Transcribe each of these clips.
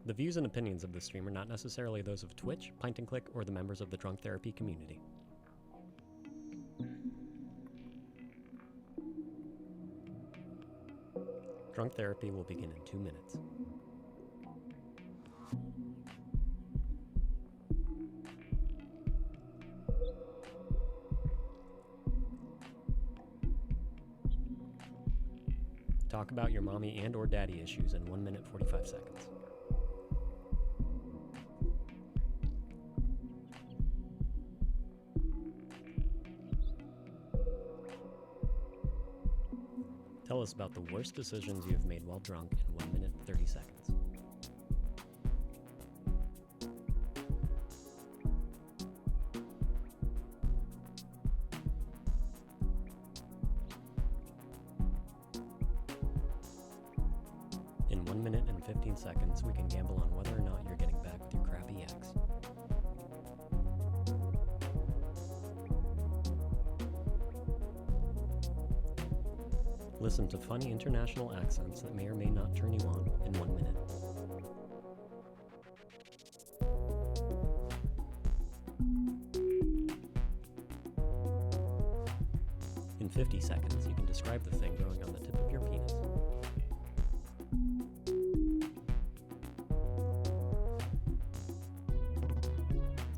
The views and opinions of this stream are not necessarily those of Twitch, Pint and Click, or the members of the Drunk Therapy community. Drunk Therapy will begin in 2 minutes. Talk about your mommy and or daddy issues in 1 minute 45 seconds. Tell us about the worst decisions you have made while drunk in 1 minute 30 seconds. In 1 minute and 15 seconds, we can gamble on whether or not you're getting back with your crappy ex. Listen to funny international accents that may or may not turn you on in 1 minute. In 50 seconds, you can describe the thing growing on the tip of your penis.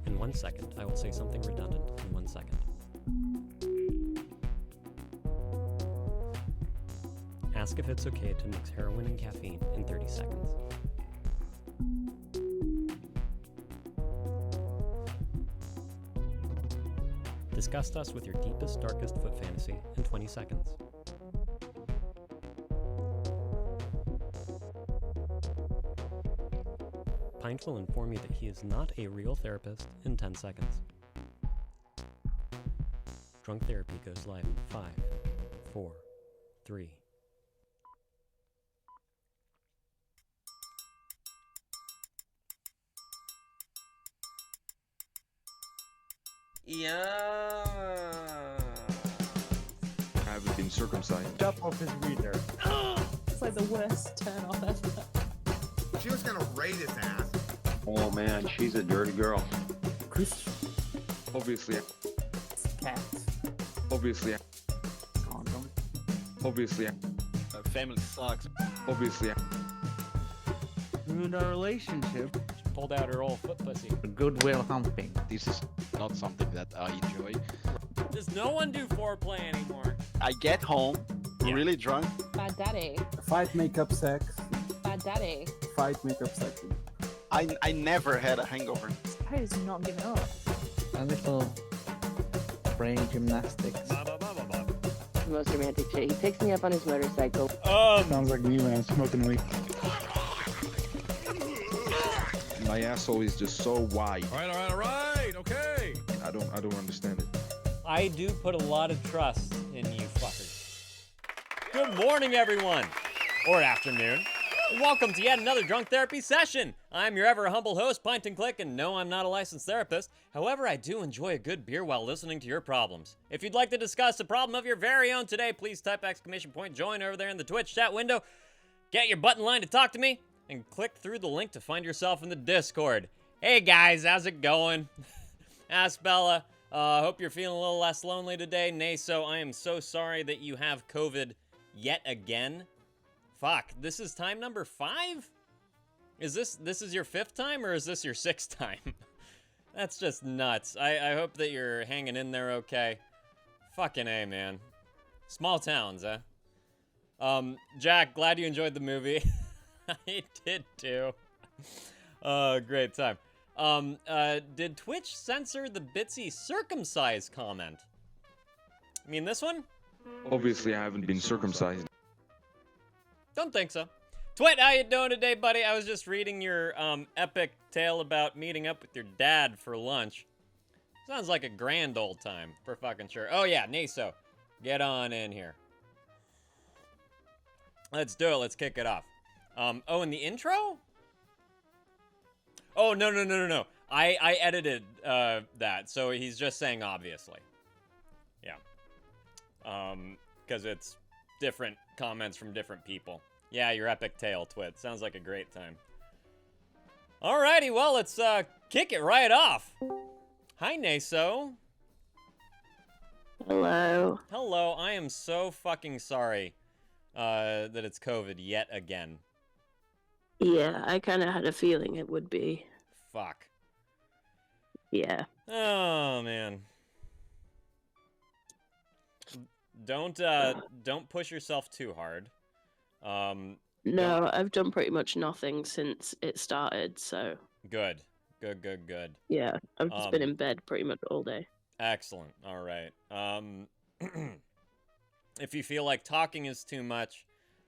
In 1 second, I will say something redundant in 1 second. Ask if it's okay to mix heroin and caffeine in 30 seconds. Disgust us with your deepest, darkest foot fantasy in 20 seconds. Pint will inform you that he is not a real therapist in 10 seconds. Drunk Therapy goes live in 5, 4, 3. Yeah. I haven't been circumcised. Jump off his reader. It's like the worst turn off ever. She was gonna raid his ass. Oh man, she's a dirty girl. Chris. Obviously, Cat. obviously, Condom. obviously, Family sucks. obviously. Ruined our relationship. Pulled out her old foot pussy. Goodwill humping. This is not something that I enjoy. Does no one do foreplay anymore? I get home really drunk. Bad daddy. Fight makeup sex. Bad daddy. Fight makeup sex. I never had a hangover. Harry's not giving up. A little brain gymnastics. The most romantic shit. He picks me up on his motorcycle. Sounds like me when I'm smoking weed. My asshole is just so wide. All right. Okay. I don't understand it. I do put a lot of trust in you fuckers. Good morning, everyone. Or afternoon. And welcome to yet another Drunk Therapy session. I'm your ever humble host, Pint and Click, and no, I'm not a licensed therapist. However, I do enjoy a good beer while listening to your problems. If you'd like to discuss a problem of your very own today, please type !join over there in the Twitch chat window. Get your button line to talk to me, and click through the link to find yourself in the Discord. Hey guys, how's it going? Ask Bella. Hope you're feeling a little less lonely today. Naso, I am so sorry that you have COVID yet again. Fuck, this is time number 5? Is this is your 5th time, or is this your 6th time? That's just nuts. I hope that you're hanging in there okay. Fucking A, man. Small towns, huh? Jack, glad you enjoyed the movie. I did too. Great time. Did Twitch censor the Bitsy circumcised comment? I mean, this one? Obviously, I haven't been circumcised. Don't think so. Twit, how you doing today, buddy? I was just reading your, epic tale about meeting up with your dad for lunch. Sounds like a grand old time, for fucking sure. Oh yeah, Naso, get on in here. Let's do it, let's kick it off. Oh, and the intro? Oh, no. I edited, that, so he's just saying obviously. Yeah. Because it's different comments from different people. Yeah, your epic tale, Twit. Sounds like a great time. Alrighty, well, let's kick it right off. Hi, Naso. Hello. Hello, I am so fucking sorry that it's COVID yet again. Yeah, I kind of had a feeling it would be. Fuck. Yeah. Oh, man. Don't push yourself too hard. No, I've done pretty much nothing since it started, so Good. Good. yeah, I've just been Um, in bed pretty much all day. Excellent. All right. If you feel like talking is too much,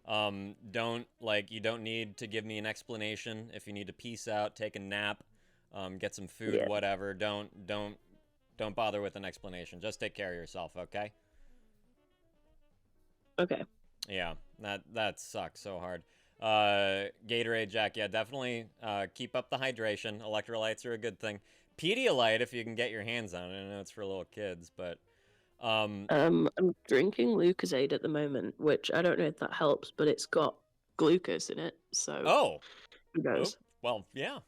you don't need to give me an explanation. If you need to peace out, take a nap, get some food, Yeah. whatever, don't bother with an explanation. Just take care of yourself, okay? Okay. Yeah, that sucks so hard. Gatorade, Jack, yeah, definitely keep up the hydration. Electrolytes are a good thing. Pedialyte, if you can get your hands on it. I know it's for little kids, but I'm drinking Lucozade at the moment, which I don't know if that helps, but it's got glucose in it, so oh, who knows? well, yeah.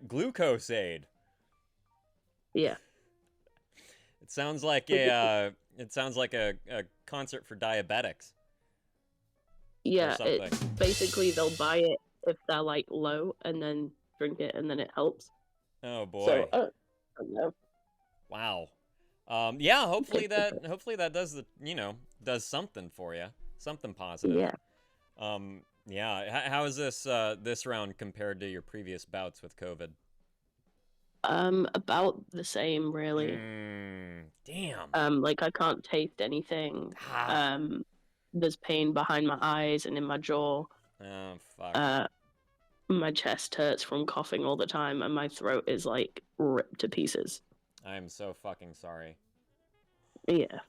Glucosade. Yeah. It sounds like a concert for diabetics. Yeah, something. it's basically they'll buy it if they're like low and then drink it and then it helps. Oh boy. So I don't know. Wow. Yeah, hopefully that does something for you. Something positive. Yeah. Yeah. How is this round compared to your previous bouts with COVID? About the same really. Damn. Like I can't taste anything. Ah. There's pain behind my eyes and in my jaw. Oh fuck. My chest hurts from coughing all the time and my throat is like ripped to pieces. I'm so fucking sorry. Yeah.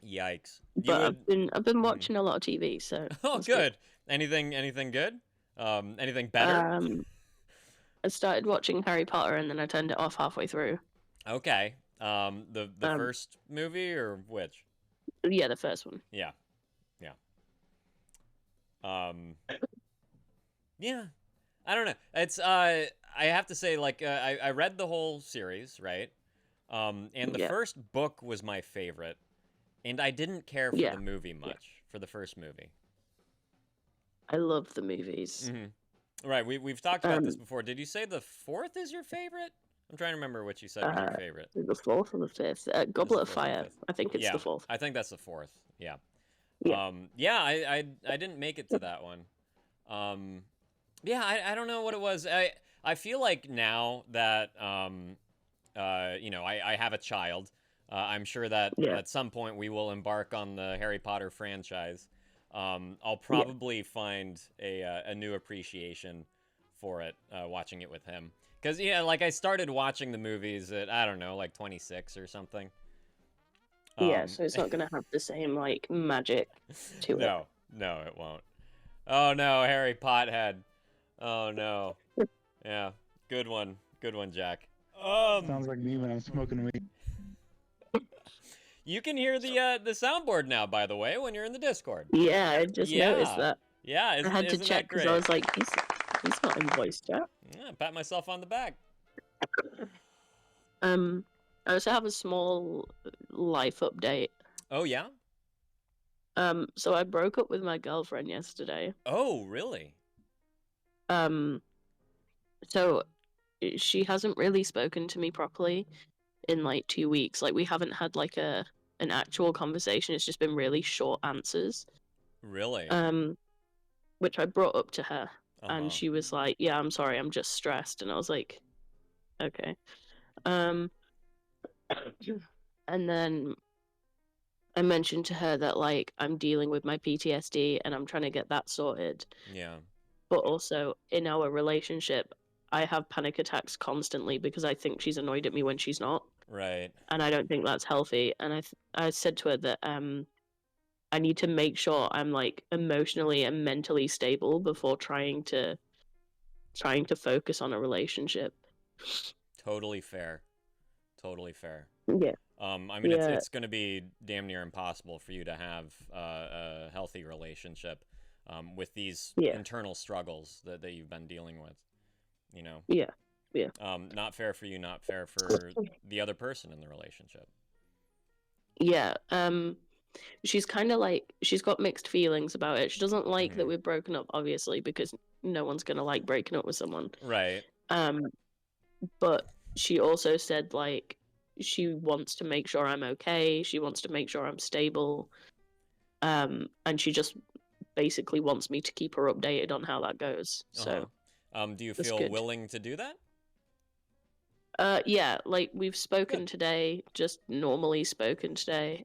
Yikes. But I've been watching a lot of TV, so Oh, that's good. Anything good? Anything better? I started watching Harry Potter and then I turned it off halfway through. Okay. The first movie or which? Yeah, the first one. Yeah. Yeah. I don't know. It's I have to say, like, I read the whole series, right? And the Yeah. first book was my favorite, and I didn't care for Yeah. the movie much for the first movie. I love the movies. Right. We've talked about this before. Did you say the fourth is your favorite? I'm trying to remember what you said was your favorite. The fourth or the fifth? Goblet of fourth or the Fire. fifth? I think it's Yeah, the fourth. I think that's the fourth. Yeah. Yeah. Yeah. I didn't make it to that one. Yeah. I don't know what it was. I feel like now that I have a child. I'm sure that at some point we will embark on the Harry Potter franchise. I'll probably find a new appreciation for it watching it with him. Because, like I started watching the movies at, I don't know, like 26 or something. Yeah, so it's not going to have the same, like, magic to it. No, it won't. Oh, no, Harry Pothead. Oh, no. Yeah, good one, Jack. Sounds like me when I'm smoking weed. You can hear the soundboard now, by the way, when you're in the Discord. Yeah, I just noticed that. Yeah, I had to check because I was like, he's not in voice chat. Yeah, pat myself on the back. I also have a small life update. Oh, yeah? So I broke up with my girlfriend yesterday. Oh, really? So she hasn't really spoken to me properly in like 2 weeks. Like we haven't had like an actual conversation. It's just been really short answers. Really? Which I brought up to her, Uh-huh. and she was like, "Yeah, I'm sorry, I'm just stressed." And I was like, "Okay." And then I mentioned to her that like I'm dealing with my PTSD and I'm trying to get that sorted. Yeah. But also in our relationship, I have panic attacks constantly because I think she's annoyed at me when she's not, Right. and I don't think that's healthy. And I said to her that I need to make sure I'm like emotionally and mentally stable before trying to focus on a relationship. Totally fair. Totally fair. Yeah. I mean, Yeah. it's going to be damn near impossible for you to have a healthy relationship with these Yeah. internal struggles that you've been dealing with. You know. Yeah. Not fair for you, not fair for the other person in the relationship. Yeah. She's kind of like, she's got mixed feelings about it. She doesn't like that we've broken up, obviously, because no one's gonna like breaking up with someone. Right. But she also said like she wants to make sure I'm okay. She wants to make sure I'm stable. And she just basically wants me to keep her updated on how that goes. So, do you that's feel good. willing to do that? Yeah, like we've spoken today, just normally spoken today,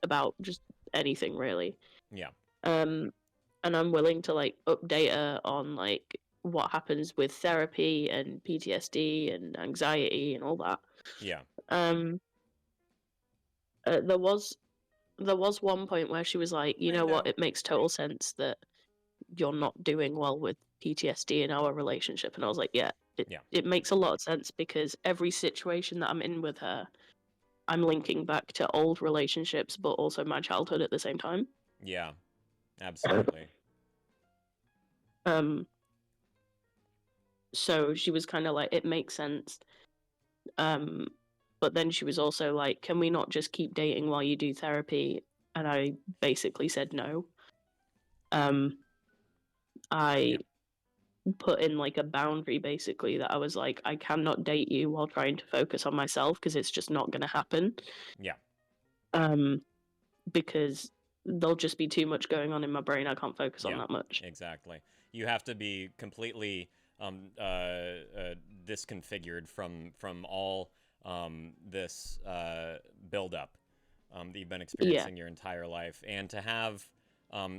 about just anything really. Yeah. And I'm willing to like update her on like what happens with therapy and PTSD and anxiety and all that. Yeah. There was one point where she was like, you know what, it makes total sense that you're not doing well with PTSD in our relationship. And I was like, yeah, it makes a lot of sense because every situation that I'm in with her, I'm linking back to old relationships, but also my childhood at the same time. Yeah, absolutely. So she was kind of like, it makes sense. But then she was also like, can we not just keep dating while you do therapy? And I basically said no. I put in like a boundary basically that I was like, I cannot date you while trying to focus on myself because it's just not going to happen. Yeah. Because there'll just be too much going on in my brain. I can't focus on that much. Exactly. You have to be completely disconfigured from all this buildup that you've been experiencing your entire life, and to have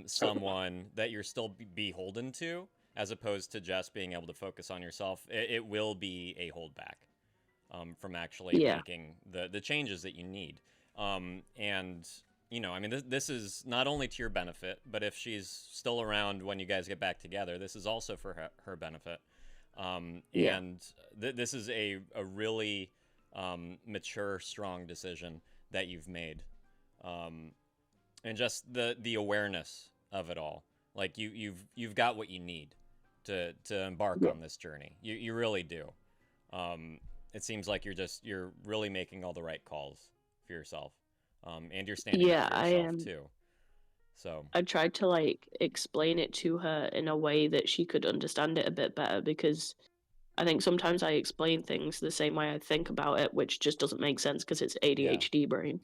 someone that you're still beholden to, as opposed to just being able to focus on yourself, it will be a holdback from actually making the changes that you need. And, you know, I mean, this is not only to your benefit, but if she's still around when you guys get back together, this is also for her benefit. And this is a really mature, strong decision that you've made. And just the awareness of it all. Like you've got what you need to embark on this journey. You really do. It seems like you're really making all the right calls for yourself. And you're standing up for yourself too. So I tried to like explain it to her in a way that she could understand it a bit better, because I think sometimes I explain things the same way I think about it, which just doesn't make sense because it's ADHD brain.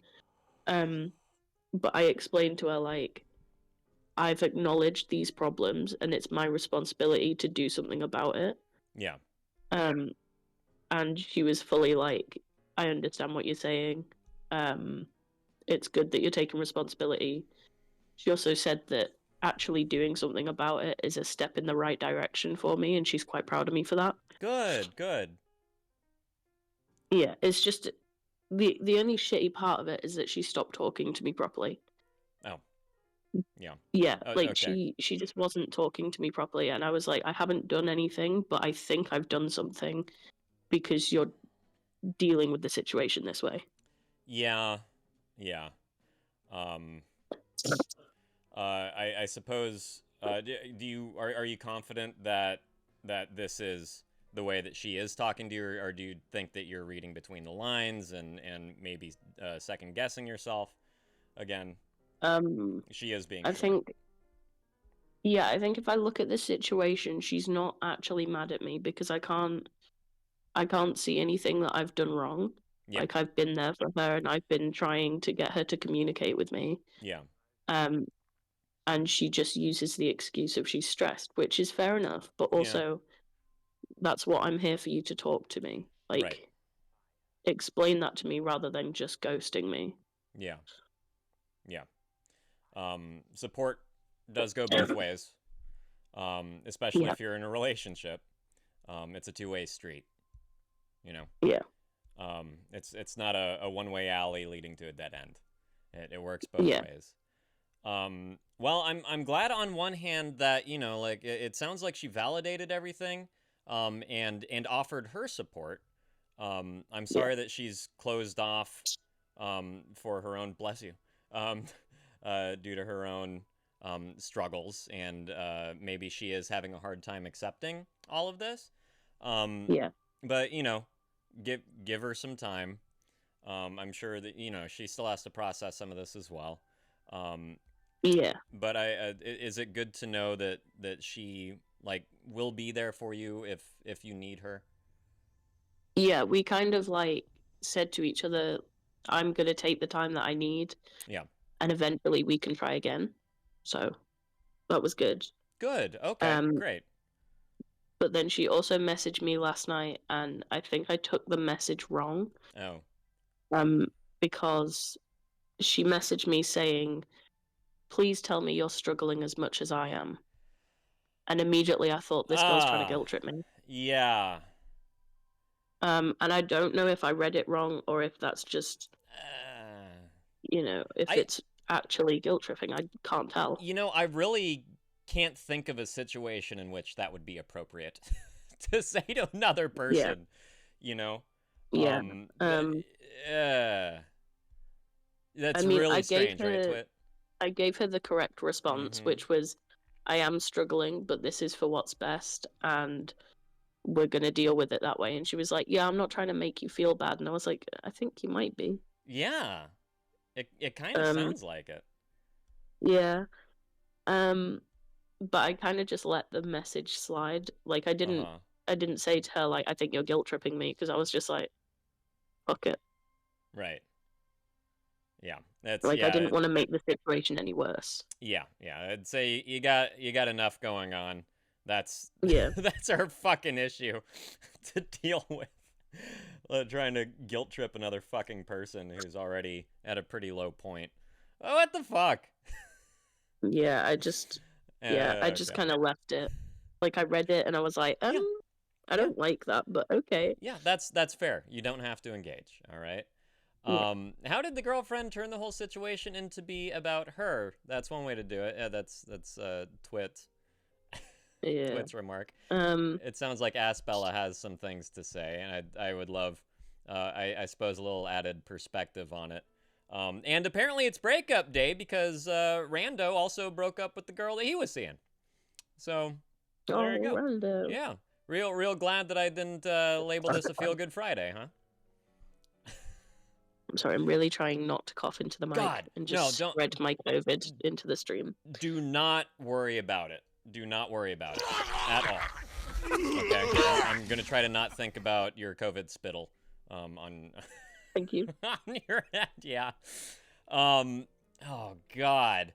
But I explained to her like, I've acknowledged these problems and it's my responsibility to do something about it. Yeah. And she was fully like, I understand what you're saying. It's good that you're taking responsibility. She also said that actually doing something about it is a step in the right direction for me, and she's quite proud of me for that. Good. Yeah, it's just the only shitty part of it is that she stopped talking to me properly. Oh. Yeah. Yeah, like okay. she just wasn't talking to me properly, and I was like, I haven't done anything, but I think I've done something because you're dealing with the situation this way. Yeah. I suppose. Are you confident that this is the way that she is talking to you, or do you think that you're reading between the lines and maybe second guessing yourself again? She is being. I think if I look at the situation, she's not actually mad at me because I can't see anything that I've done wrong. Yeah. Like I've been there for her and I've been trying to get her to communicate with me. Yeah. And she just uses the excuse of she's stressed, which is fair enough, but also that's what I'm here for you to talk to me. Like explain that to me rather than just ghosting me. Yeah. Support does go both ways. Especially if you're in a relationship. It's a two-way street. You know? Yeah. It's not a one-way alley leading to a dead end. It works both ways. Well, I'm glad on one hand that, you know, like it sounds like she validated everything, and offered her support. I'm sorry that she's closed off, for her own, bless you, due to her own, struggles, and maybe she is having a hard time accepting all of this. Yeah. But give her some time. I'm sure that she still has to process some of this as well. Yeah. But is it good to know that she like will be there for you if you need her? Yeah, we kind of like said to each other, I'm gonna take the time that I need. Yeah. And eventually we can try again. So that was good. Good. Okay. Great. But then she also messaged me last night, and I think I took the message wrong. Oh. Because she messaged me saying, "Please tell me you're struggling as much as I am." And immediately I thought, this girl's trying to guilt trip me. Yeah. And I don't know if I read it wrong or if that's just, if it's actually guilt tripping. I can't tell. I really can't think of a situation in which that would be appropriate to say to another person. Yeah. That's really strange, right, Twit? I gave her the correct response, which was, I am struggling, but this is for what's best, and we're going to deal with it that way. And she was like, yeah, I'm not trying to make you feel bad. And I was like, I think you might be. Yeah. It kind of sounds like it. Yeah. But I kind of just let the message slide. Like, I didn't say to her, like, I think you're guilt tripping me, because I was just like, fuck it. Right. Yeah. That's like, I didn't want to make the situation any worse. Yeah. I'd say you got enough going on. That's that's our fucking issue to deal with. Trying to guilt trip another fucking person who's already at a pretty low point. Oh, what the fuck? Yeah, I just kind of left it. Like, I read it and I was like, I don't like that, but okay. Yeah, that's fair. You don't have to engage, all right? How did the girlfriend turn the whole situation into be about her? That's one way to do it. Yeah, that's Twit. Yeah. Twit's remark. It sounds like Aspella has some things to say, and I would love, I suppose, a little added perspective on it. And apparently it's breakup day because Rando also broke up with the girl that he was seeing. So there you go. Rando. Yeah, real glad that I didn't label this a feel good Friday, huh? I'm sorry, I'm really trying not to cough into the mic and just spread my COVID into the stream. Do not worry about it. Do not worry about it at all. Okay, I'm gonna try to not think about your COVID spittle on. Thank you. On your head, yeah. Oh God,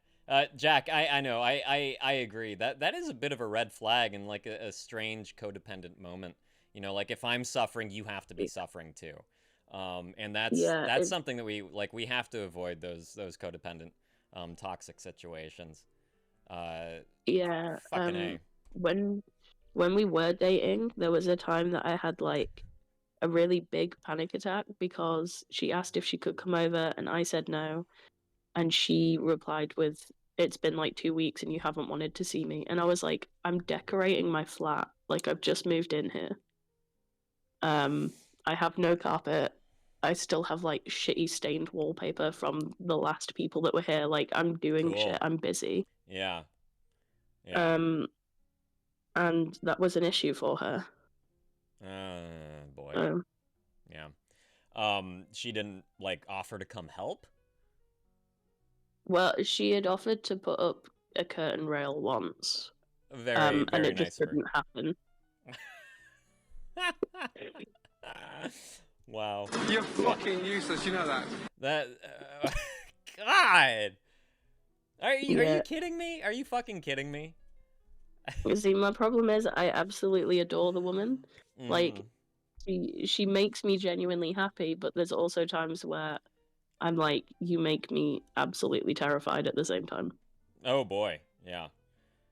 Jack, I know, I agree that is a bit of a red flag and like a strange codependent moment. Like if I'm suffering, you have to be suffering too. And that's something that we have to avoid those codependent, toxic situations. Fucking A. When we were dating, there was a time that I had like a really big panic attack because she asked if she could come over and I said no, and she replied with, it's been like 2 weeks and you haven't wanted to see me. And I was like, I'm decorating my flat, like I've just moved in here. I have no carpet. I still have like shitty stained wallpaper from the last people that were here. Like, I'm doing shit. I'm busy. Yeah. And that was an issue for her. Boy. Yeah. She didn't like offer to come help? Well, she had offered to put up a curtain rail once. Very and it nice just didn't happen. Wow. You're fucking useless, you know that. That God. Are you kidding me? Are you fucking kidding me? See, my problem is I absolutely adore the woman. Like, she makes me genuinely happy, but there's also times where I'm like, you make me absolutely terrified at the same time. Oh boy, yeah.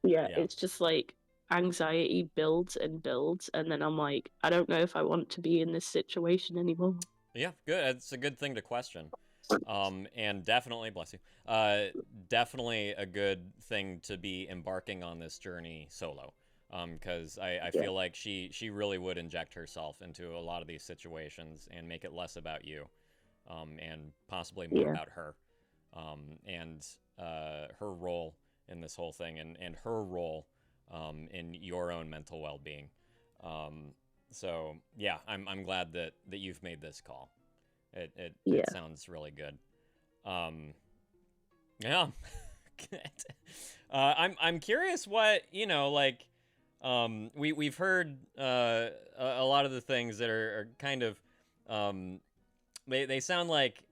Yeah, it's just like anxiety builds and builds, and then I'm like, I don't know if I want to be in this situation anymore. Yeah, good. It's a good thing to question. And definitely, bless you, definitely a good thing to be embarking on this journey solo. Because I feel like she really would inject herself into a lot of these situations and make it less about you, and possibly more about her, and her role in this whole thing, and her role in your own mental well-being. So yeah, I'm glad that you've made this call. It sounds really good. Yeah. I'm curious what, like, we've heard a lot of the things that are kind of they sound like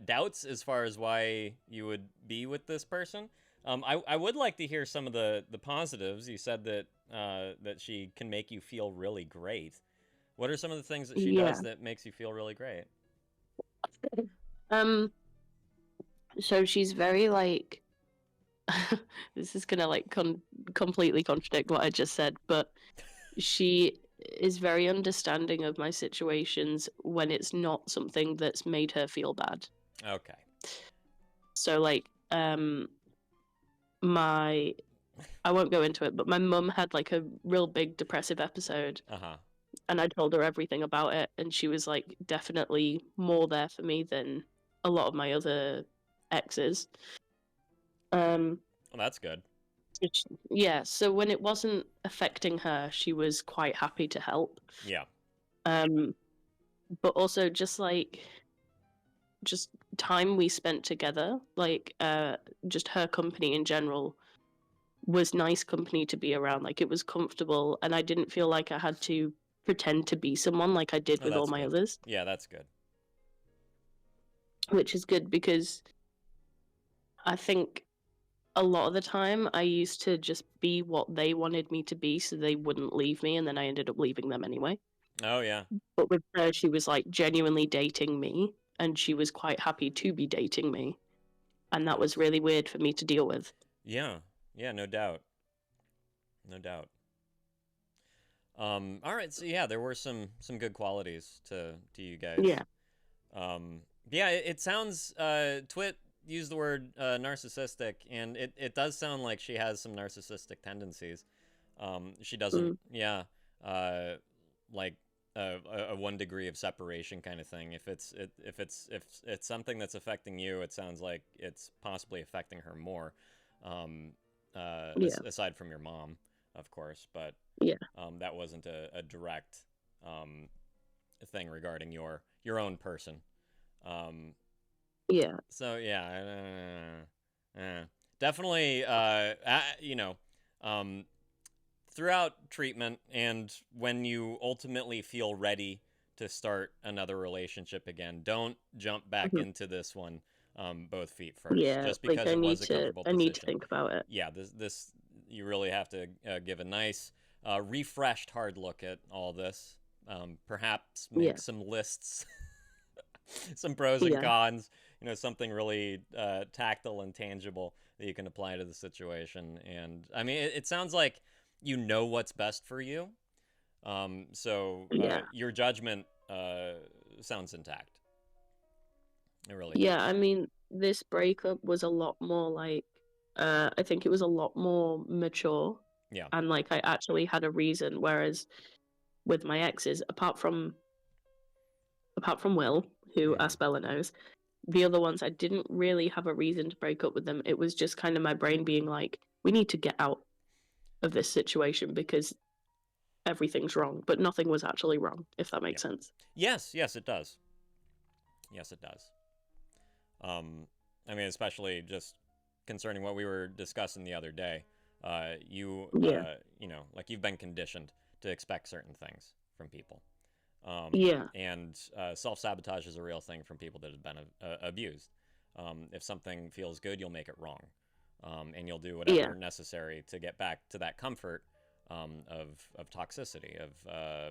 doubts as far as why you would be with this person. I would like to hear some of the positives. You said that that she can make you feel really great. What are some of the things that she does that makes you feel really great? So she's very like this is gonna like completely contradict what I just said, but she is very understanding of my situations when it's not something that's made her feel bad. Okay. So like I won't go into it, but my mum had like a real big depressive episode. And I told her everything about it, and she was like definitely more there for me than a lot of my other exes. Well, that's good. Yeah, so when it wasn't affecting her, she was quite happy to help. Yeah. But also just time we spent together, like just her company in general was nice company to be around. Like it was comfortable, and I didn't feel like I had to pretend to be someone like I did with all my others. Yeah, that's good. Which is good because I think a lot of the time I used to just be what they wanted me to be so they wouldn't leave me, and then I ended up leaving them anyway. Oh, yeah. But with her, she was like genuinely dating me, and she was quite happy to be dating me. And that was really weird for me to deal with. Yeah. Yeah, no doubt. No doubt. All right, so yeah, there were some good qualities to you guys. Yeah. Yeah, it sounds Twit used the word narcissistic, and it does sound like she has some narcissistic tendencies. She doesn't, like a 1 degree of separation kind of thing. If it's something that's affecting you, it sounds like it's possibly affecting her more. Aside from your mom, of course, but that wasn't a direct thing regarding your own person. So definitely, throughout treatment and when you ultimately feel ready to start another relationship again, don't jump back into this one both feet first. Just because like it was a comfortable position. I need to think about it. Yeah, this you really have to give a nice refreshed hard look at all this. Perhaps make some lists, some pros and cons, something really tactile and tangible that you can apply to the situation. And I mean, it sounds like you know what's best for you. So your judgment sounds intact. It really does. I mean, this breakup was a lot more like, I think it was a lot more mature. Yeah. And like I actually had a reason, whereas with my exes, apart from Will, who Asbella knows, the other ones I didn't really have a reason to break up with them. It was just kind of my brain being like, we need to get out of this situation because everything's wrong, but nothing was actually wrong, if that makes sense. Yes, it does. Yes, it does. I mean, especially just concerning what we were discussing the other day. You like you've been conditioned to expect certain things from people. And self-sabotage is a real thing from people that have been abused. If something feels good, you'll make it wrong. And you'll do whatever necessary to get back to that comfort of toxicity, of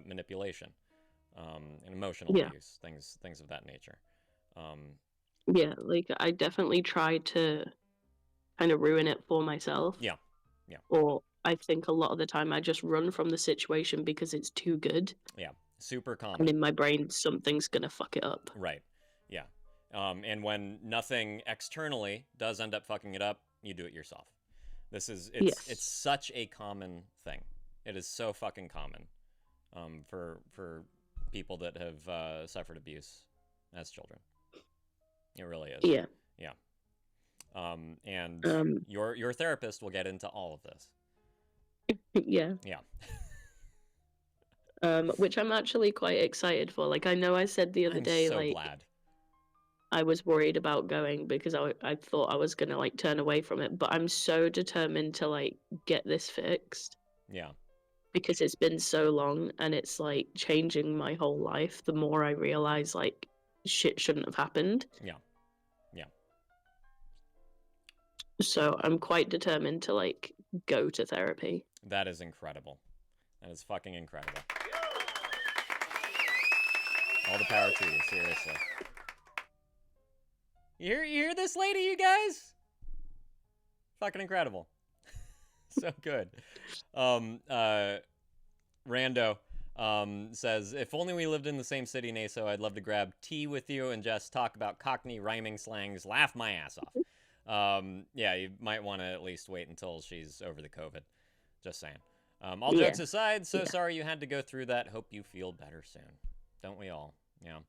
manipulation, and emotional abuse, things of that nature. Like I definitely tried to kind of ruin it for myself. Yeah. Or I think a lot of the time I just run from the situation because it's too good. Yeah, super common. And in my brain, something's gonna fuck it up. Right. Yeah. And when nothing externally does end up fucking it up, you do it yourself. It's such a common thing. It is so fucking common for people that have suffered abuse as children. It really is. Yeah. And Um. your therapist will get into all of this. Yeah. Yeah. Which I'm actually quite excited for. Like, I know I said the other I'm day, so like, glad. I was worried about going because I thought I was gonna like turn away from it, but I'm so determined to like get this fixed Yeah. because it's been so long and it's like changing my whole life. The more I realize like shit shouldn't have happened. Yeah. Yeah. So I'm quite determined to like go to therapy. That is incredible. That is fucking incredible. All the power to you, seriously. You hear this lady, you guys? Fucking incredible. So good. Rando says, if only we lived in the same city, Naso, I'd love to grab tea with you and just talk about Cockney rhyming slangs, laugh my ass off. Yeah, you might want to at least wait until she's over the COVID. Just saying. All jokes aside, so sorry you had to go through that. Hope you feel better soon. Don't we all? Yeah.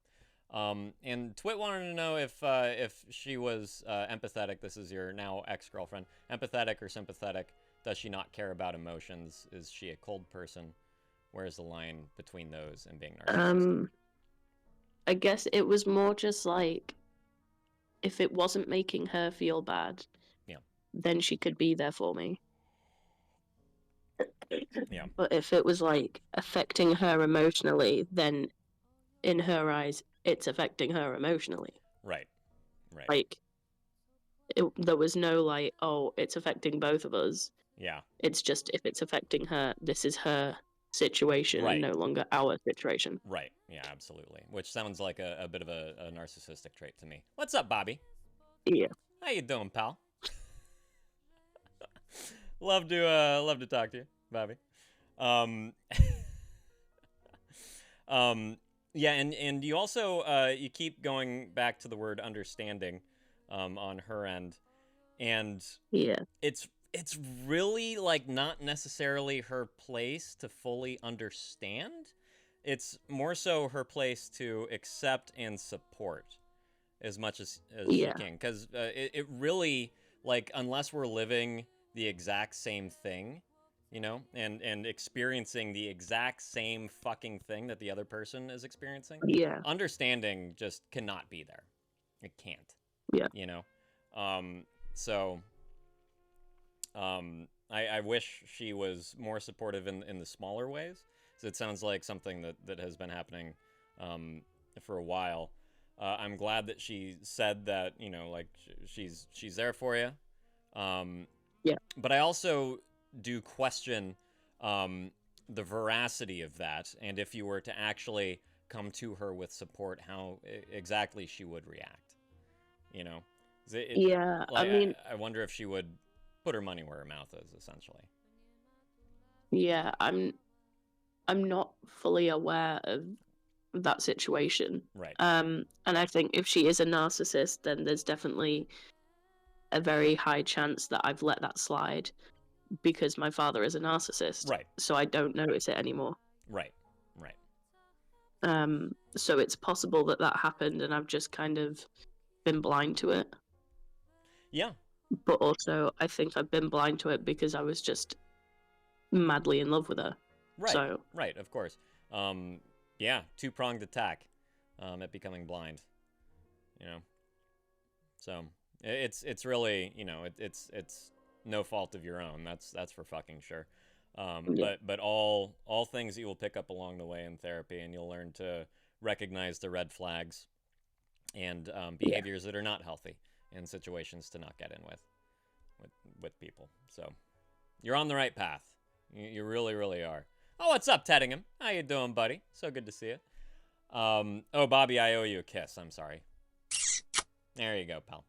And Twit wanted to know if she was empathetic. This is your now ex-girlfriend. Empathetic or sympathetic? Does she not care about emotions? Is she a cold person? Where's the line between those and being narcissistic? I guess it was more just like if it wasn't making her feel bad, then she could be there for me. Yeah. But if it was like affecting her emotionally, then in her eyes, it's affecting her emotionally. Right. Right. Like, there was no like, oh, it's affecting both of us. Yeah. It's just if it's affecting her, this is her situation and no longer our situation. Right. Yeah, absolutely. Which sounds like a bit of a narcissistic trait to me. What's up, Bobby? Yeah. How you doing, pal? love to talk to you, Bobby. Yeah, and you also you keep going back to the word understanding on her end, and it's really like not necessarily her place to fully understand. It's more so her place to accept and support as much as she can, because it really, like, unless we're living the exact same thing, you know, and experiencing the exact same fucking thing that the other person is experiencing, understanding just cannot be there. It can't. Yeah. You know? So I wish she was more supportive in the smaller ways. So it sounds like something that has been happening for a while. I'm glad that she said that, you know, like, she's there for you. But I also do question the veracity of that, and if you were to actually come to her with support, how exactly she would react. You know? Like, I mean, I wonder if she would put her money where her mouth is, essentially. Yeah, I'm not fully aware of that situation. Right. And I think if she is a narcissist, then there's definitely a very high chance that I've let that slide because my father is a narcissist. Right. So I don't notice it anymore. Right. Right. So it's possible that happened and I've just kind of been blind to it. Yeah. But also, I think I've been blind to it because I was just madly in love with her. Right. So, right, of course. Yeah, two-pronged attack at becoming blind. You know. So it's really, you know, it's no fault of your own. That's for fucking sure. But all things that you will pick up along the way in therapy, and you'll learn to recognize the red flags and behaviors that are not healthy in situations to not get in with people. So you're on the right path. You really, really are. Oh, what's up, Teddingham? How you doing, buddy? So good to see you. Oh, Bobby, I owe you a kiss. I'm sorry. There you go, pal.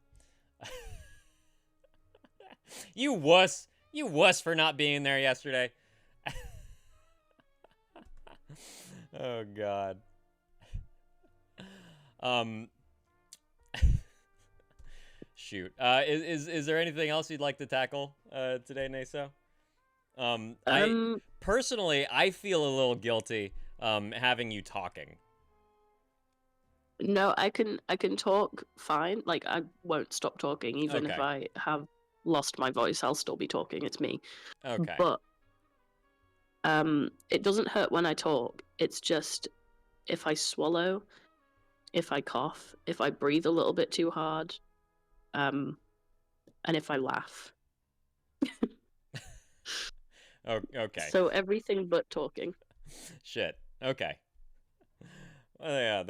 You wuss. You wuss for not being there yesterday. Oh, God. Shoot. Is there anything else you'd like to tackle today, Naso? Personally, I feel a little guilty having you talking. No, I can talk fine. Like I won't stop talking even if Okay. I have lost my voice. I'll still be talking. It's me. Okay. But it doesn't hurt when I talk. It's just if I swallow, if I cough, if I breathe a little bit too hard, and if I laugh. Okay. So everything but talking. Shit. Okay. Well, yeah,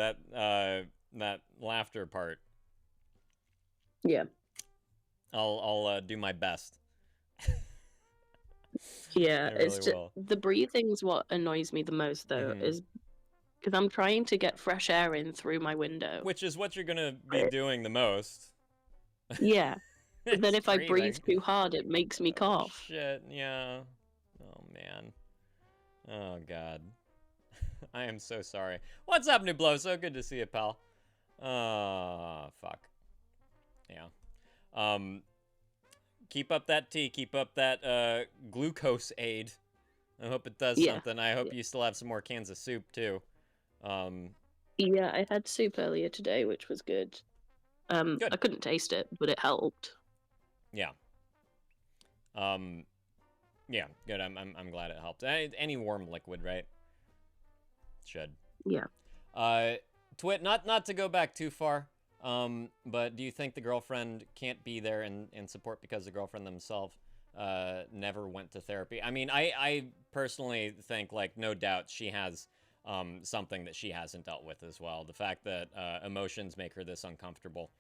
that laughter part. Yeah. I'll do my best. Yeah, I it's really just will. the breathing's what annoys me the most though, Mhm. is because I'm trying to get fresh air in through my window. Which is what you're gonna be doing the most. Yeah. But then It's if I breathe breathing. too hard, it makes me cough. Shit, yeah. Oh, man. Oh, God. I am so sorry. What's up, Nublo? So good to see you, pal. Fuck. Yeah. Keep up that tea. Keep up that, glucose aid. I hope it does Yeah. something. I hope you still have some more cans of soup, too. Yeah, I had soup earlier today, which was good. Good. I couldn't taste it, but it helped. Yeah. Yeah, good. I'm glad it helped. Any warm liquid, right? Should. Yeah. Twit, not to go back too far, but do you think the girlfriend can't be there and support because the girlfriend themselves never went to therapy? I mean, I personally think, like, no doubt she has something that she hasn't dealt with as well. The fact that emotions make her this uncomfortable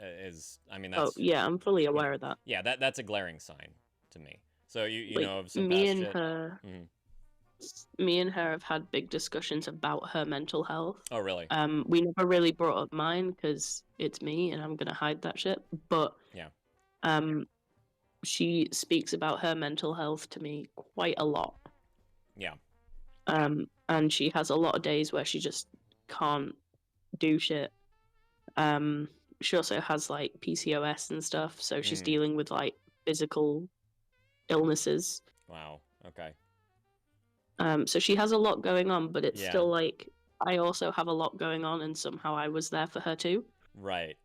is, I mean, that's... Oh, yeah, I'm fully aware of that. Yeah, that's a glaring sign to me. So you Like, know of some me past and shit? her, Mhm. me and her have had big discussions about her mental health. Oh, really? We never really brought up mine because it's me and I'm gonna hide that shit. But Yeah. She speaks about her mental health to me quite a lot. Yeah. And she has a lot of days where she just can't do shit. She also has like PCOS and stuff, so she's dealing with like physical illnesses. Wow. Okay. So she has a lot going on, but it's Yeah. still like I also have a lot going on, and somehow I was there for her too. Right.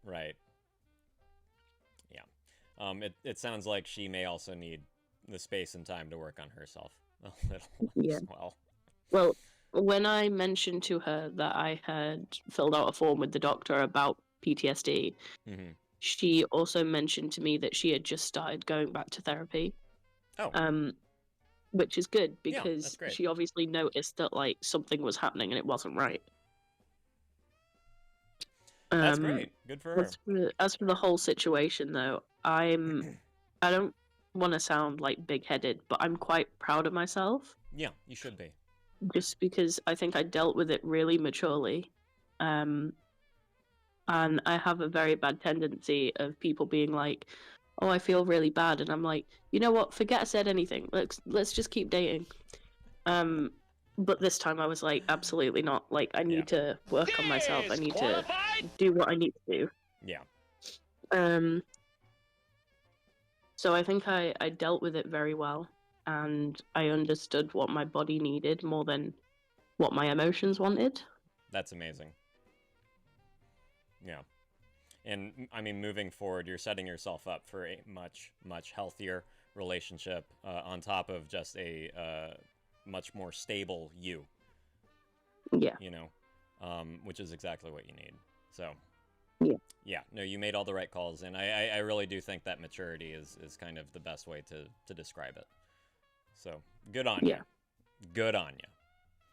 Yeah. It sounds like she may also need the space and time to work on herself a little Yeah. as well. Well, when I mentioned to her that I had filled out a form with the doctor about PTSD, Mm-hmm. she also mentioned to me that she had just started going back to therapy. Oh. Which is good Yeah, because that's great. she obviously noticed that like something was happening and it wasn't right. That's great. Good for her. As for the whole situation, though, I don't want to sound like big-headed, but I'm quite proud of myself. Yeah, you should be. Just because I think I dealt with it really maturely, and I have a very bad tendency of people being like, "Oh, I feel really bad," and I'm like, you know what? Forget I said anything. Let's just keep dating. But this time I was like, absolutely not. Like, I need to work on myself. I need to do what I need to do. Yeah. So I think I dealt with it very well, and I understood what my body needed more than what my emotions wanted. That's amazing. Yeah. And I mean, moving forward, you're setting yourself up for a much, much healthier relationship on top of just a much more stable you. Yeah. You know, which is exactly what you need. So. Yeah. Yeah. No, you made all the right calls, and I really do think that maturity is kind of the best way to describe it. So good on you. Good on you.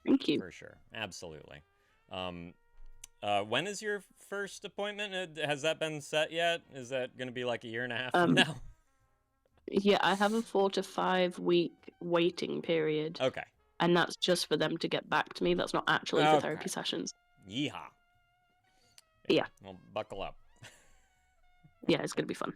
Thank you. For sure. Absolutely. When is your first appointment? Has that been set yet? Is that going to be like a year and a half from now? Yeah, I have a 4 to 5 week waiting period. Okay. And that's just for them to get back to me. That's not actually for therapy sessions. Yeehaw. Yeah. Well, buckle up. Yeah, it's going to be fun.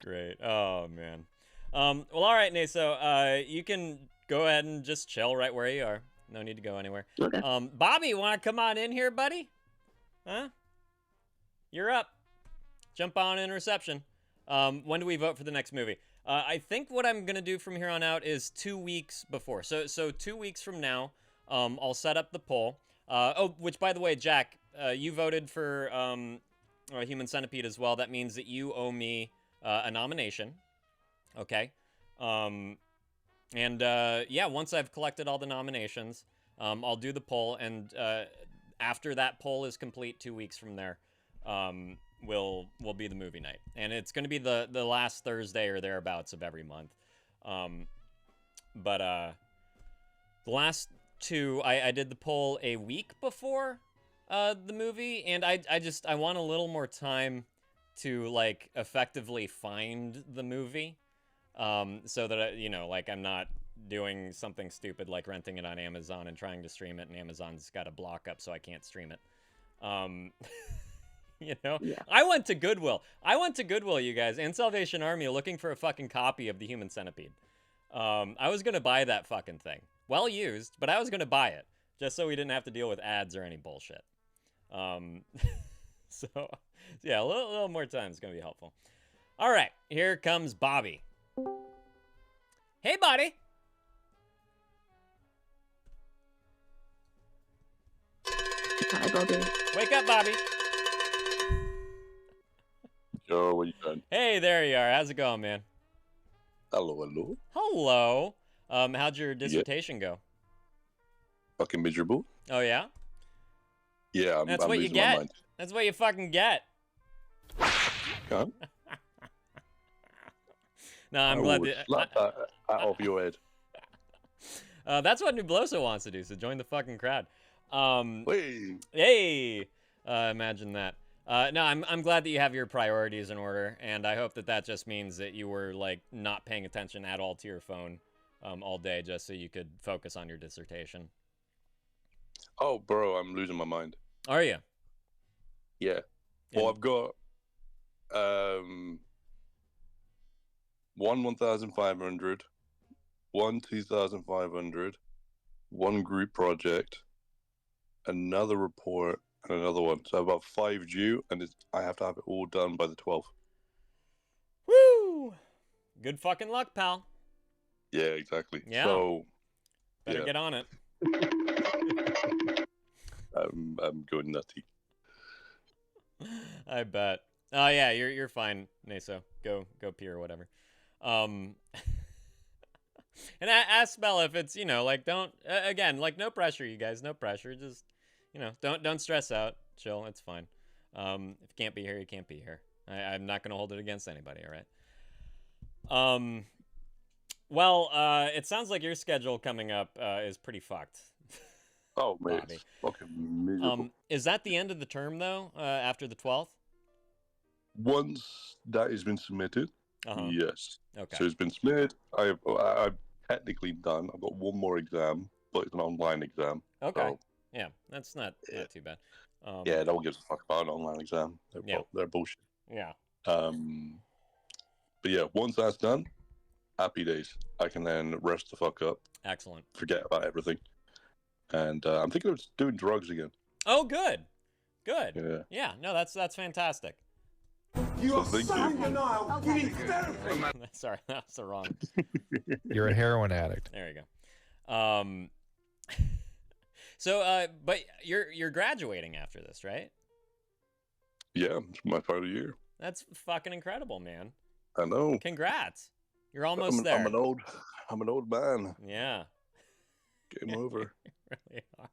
Great. Oh, man. Well, all right, Naso. You can go ahead and just chill right where you are. No need to go anywhere. Okay. Bobby, you want to come on in here, buddy? Huh? You're up. Jump on in reception. When do we vote for the next movie? I think what I'm going to do from here on out is 2 weeks before. So 2 weeks from now, I'll set up the poll. Oh, which by the way, Jack, you voted for Human Centipede as well. That means that you owe me a nomination. Okay. Yeah, once I've collected all the nominations, I'll do the poll, and after that poll is complete, 2 weeks from there, will be the movie night, and it's going to be the last Thursday or thereabouts of every month. But the last two, I did the poll a week before the movie, and I want a little more time to like effectively find the movie, so that I'm not doing something stupid like renting it on Amazon and trying to stream it, and Amazon's got a block up so I can't stream it. Yeah. I went to Goodwill, you guys, and Salvation Army looking for a fucking copy of the Human Centipede. I was gonna buy that fucking thing. Well used, but I was gonna buy it just so we didn't have to deal with ads or any bullshit. So yeah, a little more time is gonna be helpful. All right, here comes Bobby. Hey, buddy. Hi, Bobby. Wake up, Bobby. Yo, what you doing? Hey, there you are. How's it going, man? Hello, hello. Hello. How'd your dissertation go? Fucking miserable. Oh, yeah? Yeah, That's I'm what you losing my get. mind. That's what you fucking get. Huh? No, I'm I glad will that... slap that out of your head. That's what Nubloso wants to do, so join the fucking crowd. Wait. Hey! Imagine that. No, I'm glad that you have your priorities in order, and I hope that just means that you were, like, not paying attention at all to your phone all day just so you could focus on your dissertation. Oh, bro, I'm losing my mind. Are you? Yeah. Well, I've got one 1,500, one 2,500, one group project, another report, and another one. So about 5 due, and I have to have it all done by the 12th. Woo! Good fucking luck, pal. Yeah, exactly. Yeah. So better get on it. I'm going nutty. I bet. Oh yeah, you're fine, Naso. Go pee or whatever. And ask Bell if it's, like, don't again, like, no pressure, you guys, no pressure. Just, don't stress out. Chill, it's fine. If you can't be here, you can't be here. I'm not gonna hold it against anybody. All right. Well, it sounds like your schedule coming up is pretty fucked. Oh man, it's fucking miserable. Is that the end of the term though? After the 12th? Once that has been submitted, yes. Okay. So it's been submitted. I've technically done. I've got one more exam, but it's an online exam. Okay. So, yeah, that's not too bad. yeah, no one gives a fuck about an online exam. They're bullshit. Yeah. But yeah, once that's done, happy days. I can then rest the fuck up. Excellent. Forget about everything. And I'm thinking of doing drugs again. Oh, good. Good. Yeah. Yeah, no, that's fantastic. You are so in denial. You need therapy. Sorry, that's the wrong. You're a heroin addict. There you go. So, but you're graduating after this, right? Yeah, it's my final year. That's fucking incredible, man. I know. Congrats. You're almost there. I'm an old man. Yeah. Game over. Really are.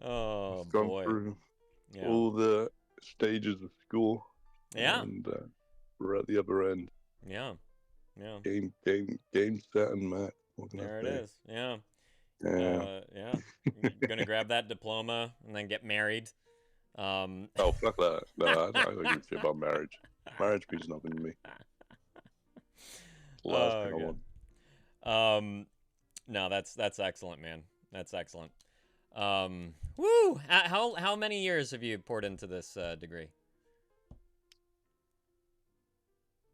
Oh, I've gone boy. through Yeah. all the stages of school. Yeah. And we're at the other end. Yeah. Yeah. Game set and match. There it is. Yeah. Yeah. Yeah. You're gonna grab that diploma and then get married. Oh, fuck that. No, I don't give a shit about marriage. Marriage means nothing to me. Last thing I want. No, that's excellent, man. That's excellent. Woo! How many years have you poured into this degree?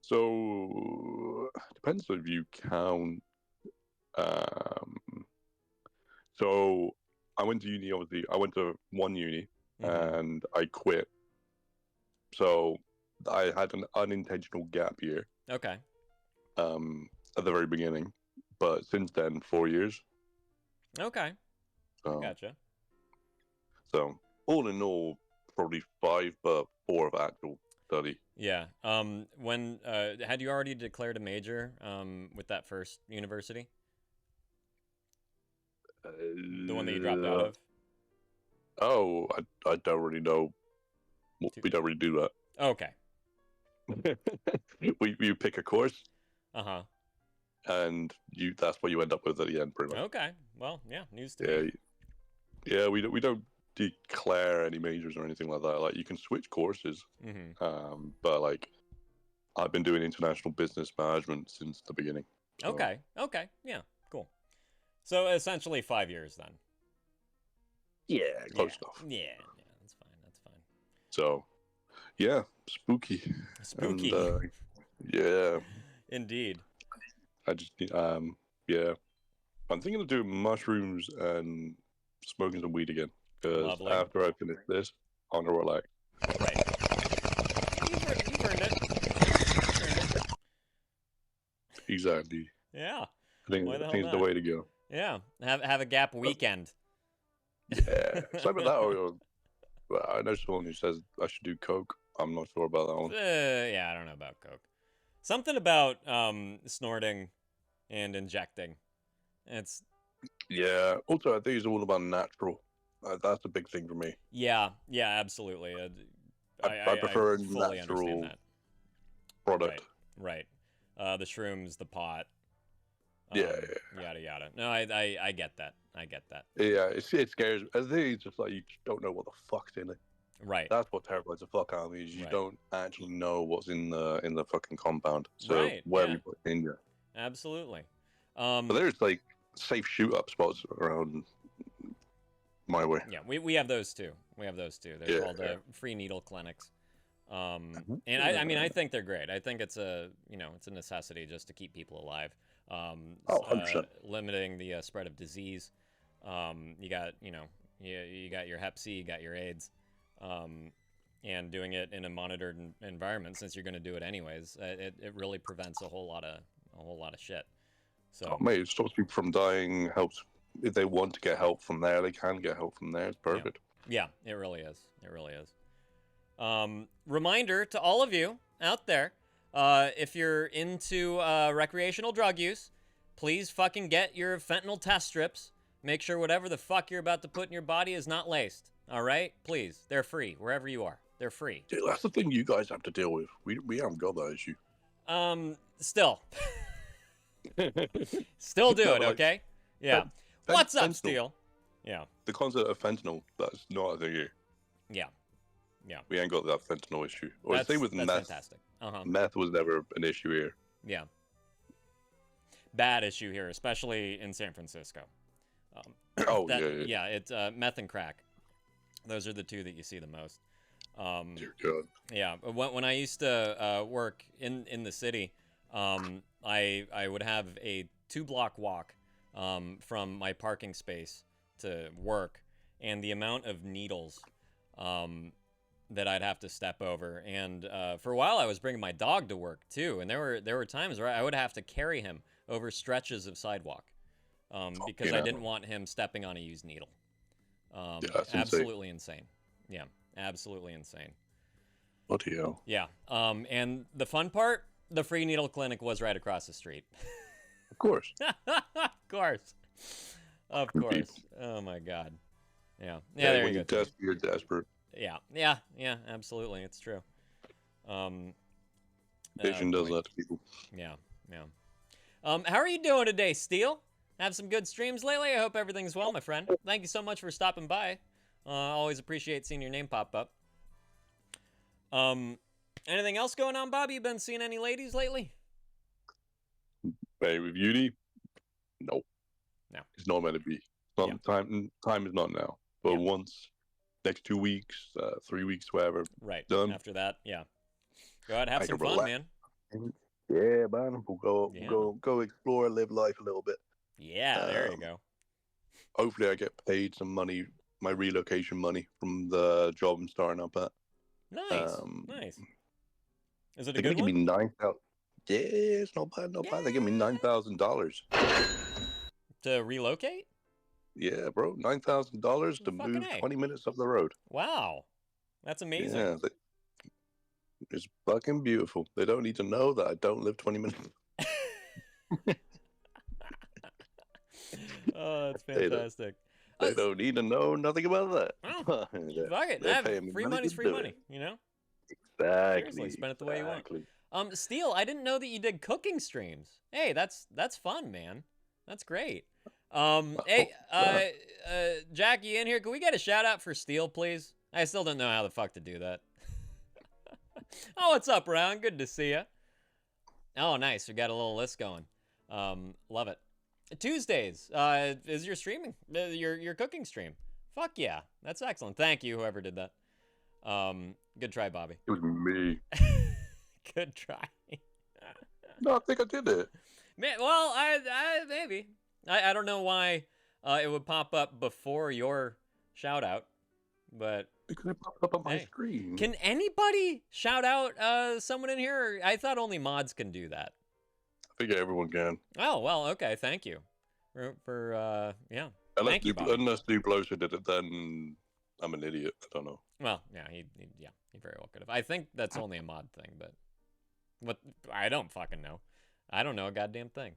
So depends if you count. So I went to uni. Obviously, I went to one uni and I quit. So I had an unintentional gap year. Okay. At the very beginning, but since then 4 years. Okay. So, Gotcha. So all in all, probably 5, but 4 of actual study. Yeah. When had you already declared a major with that first university? The one that you dropped out of? Oh, I don't really know. We don't really do that. Okay. you pick a course. Uh-huh. And that's what you end up with at the end, pretty much. Okay. Well, yeah, news to me. Yeah, we don't declare any majors or anything like that. Like, you can switch courses. Mm-hmm. But like, I've been doing international business management since the beginning. So. Okay. Yeah. Cool. So essentially 5 years then. Yeah, close enough. Yeah, that's fine. So, yeah, spooky. Spooky. And, yeah. Indeed. I just, yeah. I'm thinking of doing mushrooms and smoking some weed again. Because after I finish this, I'm gonna relax. Right. You've earned it. Exactly. Yeah. I think it's the way to go. Yeah. Have a gap weekend. Yeah. Something like that. I know someone who says I should do coke. I'm not sure about that one. Yeah, I don't know about coke. Something about snorting and injecting. Yeah. Also, I think it's all about natural. That's a big thing for me. Yeah, absolutely. I prefer a fully natural that. product. Right. The shrooms, the pot. Yeah. Yada yada. No, I get that. Yeah, it scares me. I think it's just like you just don't know what the fuck's in it. Right. That's what terrifies the fuck out of me. Is you don't actually know what's in the fucking compound. So where you put in there. Absolutely. But there's like safe shoot up spots around my way. Yeah, we have those too. They're called free needle clinics. And I mean, I think they're great. I think it's a necessity just to keep people alive. 100%. Limiting the spread of disease. You got you got your Hep C, you got your AIDS, and doing it in a monitored environment, since you're going to do it anyways. It really prevents a whole lot of shit. So mate, it stops people from dying. Helps if they want to get help from there, they can get help from there. It's perfect. Yeah, it really is. Reminder to all of you out there, if you're into recreational drug use, please fucking get your fentanyl test strips. Make sure whatever the fuck you're about to put in your body is not laced. All right? Please. They're free wherever you are. They're free. Dude, that's the thing you guys have to deal with. We haven't got that issue. Still. Still do it, okay? Yeah. What's up, Steel? Yeah. The concept of fentanyl, that's not a thing here. Yeah. We ain't got that fentanyl issue. Or the same with meth. Fantastic. Meth was never an issue here. Yeah. Bad issue here, especially in San Francisco. Yeah, it's meth and crack. Those are the two that you see the most. Dear God. Yeah, when I used to work in the city, I would have a 2-block walk from my parking space to work, and the amount of needles that I'd have to step over. And for a while, I was bringing my dog to work too, and there were times where I would have to carry him over stretches of sidewalk because I didn't want him stepping on a used needle. Absolutely insane. Yeah, absolutely insane. Bloody hell. Yeah. And the fun part, the free needle clinic was right across the street. Of course. Of course. Oh my God. Yeah. Yeah. There you go. You're desperate. Yeah. Absolutely, it's true. Vision does that to people. Yeah. How are you doing today, Steel? Have some good streams lately? I hope everything's well, my friend. Thank you so much for stopping by. Always appreciate seeing your name pop up. Anything else going on, Bobby? You been seeing any ladies lately? Hey, with Uni? No. It's not meant to be. Time is not now. But once, next 2 weeks, 3 weeks, whatever. Right. Done. After that, yeah. Go ahead, have some fun, man. Yeah, man. We'll go explore, live life a little bit. Yeah, there you go. Hopefully, I get paid some money, my relocation money from the job I'm starting up at. Nice. Is it a They're good gonna give one? me $9,000. Yeah, it's not bad. They give me $9,000 To relocate? Yeah, bro, $9,000 to Fucking move A. 20 minutes up the road. Wow, that's amazing. Yeah, it's fucking beautiful. They don't need to know that I don't live 20 minutes. Oh, that's They don't- fantastic. They don't need to know nothing about that. Oh, They're- fuck it. they're paying me Free money money's to free do money, it. you know? Exactly. Seriously, spend it the way you want. Exactly. Steel, I didn't know that you did cooking streams. Hey, that's fun, man. That's great. Hey, Jack, you in here? Can we get a shout out for Steel, please? I still don't know how the fuck to do that. Oh, what's up, Ron? Good to see you. Oh, nice. We got a little list going. Love it. Tuesdays is your streaming, your cooking stream. Fuck yeah, that's excellent. Thank you, whoever did that. Good try, Bobby. It was me. Good try. No, I think I did it. Man, well, I maybe. I don't know why it would pop up before your shout out, but Because it popped up on my hey, screen. can anybody shout out someone in here? I thought only mods can do that. I think everyone can. Oh well, okay. Thank you for yeah. Thank you, Bobby. Unless Duplosa did it, then I'm an idiot. I don't know. Well, yeah, he very well could have. I think that's only a mod thing, but what I don't fucking know. I don't know a goddamn thing.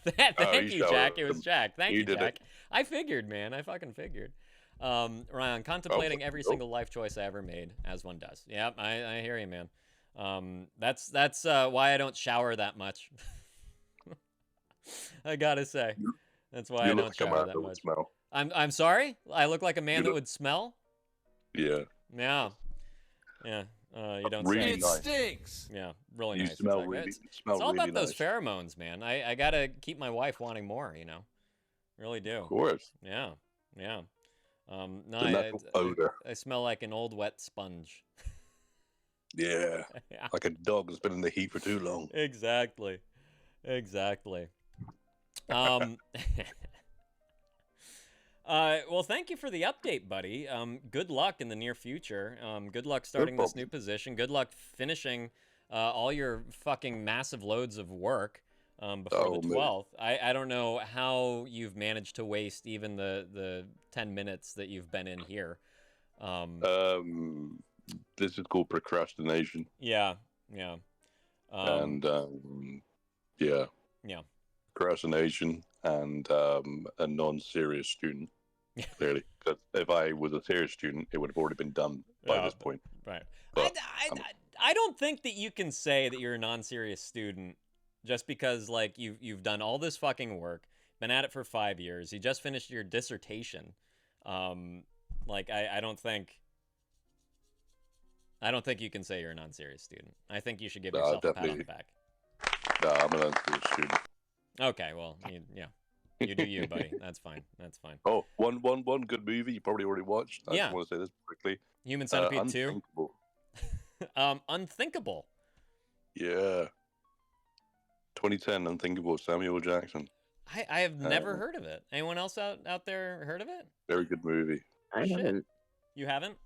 Thank you, Jack. It was Jack. Thank you, did Jack. it. I figured, man. I fucking figured. Ryan, contemplating every single life choice I ever made, as one does. Yeah, I hear you, man. That's why I don't shower that much. I gotta say, that's why I don't shower that much. Smell. I'm sorry. I look like a man that would smell. Yeah. Yeah. Yeah. You don't Really say. nice. stinks. Yeah, really You nice. smell exactly. really. It's, Smell it's all really about those nice. pheromones, man. I gotta keep my wife wanting more. You know, really do. Of course. Yeah. Yeah. No, The natural odor. I smell like an old wet sponge. Yeah. Yeah. Like a dog that's been in the heat for too long. Exactly. Exactly. Well, thank you for the update, buddy. Good luck in the near future. Good luck starting this new position. Good luck finishing all your fucking massive loads of work before the 12th. I don't know how you've managed to waste even the 10 minutes that you've been in here. This is called procrastination. Yeah, yeah. And yeah. Yeah. Procrastination and a non-serious student. Clearly, because if I was a serious student, it would have already been done by this point. Right. But I don't think that you can say that you're a non-serious student just because like you've done all this fucking work, been at it for 5 years. You just finished your dissertation. Like I don't think you can say you're a non-serious student. I think you should give yourself a pat on the back. No, I'm a non-serious student. Okay, well, yeah. You do you, buddy. That's fine. That's fine. Oh, one good movie you probably already watched. I Yeah. just want to say this quickly. Human Centipede 2. Unthinkable. Unthinkable. Yeah. 2010, Unthinkable, Samuel Jackson. I have never heard of it. Anyone else out there heard of it? Very good movie. I haven't. You haven't?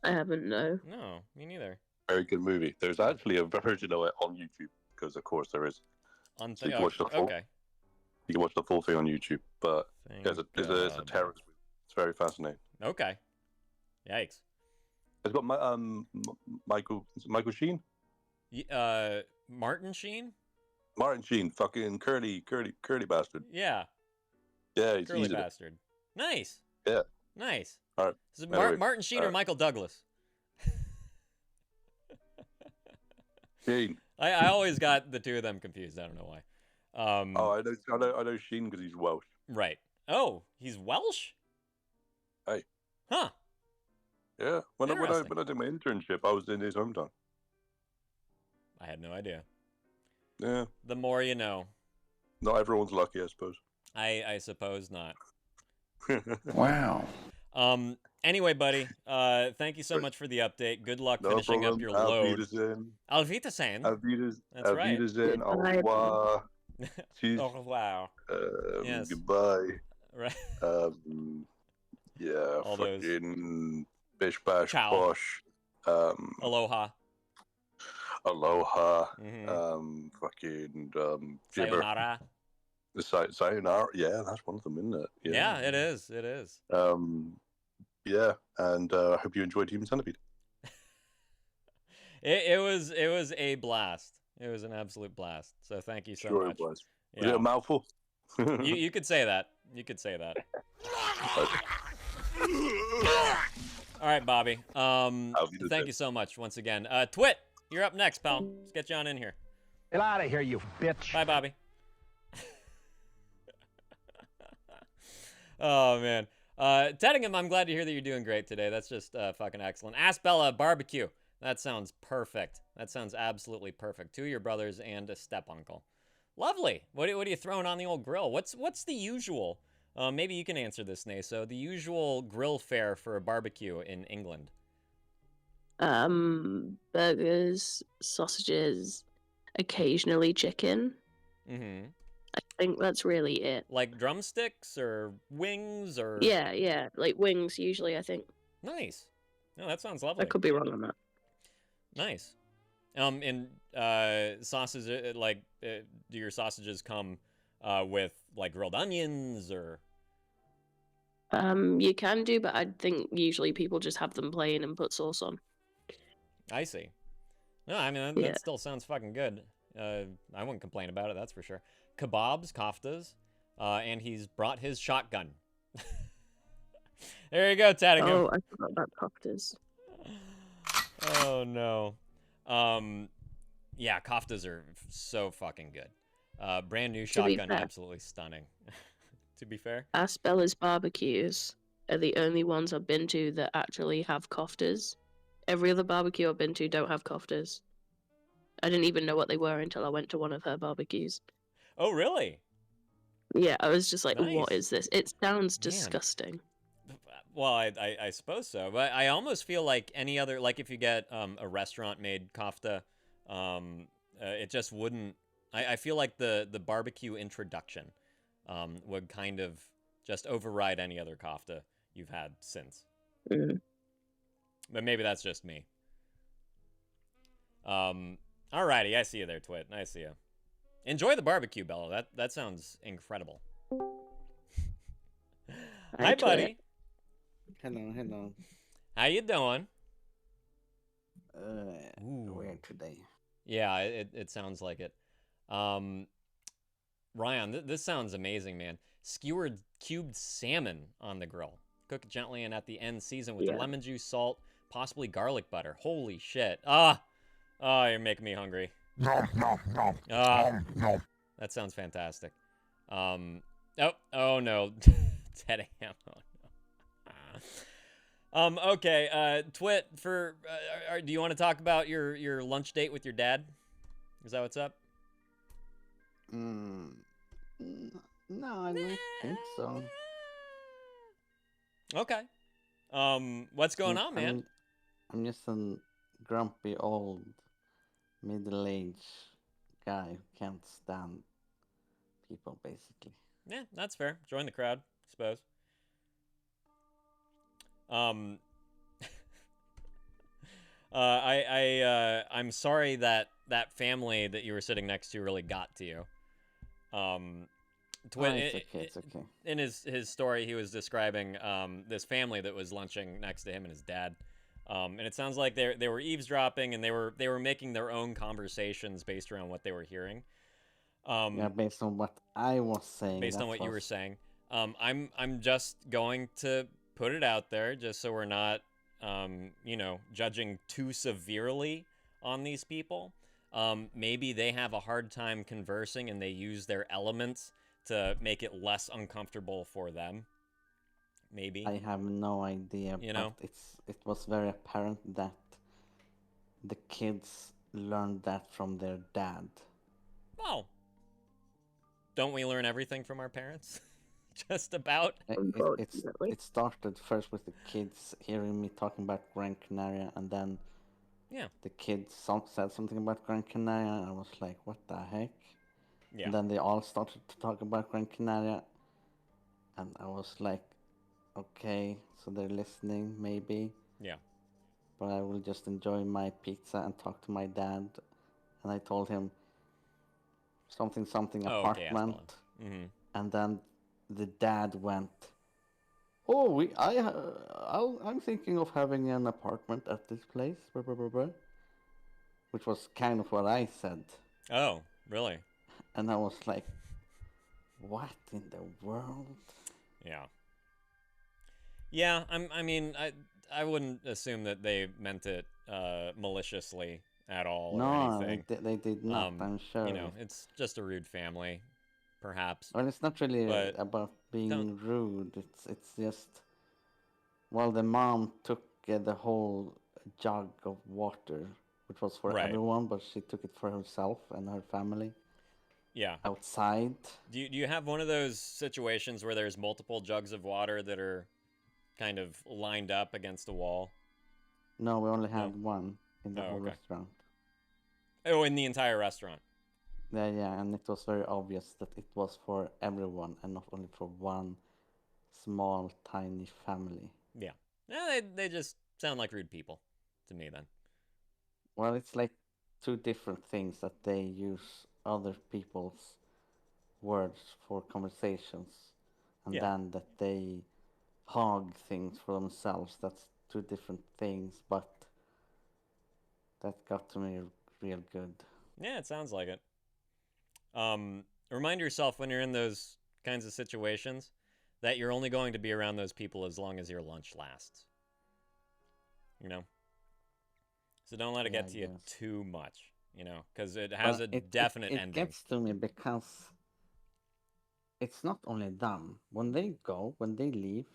I haven't, no. No, me neither. Very good movie. There's actually a version of it on YouTube, because of course there is. So you can watch the full, Okay. You can watch the full thing on YouTube, but Thank it's a God. terrorist movie. It's very fascinating. Okay. Yikes. It's got Michael Sheen? Martin Sheen? Martin Sheen, fucking curly bastard. Yeah. Yeah, he's Curly in it. bastard. Nice. Yeah. Nice. All right. Is it Anyway, Martin Sheen or Michael Douglas? Sheen. I always got the two of them confused. I don't know why. I know Sheen because he's Welsh. Right. Oh, he's Welsh? Hey. Huh. Yeah. When I Interesting. did my internship, I was in his hometown. I had no idea. Yeah. The more you know. Not everyone's lucky, I suppose. I suppose not. Wow. Anyway, buddy, thank you so much for the update. Good luck No finishing problem. up your Auf load. Wiedersehen. Auf Wiedersehen. That's Auf right. Wiedersehen. Au revoir. Tschüss. Oh, wow. Yes. Goodbye. Right. Yeah. All those. Fucking bish bash Ciao. bosh. Aloha. Aloha. Mhm. Fucking gibber. Sayonara. The Sayonara, yeah, that's one of them, isn't it? Yeah, it is. It is. Yeah, and I hope you enjoyed Human Centipede. It was a blast. It was an absolute blast. So thank you so Sure much. it was. Yeah. Was it a mouthful? You could say that. You could say that. All right, Bobby. Thank you so much once again. Twit, you're up next, pal. Let's get you on in here. Get out of here, you bitch. Bye, Bobby. Oh man. Teddingham, I'm glad to hear that you're doing great today. That's just fucking excellent. Ask Bella barbecue. That sounds perfect. That sounds absolutely perfect. 2 of your brothers and a step uncle. Lovely. What are you throwing on the old grill? What's the usual? Maybe you can answer this, Naso. The usual grill fare for a barbecue in England. Burgers, sausages, occasionally chicken. Mm-hmm. I think that's really it. Like drumsticks or wings or... Yeah, like wings usually, I think. Nice. No, that sounds lovely. I could be wrong on that. Nice. And sausages, do your sausages come with like grilled onions or? You can do, but I think usually people just have them plain and put sauce on. I see. No, I mean that still sounds fucking good. I wouldn't complain about it, that's for sure. Kebabs, koftas, and he's brought his shotgun. There you go, Teddingham. Oh, I forgot about koftas. Oh no. Yeah, koftas are so fucking good. Brand new shotgun, absolutely stunning. To be fair. Asbella's barbecues are the only ones I've been to that actually have koftas. Every other barbecue I've been to don't have koftas. I didn't even know what they were until I went to one of her barbecues. Oh, really? Yeah, I was just like, Nice. what is this? It sounds disgusting. Well, I suppose so, but I almost feel like any other, like if you get a restaurant-made kofta, it just wouldn't. I feel like the barbecue introduction would kind of just override any other kofta you've had since. Mm. But maybe that's just me. Alrighty, I see you there, Twit. I see you. Enjoy the barbecue, Bella. That sounds incredible. Hi, buddy. Hello. How you doing? Weird today. Yeah, it sounds like it. Ryan, this sounds amazing, man. Skewered cubed salmon on the grill. Cook it gently and at the end season with lemon juice, salt, possibly garlic butter. Holy shit. Oh, you're making me hungry. No. That sounds fantastic. Oh no. Teddingham. Oh no. Okay, Twit, do you want to talk about your lunch date with your dad? Is that what's up? No, I don't think so. Okay. What's going on, man? I'm just a grumpy old middle-aged guy who can't stand people, basically. Yeah, that's fair. Join the crowd, I suppose. I'm sorry that family that you were sitting next to really got to you. It's okay. In his story, he was describing this family that was lunching next to him and his dad. And it sounds like they were eavesdropping and they were making their own conversations based around what they were hearing. Yeah, based on what I was saying. Based on what you were saying. I'm just going to put it out there just so we're not judging too severely on these people. Maybe they have a hard time conversing and they use their elements to make it less uncomfortable for them. Maybe. I have no idea. But it was very apparent that the kids learned that from their dad. Oh. Don't we learn everything from our parents? Just about. It started first with the kids hearing me talking about Gran Canaria, and then the kids said something about Gran Canaria, and I was like, what the heck? Yeah. And then they all started to talk about Gran Canaria, and I was like, okay, so they're listening, maybe. Yeah. But I will just enjoy my pizza and talk to my dad. And I told him something apartment. And then the dad went, "Oh, I'm thinking of having an apartment at this place," blah, blah, blah, blah. Which was kind of what I said. Oh, really? And I was like, what in the world? Yeah. Yeah, I mean, I wouldn't assume that they meant it maliciously at all or anything. They did not, I'm sure. You know, it's just a rude family, perhaps. Well, it's not really about being rude. It's just, well, the mom took the whole jug of water, which was for everyone, but she took it for herself and her family. Yeah. Outside. Do you have one of those situations where there's multiple jugs of water that are kind of lined up against a wall? No, we only had one in the whole restaurant. Oh, in the entire restaurant? Yeah, and it was very obvious that it was for everyone and not only for one small, tiny family. Yeah. Yeah, they just sound like rude people to me then. Well, it's like two different things that they use other people's words for conversations, and then that they hog things for themselves. That's two different things, but that got to me real good. Yeah, it sounds like it. Remind yourself when you're in those kinds of situations that you're only going to be around those people as long as your lunch lasts. You know? So don't let it get to you too much, you know, because it has a definite ending. It gets to me because it's not only them. When they leave,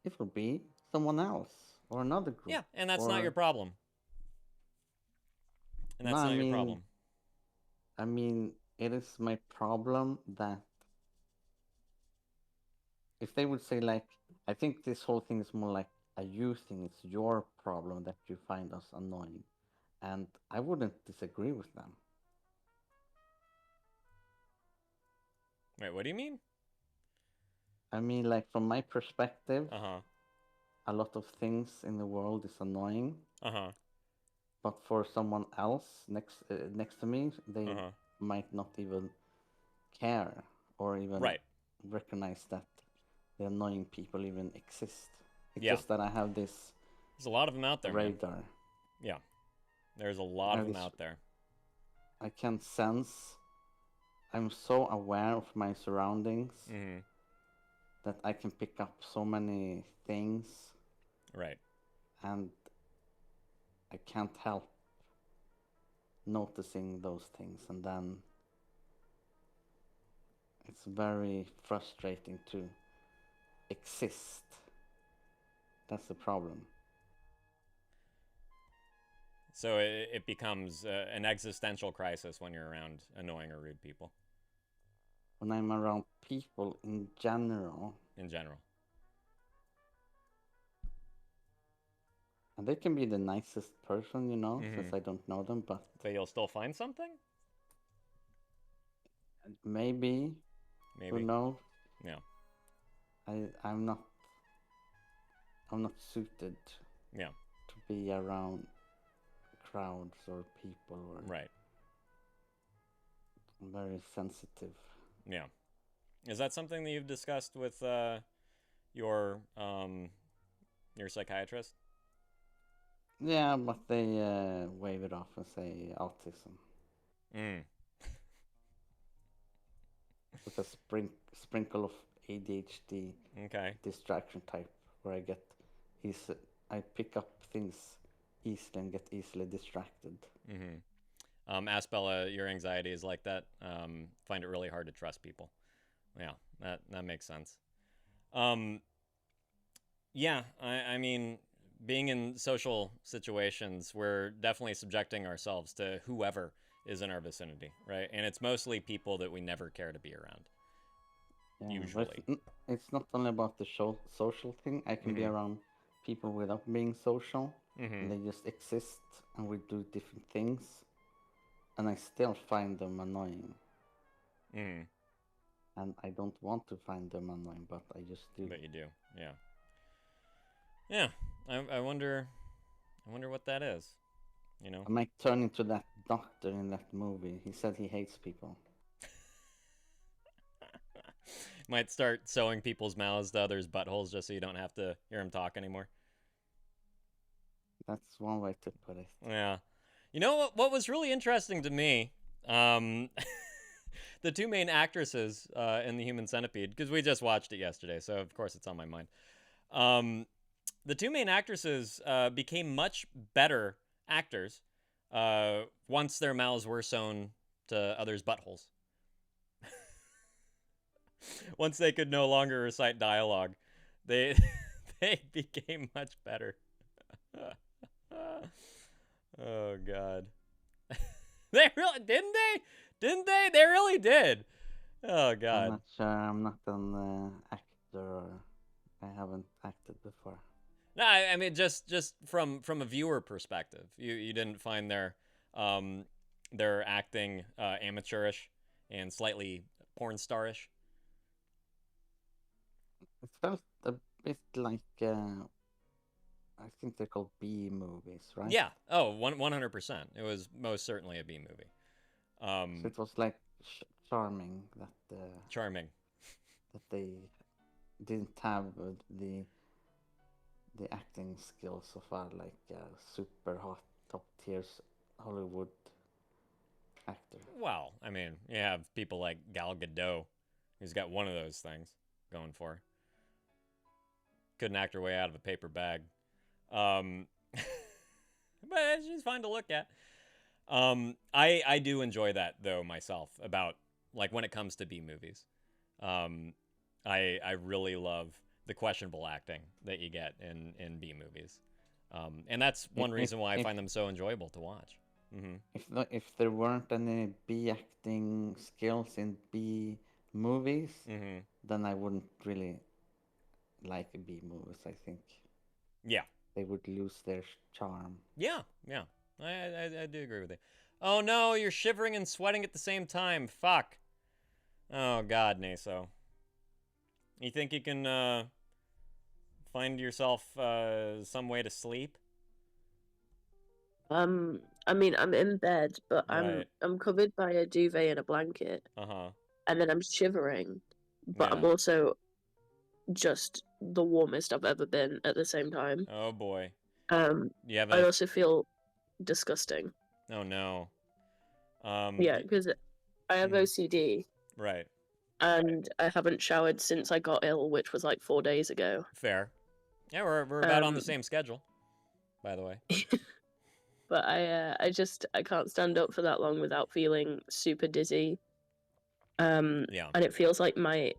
it will be someone else or another group. Yeah, and that's not your problem. And that's not your problem. I mean, it is my problem that if they would say, like, I think this whole thing is more like a you thing. It's your problem that you find us annoying. And I wouldn't disagree with them. Wait, what do you mean? I mean, like, from my perspective, a lot of things in the world is annoying. But for someone else next to me, they might not even care or even recognize that the annoying people even exist. It's just that I have this. There's a lot of them out there. Radar. Man. Yeah, there's a lot of them out there. I can sense. I'm so aware of my surroundings that I can pick up so many things. Right. And I can't help noticing those things, and then it's very frustrating to exist. That's the problem. So it becomes an existential crisis when you're around annoying or rude people. When I'm around people in general. In general. And they can be the nicest person, you know, since I don't know them, but you'll still find something? Maybe. Who knows? Yeah. I'm not suited to be around crowds or people or I'm very sensitive. Yeah. Is that something that you've discussed with your psychiatrist? Yeah, but they wave it off and say autism. With a sprinkle of ADHD distraction type, where I pick up things easily and get easily distracted. Ask Bella, your anxiety is like that. Find it really hard to trust people. Yeah, that makes sense. Yeah, I mean, being in social situations, we're definitely subjecting ourselves to whoever is in our vicinity, right? And it's mostly people that we never care to be around. Yeah, usually. It's not only about the social thing. I can be around people without being social. And they just exist and we do different things. And I still find them annoying. And I don't want to find them annoying, but I just do. But you do, yeah. Yeah, I wonder what that is, you know? I might turn into that doctor in that movie. He said he hates people. Might start sewing people's mouths to others' buttholes just so you don't have to hear them talk anymore. That's one way to put it. Yeah. You know what was really interesting to me? The two main actresses in The Human Centipede, because we just watched it yesterday, so of course it's on my mind. The two main actresses became much better actors once their mouths were sewn to others' buttholes. Once they could no longer recite dialogue, they became much better. Oh God. They really didn't they? Didn't they? They really did. Oh God. I'm not sure. I'm not an actor. I haven't acted before. No, I mean just from a viewer perspective, you didn't find their acting amateurish and slightly porn starish. It felt a bit like I think they're called B movies, right? Yeah. Oh, 100%. It was most certainly a B movie. So it was like charming that charming that they didn't have the acting skills of a like super hot top tier Hollywood actor. Well, I mean, you have people like Gal Gadot, who's got one of those things going for her. Couldn't act her way out of a paper bag. But she's fine to look at. I do enjoy that though myself, about like when it comes to B movies. I really love the questionable acting that you get in B movies. And that's one reason why I find them so enjoyable to watch. Mm-hmm. If there weren't any B acting skills in B movies, then I wouldn't really like B movies, I think. Yeah. They would lose their charm. Yeah. I do agree with you. Oh no, you're shivering and sweating at the same time. Fuck. Oh God, Naso. You think you can find yourself some way to sleep? I mean, I'm in bed, but Right. I'm covered by a duvet and a blanket. And then I'm shivering, but I'm also just the warmest I've ever been at the same time. Oh boy. You have I also feel disgusting. Oh no. Yeah, because I have OCD. Right. And I haven't showered since I got ill, which was like 4 days ago. Fair. Yeah, we're about on the same schedule, by the way. But I can't stand up for that long without feeling super dizzy. Yeah. And it feels like my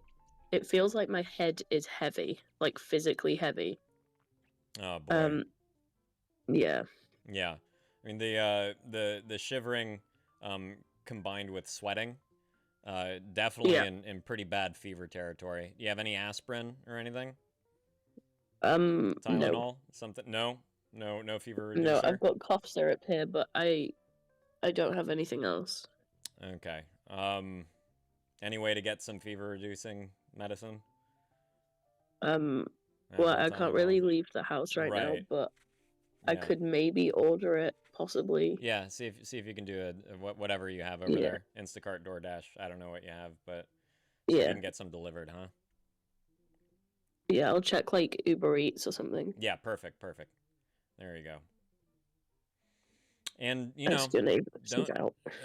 head is heavy, like physically heavy. Oh boy. Yeah. Yeah. I mean the shivering combined with sweating, definitely in pretty bad fever territory. Do you have any aspirin or anything? Tylenol? No. Something? No fever reducer? No, I've got cough syrup here, but I don't have anything else. Okay. Any way to get some fever reducing medicine? Well, I can't really leave the house right now, but I could maybe order it, possibly. Yeah, see if you can do whatever you have over there. Instacart, DoorDash. I don't know what you have, but you can get some delivered, huh? Yeah, I'll check like Uber Eats or something. Yeah, perfect. There you go. And you know,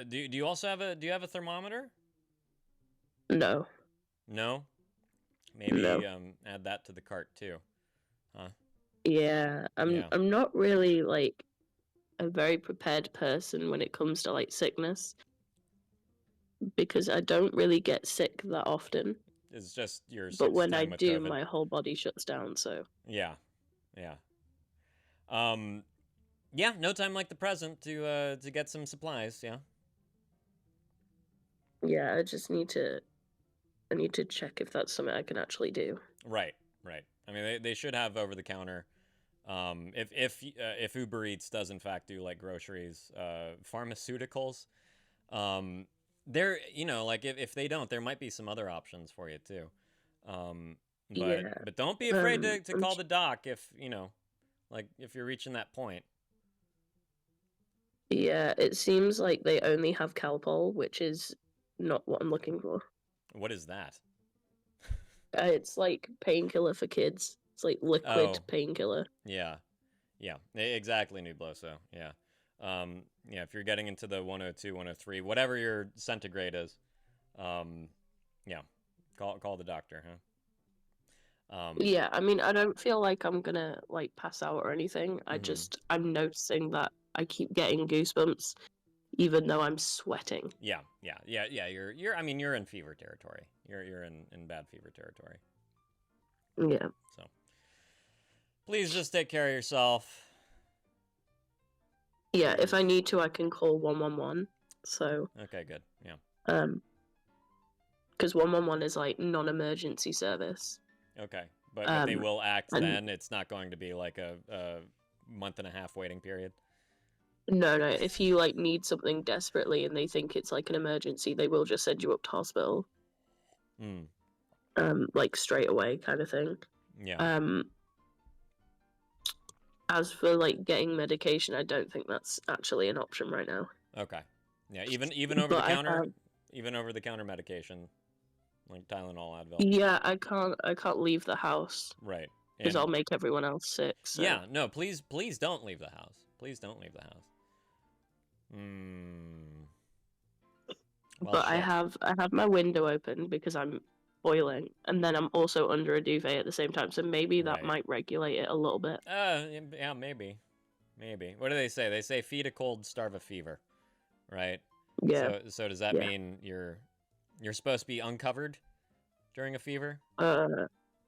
do you also have a thermometer? No. No? Maybe add that to the cart too. Huh? Yeah, I'm not really like a very prepared person when it comes to like sickness, because I don't really get sick that often. It's just your But when I do, COVID. my whole body shuts down, so. Yeah. Yeah, no time like the present to get some supplies, yeah. Yeah, I need to check if that's something I can actually do. Right. I mean, they should have over the counter. If Uber Eats does in fact do like groceries, pharmaceuticals, there, you know, like if they don't, there might be some other options for you too. But don't be afraid to call the doc if, you know, like if you're reaching that point. Yeah, it seems like they only have Calpol, which is not what I'm looking for. What is that? It's like painkiller for kids. It's like liquid Oh. painkiller. Yeah. Yeah. Exactly, Nubloso. Yeah. Yeah, if you're getting into the 102, 103, whatever your centigrade is, yeah, call the doctor, huh? Yeah, I mean, I don't feel like I'm gonna like pass out or anything. I'm noticing that I keep getting goosebumps, even though I'm sweating. Yeah. You're I mean, you're in fever territory. You're in bad fever territory. Yeah. So please just take care of yourself. Yeah, if I need to, I can call 111. So. Okay, good. Yeah. Because 111 is like non-emergency service. Okay, but they will act then. It's not going to be like a month and a half waiting period. No. If you like need something desperately and they think it's like an emergency, they will just send you up to hospital. Like straight away, kind of thing. Yeah. As for like getting medication, I don't think that's actually an option right now. Okay. Yeah, even over the counter, even over the counter medication, like Tylenol, Advil. Yeah, I can't leave the house. Right. Because I'll make everyone else sick. So. Yeah. No. Please don't leave the house. Please don't leave the house. Well, but I have my window open because I'm boiling, and then I'm also under a duvet at the same time, so maybe that might regulate it a little bit. Yeah, maybe. What do they say? They say feed a cold, starve a fever, right? Yeah. So does that mean you're supposed to be uncovered during a fever?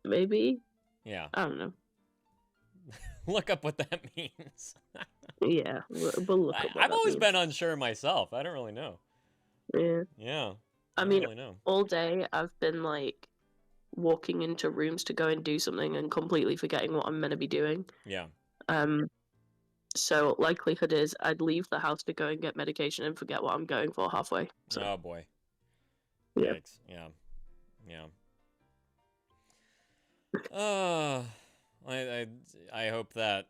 Maybe. Yeah. I don't know. Look up what that means. Yeah, we'll look up what I've that always means. been unsure myself. I don't really know. Yeah. Yeah. I mean, really know. all day I've been like walking into rooms to go and do something and completely forgetting what I'm meant to be doing. Yeah. So likelihood is I'd leave the house to go and get medication and forget what I'm going for halfway. So. Oh boy. Yeah. Yikes. Yeah. I hope that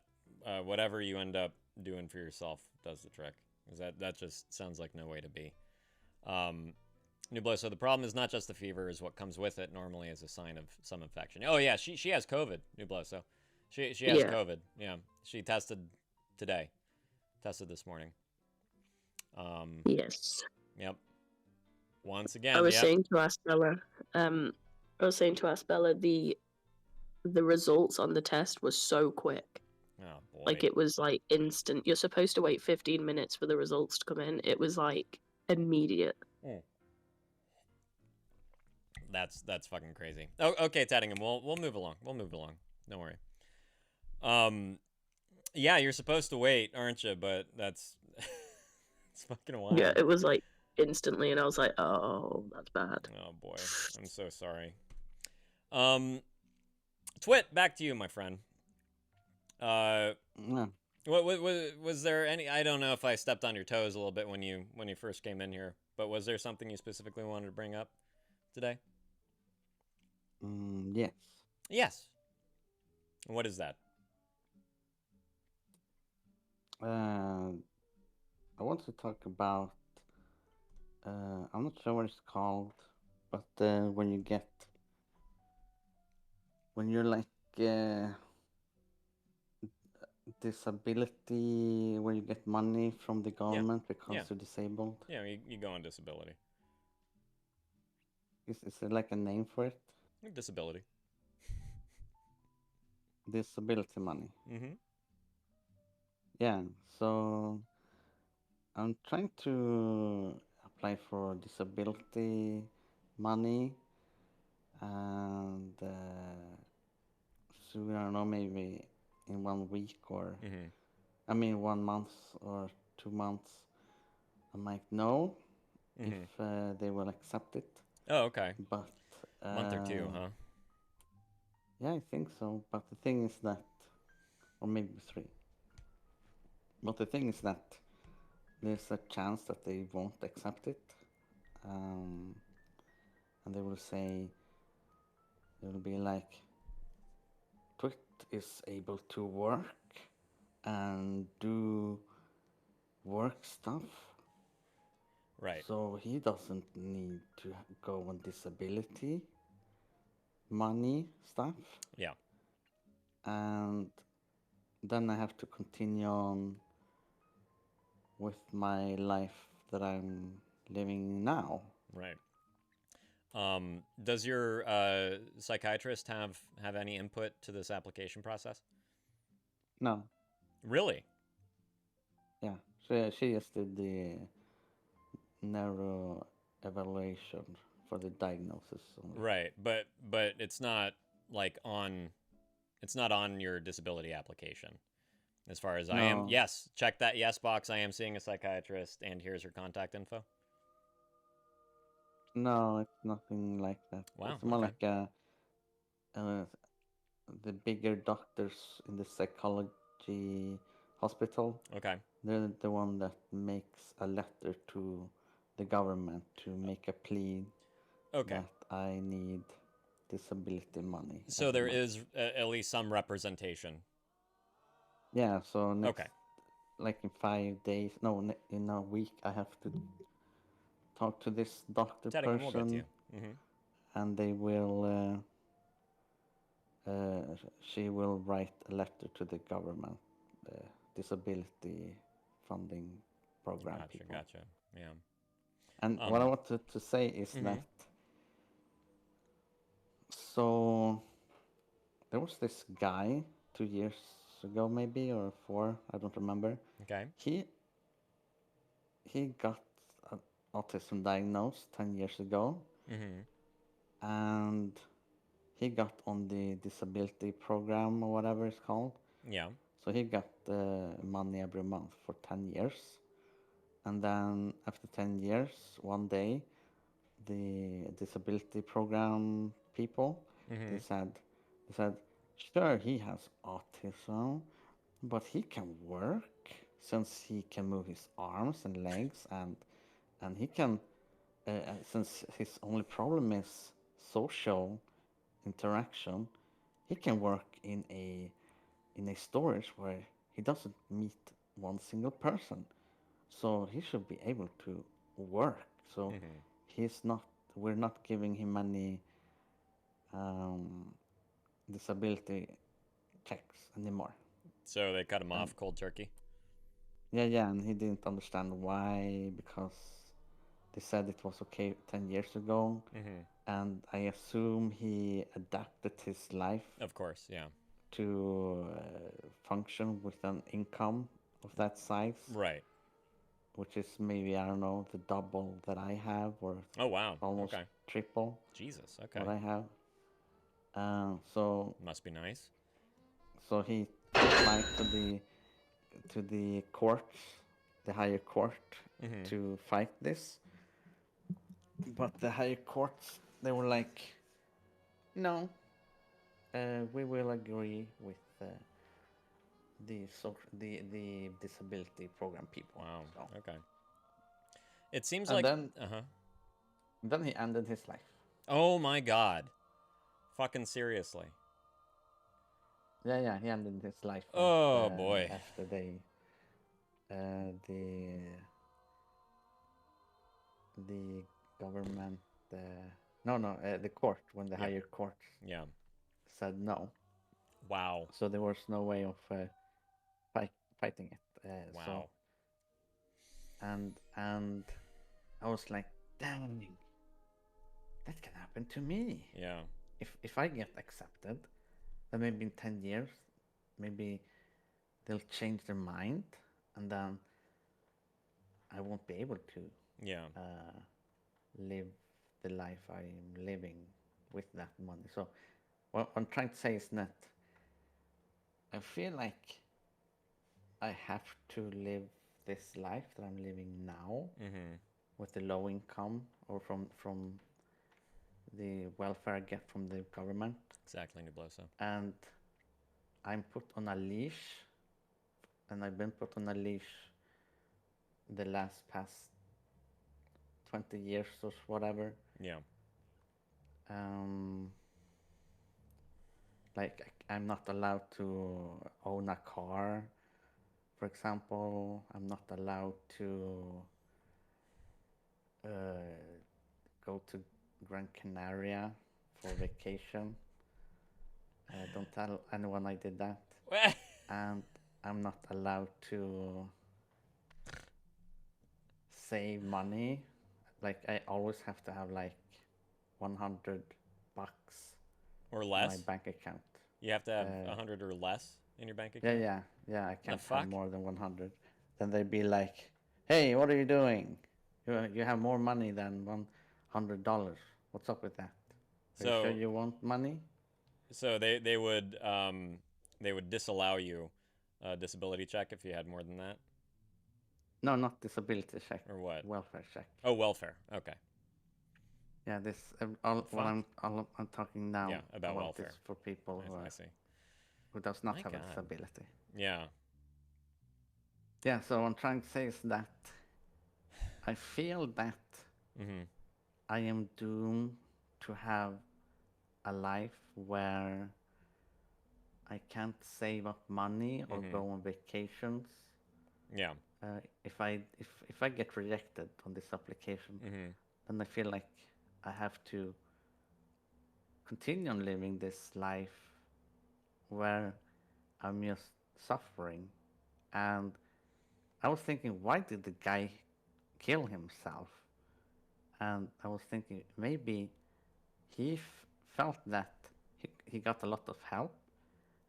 whatever you end up doing for yourself does the trick, because that just sounds like no way to be. Nublo, so the problem is not just the fever, is what comes with it normally as a sign of some infection. Oh yeah, she has COVID, Nublo, so she has COVID. Yeah, she tested today, tested this morning. Yes. Yep. Once again, I was saying to Asbella, the results on the test was so quick. Oh boy. Like it was like instant. You're supposed to wait 15 minutes for the results to come in. It was like immediate. That's fucking crazy. Oh, okay, Taddingham. We'll move along. Don't worry. Yeah, you're supposed to wait, aren't you? But that's it's fucking wild. Yeah, it was like instantly, and I was like, oh, that's bad. Oh boy, I'm so sorry. Twit, back to you, my friend. What was there any? I don't know if I stepped on your toes a little bit when you first came in here, but was there something you specifically wanted to bring up today? Yes. Yes. And what is that? I want to talk about. I'm not sure what it's called, but when you're like disability, when you get money from the government because you're disabled. Yeah, you go on disability. Is there like a name for it? Disability. Disability money. Mm-hmm. Yeah, so I'm trying to apply for disability money, and soon, I don't know, maybe in 1 week or, I mean, 1 month or 2 months, I might know if they will accept it. Oh, okay. But month or two, huh? Yeah, I think so. But the thing is that, or maybe 3. But the thing is that there's a chance that they won't accept it, and they will say, it will be like, Twit is able to work and do work stuff. Right. So he doesn't need to go on disability. money stuff. Yeah. And then I have to continue on with my life that I'm living now. Right. Does your psychiatrist have any input to this application process? No. Really? Yeah. She just did the neuro evaluation for the diagnosis. Right, but it's not like it's not on your disability application. As far as I am, No. yes, check that yes box. I am seeing a psychiatrist, and here's her contact info. No, it's nothing like that. Wow, It's more okay. like the bigger doctors in the psychology hospital. Okay. They're the one that makes a letter to the government to make a plea Okay. that I need disability money. So there is at least some representation. Yeah, so next, Okay. like in 5 days, no, in a week, I have to talk to this doctor Teddy, we'll get to person, you. Mhm. and they will, she will write a letter to the government, disability funding program Gotcha, people. gotcha. Yeah. And what I wanted to say is that, so there was this guy 2 years ago, maybe, or 4, I don't remember. Okay. He got autism diagnosed 10 years ago, and he got on the disability program or whatever it's called. Yeah. So he got money every month for 10 years. And then after 10 years, one day, the disability program people, they said, sure, he has autism, but he can work since he can move his arms and legs, and he can, since his only problem is social interaction, he can work in a storage where he doesn't meet one single person. So he should be able to work. So we're not giving him any disability checks anymore. So they cut him off cold turkey? Yeah, and he didn't understand why, because they said it was okay 10 years ago. And I assume he adapted his life. Of course, yeah. To function with an income of that size. Right. Which is maybe, I don't know, the double that I have, or oh wow, almost okay. triple. Jesus, okay. What I have. So must be nice. So he applied to the court, the higher court, to fight this. But the higher courts, they were like, no, we will agree with the disability program people. Wow. So. Okay. It seems and like then he ended his life. Oh my God. Fucking seriously. Yeah, he ended his life. Oh boy. After they the government the court, when the higher court said no. Wow. So there was no way of fighting it. Wow. So, and I was like, dang, that can happen to me. Yeah. If I get accepted, then maybe in 10 years, maybe they'll change their mind, and then I won't be able to live the life I'm living with that money. So what I'm trying to say is that I feel like I have to live this life that I'm living now with the low income, or from the welfare I get from the government. Exactly, Nubloso. And I'm put on a leash, and I've been put on a leash the past 20 years or whatever. Yeah. Like, I'm not allowed to own a car, for example. I'm not allowed to go to Gran Canaria for vacation. Don't tell anyone I did that. And I'm not allowed to save money. Like I always have to have like $100 or in less my bank account. You have to have 100 or less in your bank account. Yeah. I can't have more than 100. Then they'd be like, "Hey, what are you doing? You have more money than $100. What's up with that? Are you sure you want money?" So they would disallow you a disability check if you had more than that. No, not disability check. Or what? Welfare check. Oh, welfare. Okay. Yeah, this I'm talking now about welfare. This for people who does not have a disability. Yeah. Yeah, so what I'm trying to say is that I feel that I am doomed to have a life where I can't save up money or go on vacations. Yeah. If I get rejected on this application, then I feel like I have to continue on living this life where I'm just suffering. And I was thinking, why did the guy kill himself? And I was thinking, maybe he felt that he got a lot of help,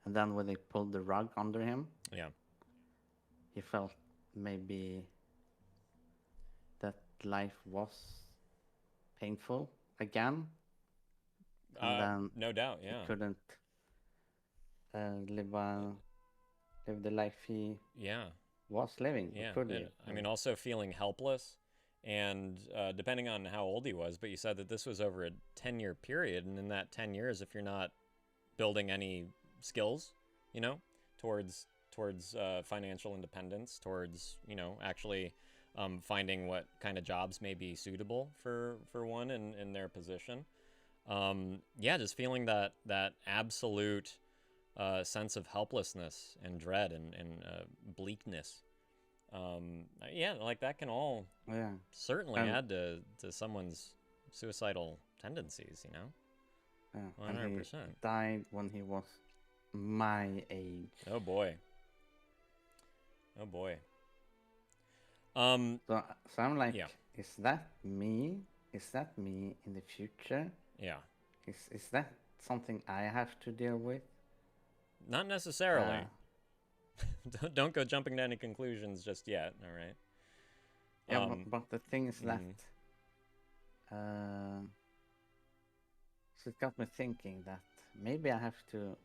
and then when they pulled the rug under him, he felt maybe that life was painful again, and then no doubt, he couldn't live the life he was living. Yeah, could and, I mean, also feeling helpless, and depending on how old he was, but you said that this was over a 10-year period, and in that 10 years, if you're not building any skills, you know, towards financial independence, towards, you know, actually finding what kind of jobs may be suitable for one in their position. Just feeling that absolute sense of helplessness and dread and bleakness. Like that can all certainly add to someone's suicidal tendencies, you know? Yeah, 100%. And he died when he was my age. Oh boy. Oh boy. So I'm like, is that me? Is that me in the future? Yeah. Is that something I have to deal with? Not necessarily. Don't go jumping to any conclusions just yet, all right? Yeah, but the thing is that so it got me thinking that maybe I have to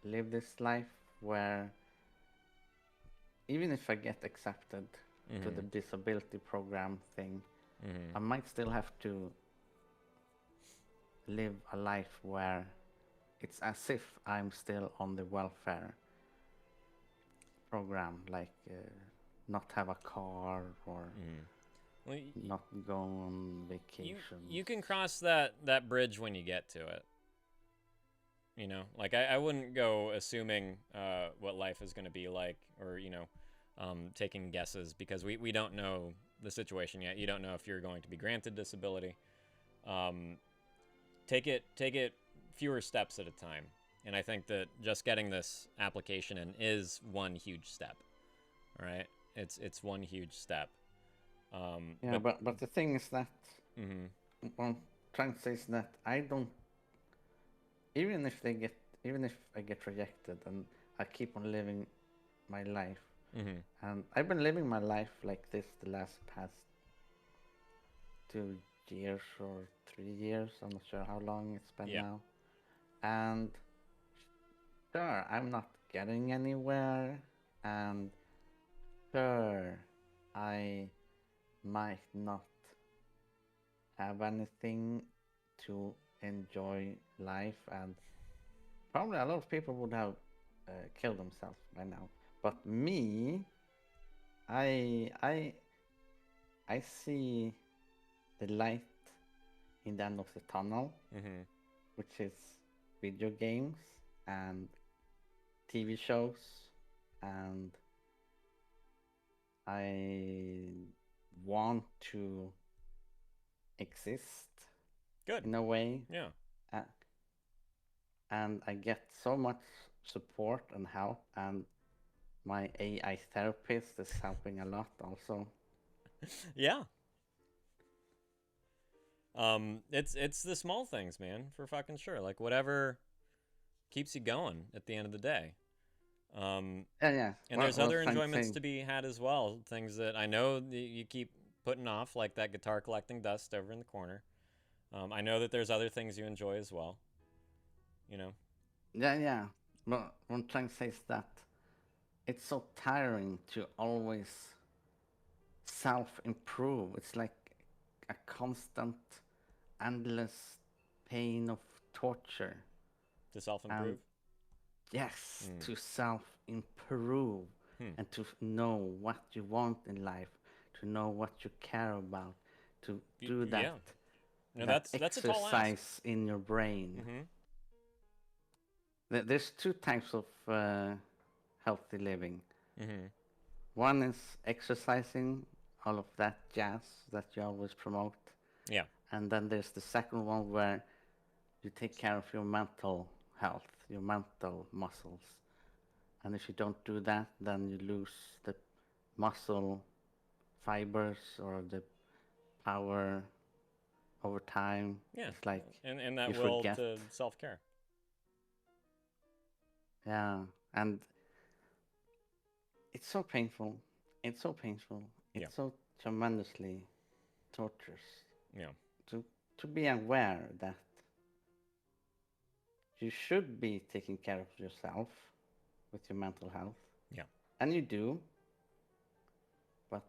live this life where even if I get accepted to the disability program thing, I might still have to live a life where it's as if I'm still on the welfare program, like not have a car or not go on vacation. You can cross that bridge when you get to it. You know, like I wouldn't go assuming what life is going to be like, or, you know, taking guesses, because we don't know the situation yet. You don't know if you're going to be granted disability. Take it fewer steps at a time. And I think that just getting this application in is one huge step. All right, it's one huge step. But the thing is that what I'm trying to say is that I don't. Even if I get rejected and I keep on living my life, and I've been living my life like this the past 2 years or 3 years. I'm not sure how long it's been now. And sure, I'm not getting anywhere, and sure, I might not have anything to enjoy life, and probably a lot of people would have killed themselves by now. But me, I see the light in the end of the tunnel, which is video games and TV shows, and I want to exist in a way. Yeah. and I get so much support and help, and my AI therapist is helping a lot also. Yeah. It's the small things, man, for fucking sure. Like whatever keeps you going at the end of the day. Yeah. And there's other enjoyments to be had as well. Things that I know that you keep putting off, like that guitar collecting dust over in the corner. I know that there's other things you enjoy as well. You know. Yeah. But what I'm trying to say is that it's so tiring to always self-improve. It's like a constant, endless pain of torture. To self-improve? Yes, to self-improve and to know what you want in life, to know what you care about, to do that, No, that that's a tall ask. exercise in your brain. There's two types of healthy living. One is exercising, all of that jazz that you always promote. Yeah. And then there's the second one where you take care of your mental health, your mental muscles. And if you don't do that, then you lose the muscle fibers or the power over time. Yeah. It's like and that you will forget. to self-care. Yeah, and it's so painful. It's so painful. It's so tremendously torturous. Yeah. To be aware that you should be taking care of yourself with your mental health. Yeah. And you do. But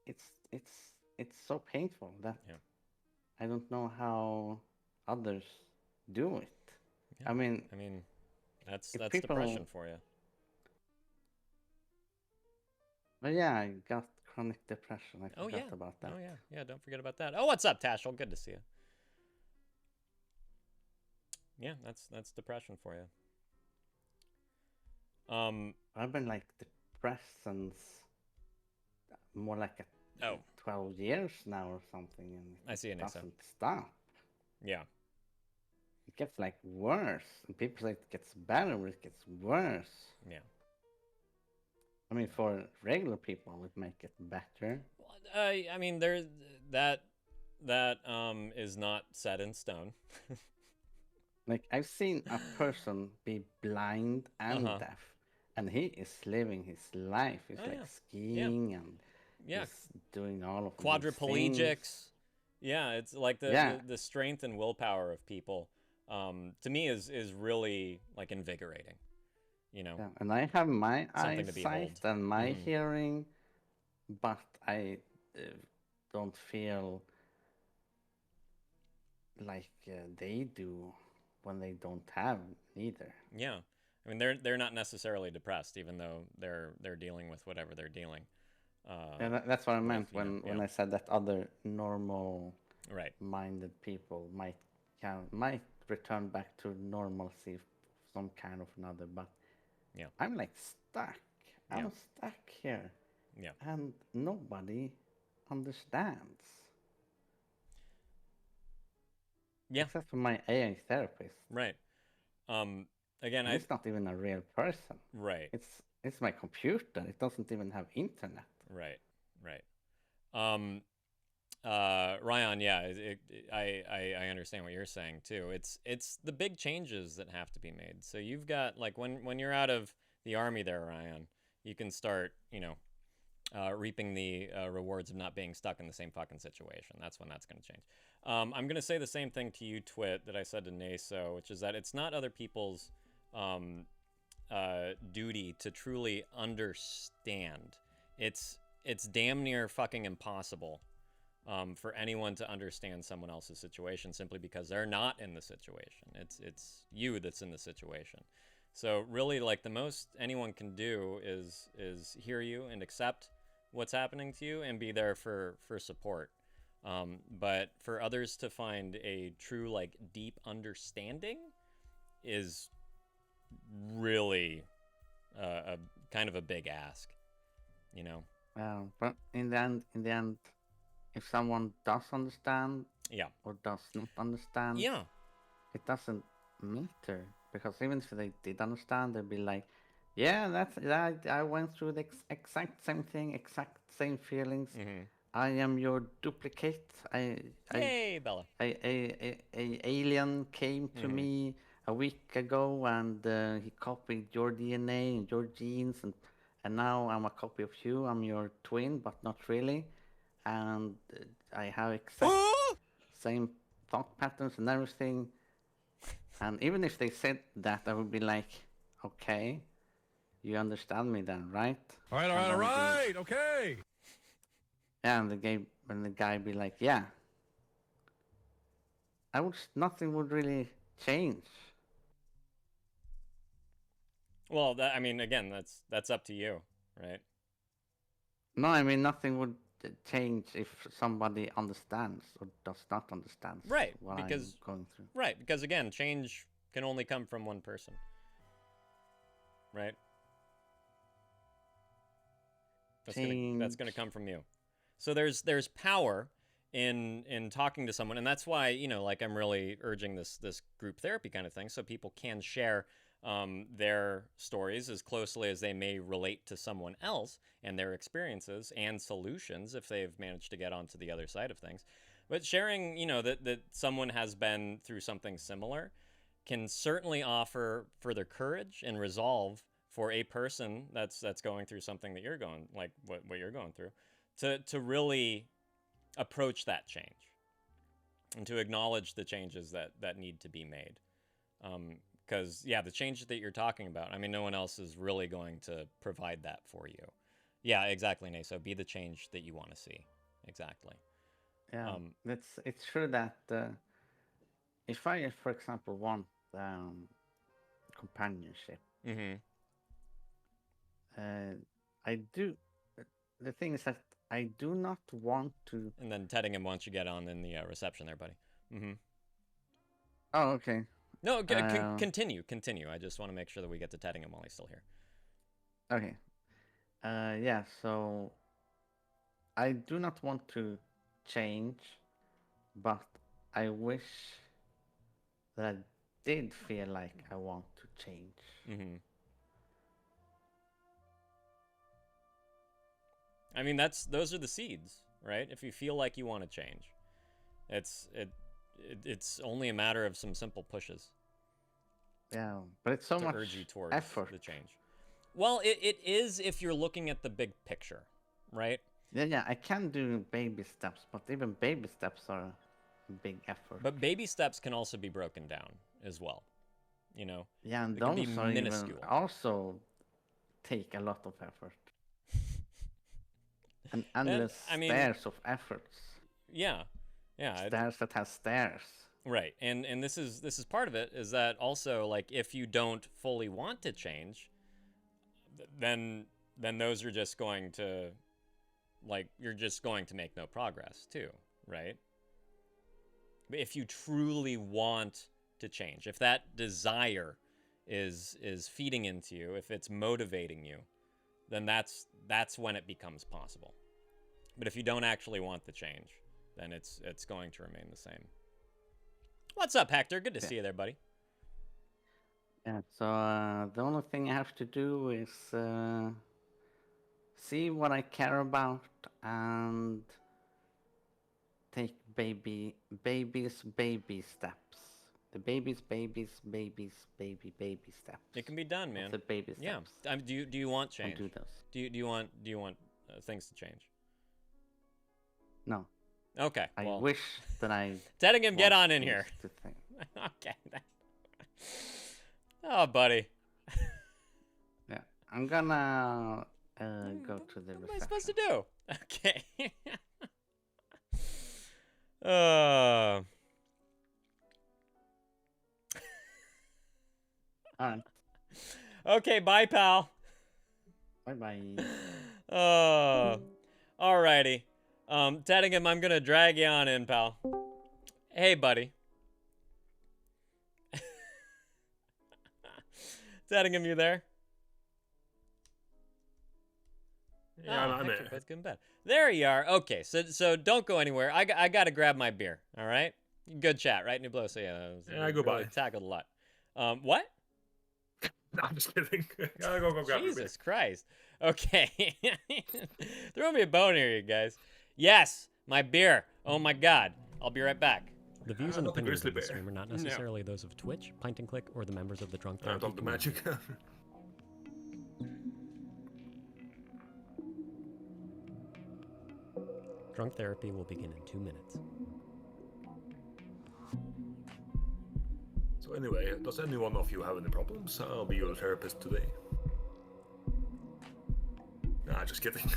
it's so painful that I don't know how others do it. Yeah. I mean, that's people, depression for you. But yeah, I got chronic depression. I forgot yeah. about that. Oh yeah, don't forget about that. Oh, what's up, Tashel? Good to see you. Yeah, that's depression for you. I've been like depressed since more like 12 years now or something, and I see it doesn't stop. Yeah. It gets like worse, and people say it gets better, but it gets worse. Yeah. I mean, for regular people, it might get better. I mean, there's that is not set in stone. Like, I've seen a person be blind and deaf, and he is living his life. He's skiing and he's doing all of quadriplegics. Yeah, it's like the strength and willpower of people. To me is really like invigorating. You know. Yeah, and I have my Something to eyesight behold. and my hearing, but I don't feel like they do when they don't have neither. Yeah, I mean they're not necessarily depressed, even though they're dealing with whatever they're dealing. And that's what I meant when I said that other normal-minded people might return back to normalcy, some kind of another. But I'm like stuck. I'm stuck here. Yeah, and nobody understands. Yeah. Except for my AI therapist. Right. Again, it's not even a real person. Right. It's my computer. It doesn't even have internet. Right. Ryan, yeah, I understand what you're saying too. It's the big changes that have to be made. So you've got like when you're out of the army there, Ryan, you can start, reaping the rewards of not being stuck in the same fucking situation. That's when that's going to change. I'm going to say the same thing to you, Twit, that I said to Naso, which is that it's not other people's duty to truly understand. It's damn near fucking impossible for anyone to understand someone else's situation simply because they're not in the situation. It's you that's in the situation. So really, like, the most anyone can do is hear you and accept what's happening to you and be there for support. But for others to find a true, like, deep understanding is really a kind of a big ask, But in the end, if someone does understand, Yeah. or does not understand, Yeah. it doesn't matter, because even if they did understand, they'd be like, yeah, I went through the exact same thing, exact same feelings. I am your duplicate. Yay, Bella. A alien came to me a week ago, and he copied your DNA and your genes, and now I'm a copy of you. I'm your twin, but not really. And I have exact same thought patterns and everything. And even if they said that, I would be like, okay, you understand me then, right? All right, okay. Yeah, and the guy be like, yeah. Nothing would really change. Well, I mean, again, that's up to you, right? No, I mean, nothing would change if somebody understands or does not understand Right, what because I'm going through. Right, because again, change can only come from one person. Right? That's gonna come from you. So there's power in talking to someone, and that's why, you know, like, I'm really urging this group therapy kind of thing, so people can share their stories as closely as they may relate to someone else and their experiences and solutions if they've managed to get onto the other side of things. But sharing, you know, that someone has been through something similar can certainly offer further courage and resolve for a person that's going through something that you're going, like what you're going through, to really approach that change and to acknowledge the changes that need to be made. Because, yeah, the change that you're talking about, I mean, no one else is really going to provide that for you. Yeah, exactly, Naso. Be the change that you want to see. Exactly. Yeah, it's true that if I, for example, want companionship, I do. The thing is that I do not want to. And then Teddingham wants you to get on in the reception there, buddy. Oh, okay. No, continue. I just want to make sure that we get to Teddingham while he's still here. Okay. Yeah, so I do not want to change, but I wish that I did feel like I want to change. I mean, those are the seeds, right? If you feel like you want to change, it's only a matter of some simple pushes. Yeah, but it's so to much urge you towards effort. The change. Well, it is if you're looking at the big picture, right? Yeah, I can do baby steps, but even baby steps are a big effort. But baby steps can also be broken down as well, you know? Yeah, and they can those be are minuscule. even also take a lot of effort. And endless stairs of efforts. Yeah. Stairs that has stairs. Right, and this is part of it, is that also, like, if you don't fully want to change, then those are just going to, like, you're just going to make no progress too, right? But if you truly want to change, if that desire is feeding into you, if it's motivating you, then that's when it becomes possible. But if you don't actually want the change, then it's going to remain the same. What's up, Hector? Good to see you there, buddy. Yeah, so the only thing I have to do is see what I care about and take baby steps. The baby steps. It can be done, man. The baby steps. Yeah. Do you want change? I'll do those. Do you want things to change? No. Okay. I wish that I. Teddingham, get on in here. Okay. Oh, buddy. Yeah, I'm gonna go to the reception. What am I supposed to do? Okay. All right. Okay, bye, pal. Bye. Alrighty. Teddingham, I'm gonna drag you on in, pal. Hey, buddy. Teddingham, you there? Yeah, I'm Hector, both good and bad. There you are. Okay, so don't go anywhere. I gotta grab my beer. All right. Good chat, right, Nubloso? Yeah, goodbye. Really tackled a lot. What? No, I'm just kidding. Go grab your beer. Jesus Christ. Okay. Throw me a bone here, you guys. Yes, my beer. Oh my God. I'll be right back. The views and opinions of the bear. stream are not necessarily those of Twitch, Pint and Click, or the members of the Drunk I'm Therapy talking the community. magic. Drunk Therapy will begin in 2 minutes. So anyway, does any one of you have any problems? I'll be your therapist today. Nah, just kidding.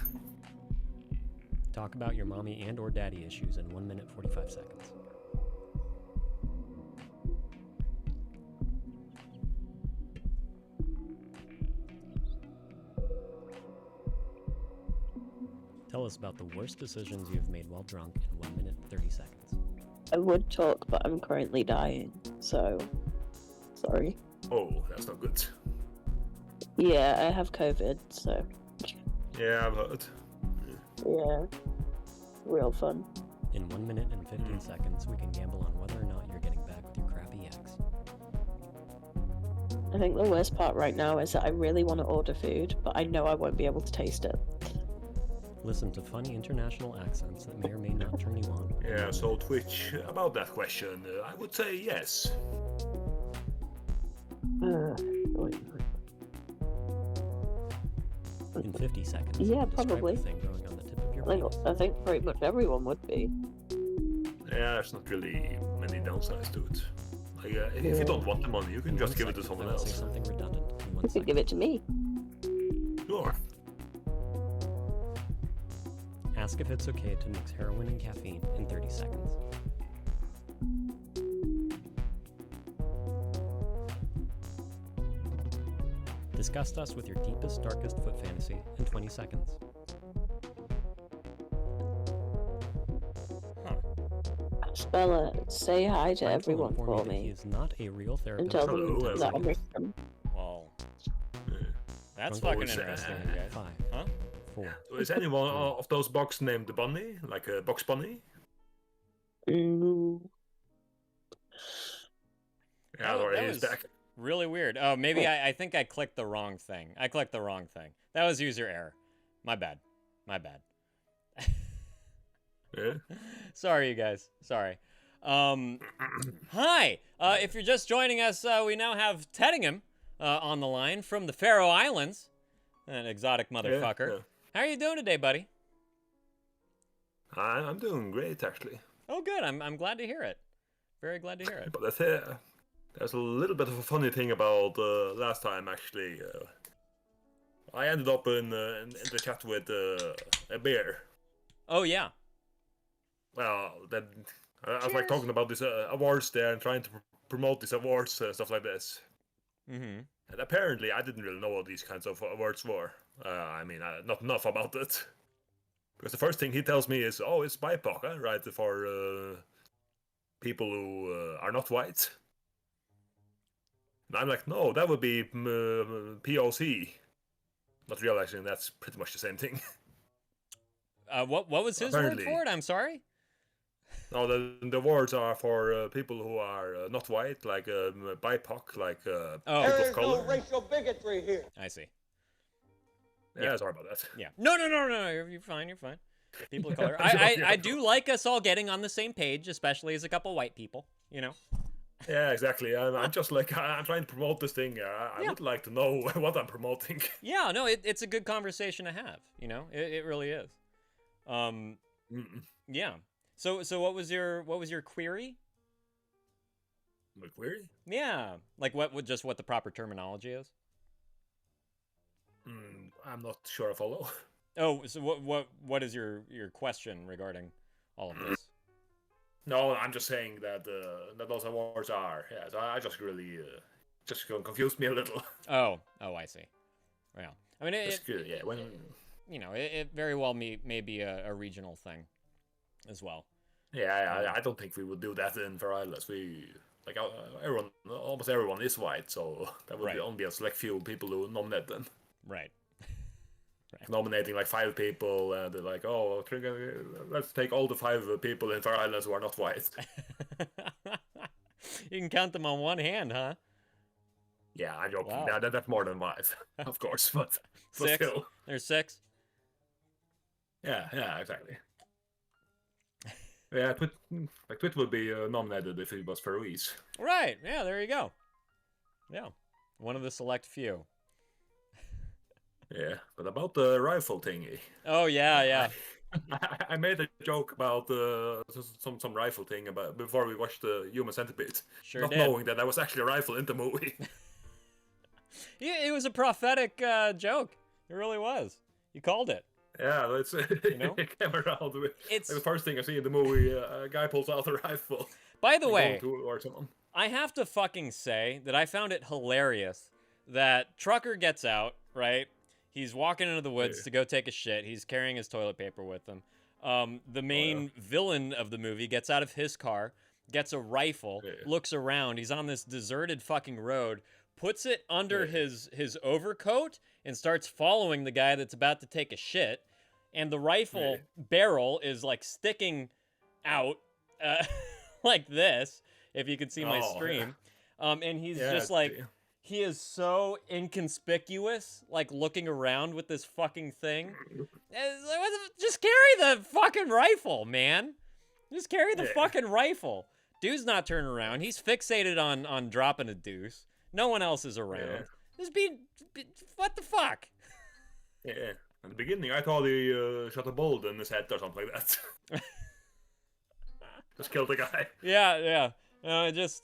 Talk about your mommy and or daddy issues in 1 minute 45 seconds. Tell us about the worst decisions you've made while drunk in 1 minute 30 seconds. I would talk, but I'm currently dying, so sorry. Oh, that's not good. Yeah, I have COVID, so Yeah, I've heard. yeah, real fun. In 1 minute and 15 seconds, we can gamble on whether or not you're getting back with your crappy ex. I think the worst part right now is that I really want to order food, but I know I won't be able to taste it. Listen to funny international accents that may or may not turn you on. Yeah, so Twitch, about that question, I would say yes. In 50 seconds, Yeah, describe probably. the thing growing on the tip of your Like, penis. I think pretty much everyone would be. Yeah, there's not really many downsides to it. Like, if you don't want the money, you can In just 1 give it to second, someone I will say else. something redundant in 1 You could second. give it to me. Sure. Ask if it's okay to mix heroin and caffeine in 30 seconds. Disgust us with your deepest, darkest foot fantasy in 20 seconds. Bella, say hi to Frank will everyone inform for you that He me is not a real and therapist. tell Hello, them that I everyone. miss them. Well, that's Drunk fucking Therapy. interesting, you guys. 5, Huh? 4. So is anyone of those bugs named Bunny? Like a Box Bunny? Mm, Yeah, Oh, or that he's was back. really weird. Oh, maybe I think I clicked the wrong thing. I clicked the wrong thing. That was user error. My bad. My bad. Yeah. Sorry, you guys. Sorry. Hi. If you're just joining us, we now have Teddingham on the line from the Faroe Islands. An exotic motherfucker. Yeah. How are you doing today, buddy? I'm doing great, actually. Oh, good. I'm glad to hear it. Very glad to hear it. But there's a little bit of a funny thing about last time, actually. I ended up in the chat with a bear. Oh, yeah. Well, then I was like talking about these awards there and trying to promote these awards, stuff like this. Mm-hmm. And apparently, I didn't really know what these kinds of awards were. I mean, not enough about it. Because the first thing he tells me is, "Oh, it's BIPOC, huh? Right? For people who are not white." And I'm like, "No, that would be POC." Not realizing that's pretty much the same thing. What was his Apparently. word for it? I'm sorry. No, the awards are for people who are not white, like BIPOC, like people of color. racial bigotry here. I see. Yeah, sorry about that. Yeah. No. You're fine. You're fine. People of color. I do like us all getting on the same page, especially as a couple white people. You know. Yeah, exactly. I'm just like, I'm trying to promote this thing. I would like to know what I'm promoting. Yeah. No. It's a good conversation to have. You know. It really is. Yeah. So what was your query? My query? Yeah. Like what the proper terminology is? I'm not sure I follow. Oh, so what is your question regarding all of this? No, I'm just saying that that those awards are. Yeah, so I just really just confused me a little. Oh, I see. Well, I mean, yeah, when you know, it very well may be a regional thing as well. Yeah, I don't think we would do that in Faroe Islands. We like almost everyone is white, so that would Right. only be a select few people who nominate them. Right. nominating like 5 people, and they're like, "Oh, let's take all the 5 people in Fair Islands who are not white." You can count them on one hand, huh? Yeah, I'm joking. Wow. That's more than 5, of course, but 6. still. There's 6. Yeah, exactly. Yeah, Twit would be nominated if it was Faroese. Right. Yeah, there you go. Yeah. One of the select few. Yeah, but about the rifle thingy. Oh, yeah. I made a joke about some rifle thing about before we watched the Human Centipede. Sure not did. knowing that there was actually a rifle in the movie. Yeah, it was a prophetic joke. It really was. You called it. Yeah, it's it came around with It's like the first thing I see in the movie. A guy pulls out a rifle. By the way, or someone. I have to fucking say that I found it hilarious that Trucker gets out, right? He's walking into the woods to go take a shit. He's carrying his toilet paper with him. The main villain of the movie gets out of his car, gets a rifle, looks around. He's on this deserted fucking road, puts it under his overcoat, and starts following the guy that's about to take a shit. And the rifle barrel is like sticking out like this, if you can see my stream. And he's just like, he is so inconspicuous, like looking around with this fucking thing. Just carry the fucking rifle, man. Just carry the fucking rifle. Dude's not turning around. He's fixated on dropping a deuce. No one else is around. Just what the fuck? Yeah. In the beginning, I thought he shot a bullet in his head or something like that. Just killed the guy. Yeah. It's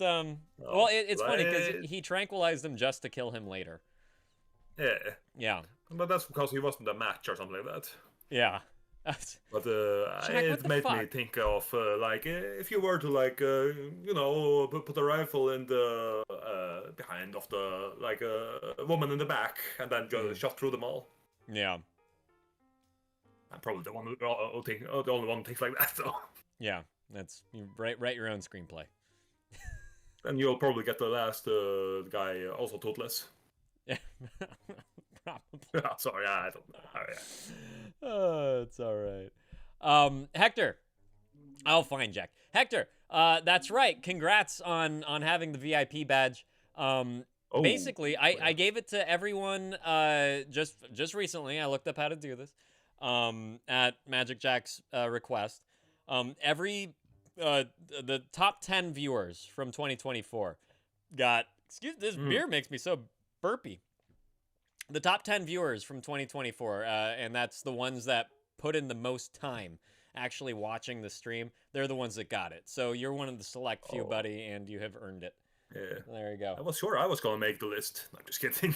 funny because he tranquilized him just to kill him later. Yeah. But that's because he wasn't a match or something like that. Yeah. But it made me think of like if you were to like put a rifle in the behind of the like a woman in the back and then shot through them all. Yeah. I'm probably the only one who thinks like that though. Yeah, you write your own screenplay. And you'll probably get the last guy also toothless. Yeah, probably. Sorry, I don't know. Oh, it's all right. Hector. Fine, Jack. Hector, that's right. Congrats on having the VIP badge. Basically, I gave it to everyone just recently. I looked up how to do this at Magic Jack's request. The top 10 viewers from 2024 got, this beer makes me so burpy. The top 10 viewers from 2024, and that's the ones that put in the most time actually watching the stream, they're the ones that got it. So you're one of the select few, buddy, and you have earned it. Yeah. There you go. I was sure I was going to make the list. I'm just kidding.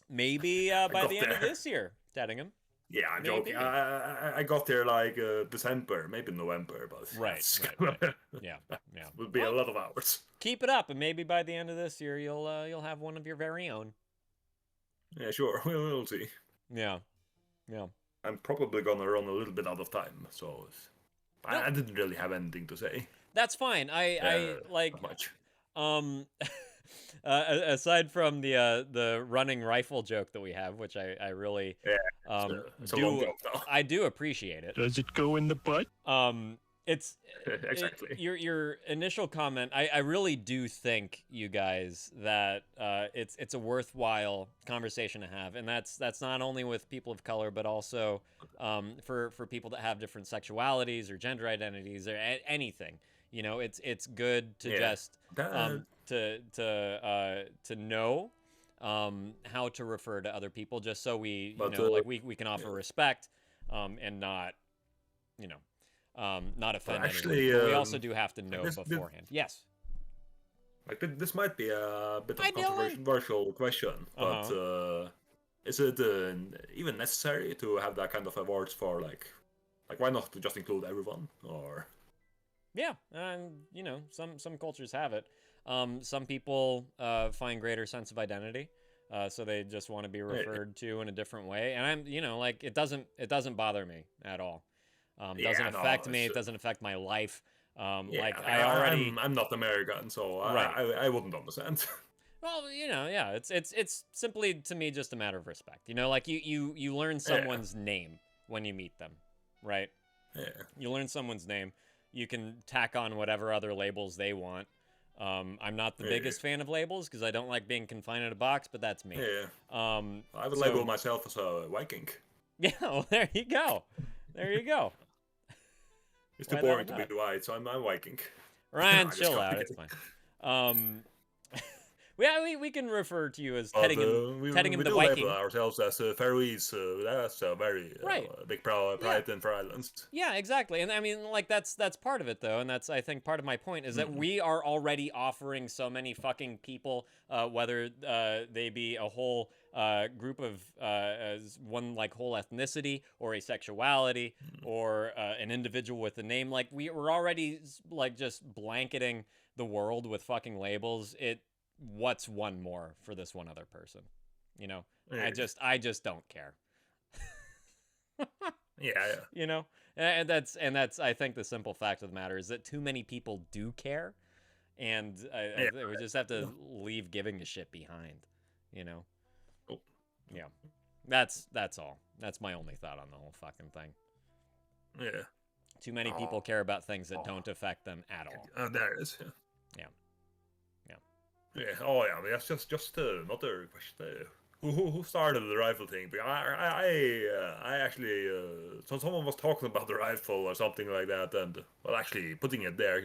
Maybe by the end of this year, Teddingham. Yeah, I'm joking. I got there like December, maybe November, but right. Yeah. Would be a lot of hours. Keep it up, and maybe by the end of this year, you'll have one of your very own. Yeah, sure. We'll see. Yeah. I'm probably gonna run a little bit out of time, so I didn't really have anything to say. That's fine. I like not much. Aside from the running rifle joke that we have, which I really it's a long joke, though. I do appreciate it. Does it go in the butt? It's exactly your initial comment. I really do think, you guys, that it's a worthwhile conversation to have, and that's not only with people of color, but also for people that have different sexualities or gender identities or anything. You know, it's good to just to know how to refer to other people, just so we we can offer respect and not not offend actually, anyone. We also do have to know beforehand. Yes. Like this might be a bit of a controversial question, but is it even necessary to have that kind of awards for like why not just include everyone? Or yeah, some cultures have it. Some people find greater sense of identity, so they just want to be referred to in a different way. And I'm it doesn't bother me at all. Doesn't affect me. It doesn't affect my life. I'm not American, so I wouldn't understand. Well, yeah, it's simply to me just a matter of respect. Like you learn someone's name when you meet them, right? Yeah. You learn someone's name. You can tack on whatever other labels they want. I'm not the biggest fan of labels because I don't like being confined in a box, but that's me. Yeah. I would so- label myself as a Viking. Yeah, well, there you go. There you go. It's too Why boring not? to be white, so I'm Viking. Ryan, I'm just chill out. kidding. It's fine. We can refer to you as But, Teddingham we the do Viking. label ourselves as Faroese. That's a very Right. big pride in Faroe Islands. Yeah, exactly. And I mean, like, that's part of it, though. And that's, I think, part of my point is that we are already offering so many fucking people, whether they be a whole group of as one, like, whole ethnicity or a sexuality or an individual with a name. Like, we're already, like, just blanketing the world with fucking labels. What's one more for this one other person? Yeah. I just don't care. Yeah. And that's I think the simple fact of the matter is that too many people do care, and I think we just have to leave giving a shit behind. Oh. Yeah, that's all. That's my only thought on the whole fucking thing. Yeah. Too many people care about things that don't affect them at all. There it is. Yeah. Yeah. Yeah. Oh yeah. That's just another question. Who started the rifle thing? Because I actually so someone was talking about the rifle or something like that, and actually putting it there,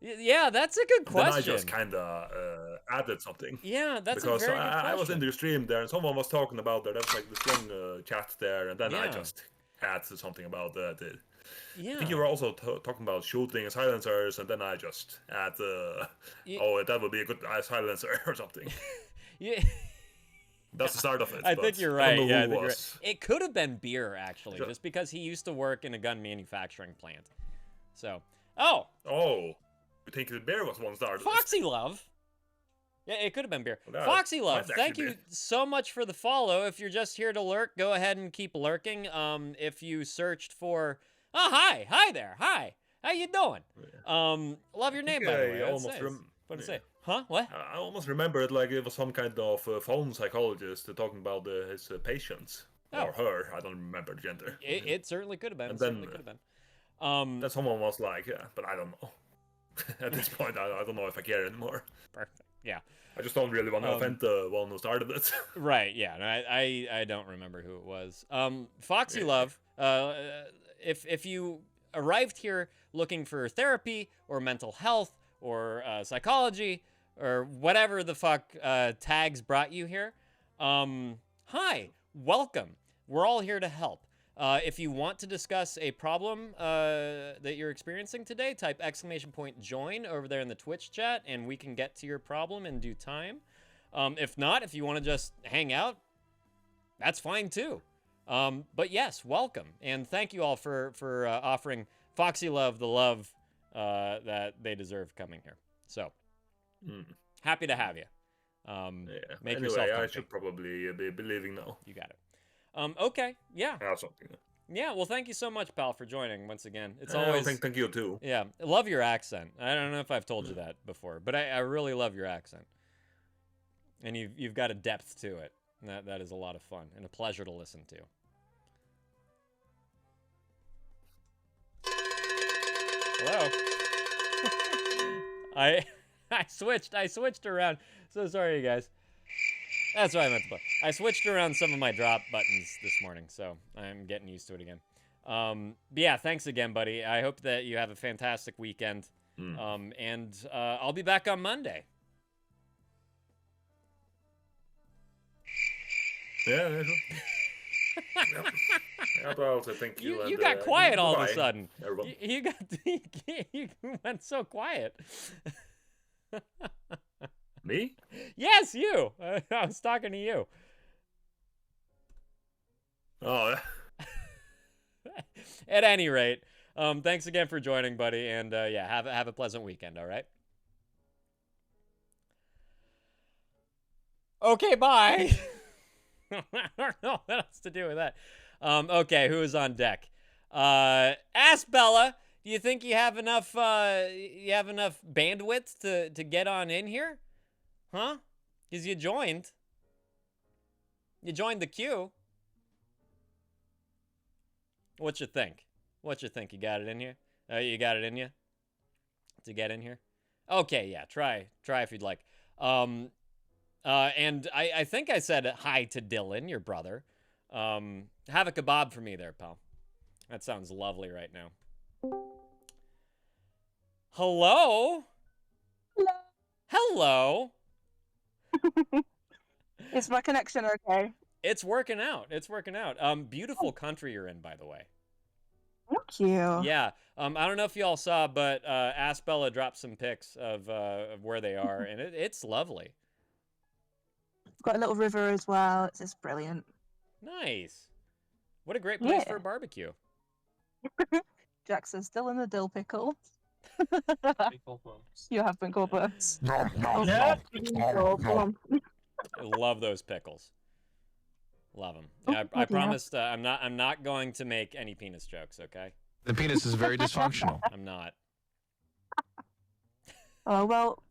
Yeah, that's a good question. Then I just kind of added something. Yeah, that's because a very good I was in question. the stream there, and someone was talking about there. There was like this long chat there, and then I Yeah. just added something about that. Yeah. I think you were also talking about shooting and silencers, and then I just add, that would be a good silencer or something. Yeah. That's the start of it. I but think you're I right. don't know Yeah, I who think you're was. right. It could have been beer, actually, Sure. just because he used to work in a gun manufacturing plant. So, Oh, you think the bear was one started? Foxy Love. Yeah, it could have been beer. Well, that Foxy Love, might thank actually you be. so much for the follow. If you're just here to lurk, go ahead and keep lurking. If you searched for, hi there, hi, how you doing? Love your name, by the way. I I'd almost say. rem- What to yeah. say? Huh? What? I almost remember it like it was some kind of phone psychologist talking about his patients. Oh. Or her, I don't remember the gender. It certainly could have been. And Certainly then, could have been. Then someone was like, yeah, but I don't know. At this point, I don't know if I care anymore. Perfect. Yeah. I just don't really want to offend the one who started it. Right, yeah. No, I don't remember who it was. Foxy Love, if you arrived here looking for therapy or mental health or psychology or whatever the fuck tags brought you here, hi, welcome. We're all here to help. If you want to discuss a problem that you're experiencing today, type ~join over there in the Twitch chat, and we can get to your problem in due time. If not, if you want to just hang out, that's fine too. But yes, welcome, and thank you all for offering Foxy Love the love that they deserve coming here. So happy to have you. Make anyway, yourself I comfy. should probably be leaving now. You got it. Okay, yeah. I have something. Yeah, well, thank you so much, pal, for joining once again. It's I always thank you too. Yeah, I love your accent. I don't know if I've told you that before, but I really love your accent, and you've got a depth to it. And that is a lot of fun and a pleasure to listen to. Hello. I switched around. So sorry, you guys. That's what I meant to play. I switched around some of my drop buttons this morning, so I'm getting used to it again. But yeah, thanks again, buddy. I hope that you have a fantastic weekend. And I'll be back on Monday. Yeah, sure. Yep. Yeah, well, so thank you. You and, got quiet all of a goodbye, sudden. everyone. You went so quiet. Me? Yes, you. I was talking to you. Oh, At any rate, thanks again for joining, buddy, and yeah, have a pleasant weekend. All right. Okay, bye. I don't know what else to do with that. Okay, who is on deck? Ask Bella. Do you think you have enough? You have enough bandwidth to get on in here? Huh? Because you joined. You joined the queue. What you think? What you think? You got it in here? You got it in you? To get in here? Okay, yeah. Try if you'd like. And I think I said hi to Dylan, your brother. Have a kebab for me there, pal. That sounds lovely right now. Hello? Hello? Is my connection okay? It's working out. It's working out. Beautiful country you're in, by the way. Thank you. Yeah. I don't know if you all saw, but Ask Bella dropped some pics of where they are, and it's lovely. It's got a little river as well. It's just brilliant. Nice. What a great place for a barbecue. Jackson's still in the dill pickle. You have been called worse. I love those pickles. Love them. Yeah, I promised I'm not going to make any penis jokes, okay? The penis is very dysfunctional. I'm not. Oh, well,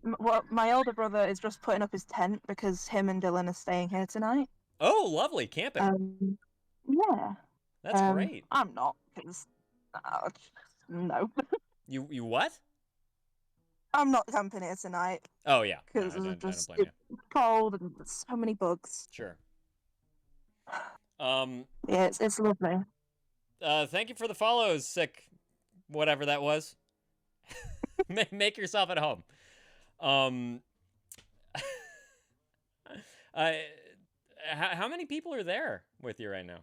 my older brother is just putting up his tent because him and Dylan are staying here tonight. Oh, lovely. Camping. Yeah. That's great. I'm not, because... no. You what? I'm not camping here tonight. Oh, yeah. Because No, I it's don't just blame you. cold and there's so many bugs. Sure. Yeah, it's lovely. Thank you for the follows, sick whatever that was. Make yourself at home. How many people are there with you right now?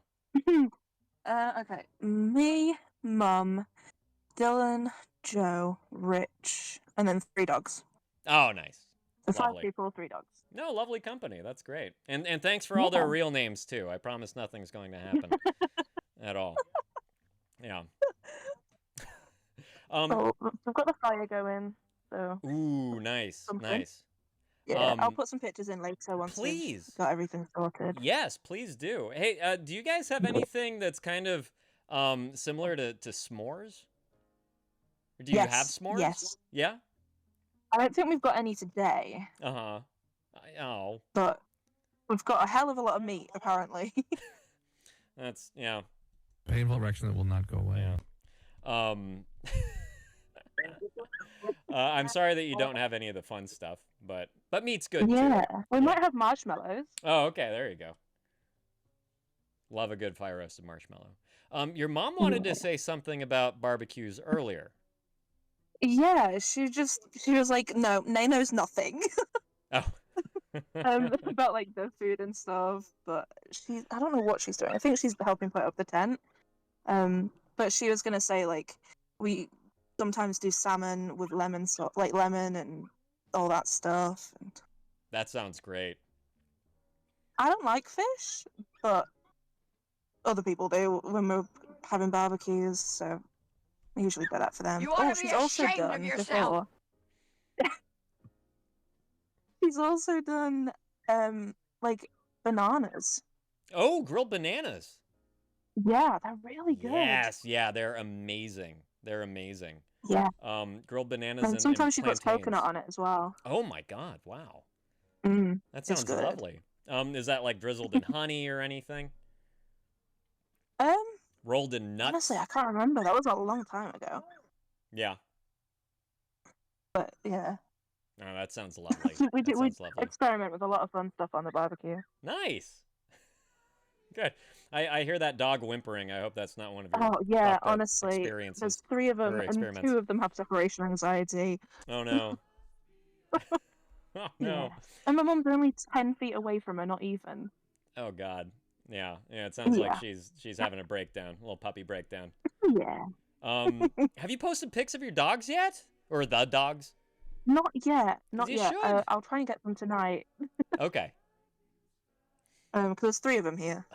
Okay. Me, Mum, Dylan, Joe, Rich, and then 3 dogs. Oh, nice. So 5 Lovely. people, 3 dogs. No, lovely company. That's great. And thanks for all their real names too. I promise nothing's going to happen at all. Yeah. So we've got the fire going. So. Ooh, nice, something. Nice. Yeah, I'll put some pictures in later once we've got everything sorted. Yes, please do. Hey, do you guys have anything that's kind of similar to s'mores? Or do you have s'mores? Yes. Yeah? I don't think we've got any today. Uh-huh. Oh. But we've got a hell of a lot of meat, apparently. That's, yeah. Painful erection that will not go away. Yeah. I'm sorry that you don't have any of the fun stuff, but meat's good Yeah, too. we might have marshmallows. Oh, okay, there you go. Love a good fire roasted marshmallow. Your mom wanted to say something about barbecues earlier. Yeah, she was like, no, Nay knows nothing. Oh. About like the food and stuff, but I don't know what she's doing. I think she's helping put up the tent. But she was gonna say like we sometimes do salmon with lemon sauce, like lemon and all that stuff. And That sounds great. I don't like fish, but other people do when we're having barbecues, so I usually do that for them. You ought to be she's also ashamed done of yourself. before. She's also done like bananas. Oh, grilled bananas. Yeah, they're really good. Yes, yeah, they're amazing. They're amazing. Yeah. Grilled bananas And and sometimes she puts plantains. coconut on it as well. Oh my god, wow. Mm, That it's sounds good. lovely. Is that like drizzled in honey or anything? Rolled in nuts? Honestly, I can't remember. That was a long time ago. Yeah. But yeah, Oh, that sounds lovely. we That we sounds lovely. experiment with a lot of fun stuff on the barbecue. Nice. Good. I hear that dog whimpering. I hope that's not one of your Oh yeah, fucked up honestly, experiences. there's 3 of them, or and experiments. 2 of them have separation anxiety. Oh no. Oh no. Yeah. And my mum's only 10 feet away from her, not even. Oh god. Yeah. Yeah. It sounds like Yeah. she's having a breakdown, a little puppy breakdown. Yeah. Have you posted pics of your dogs yet, or the dogs? Not yet. Not You yet. should. I'll try and get them tonight. Okay. Because there's 3 of them here.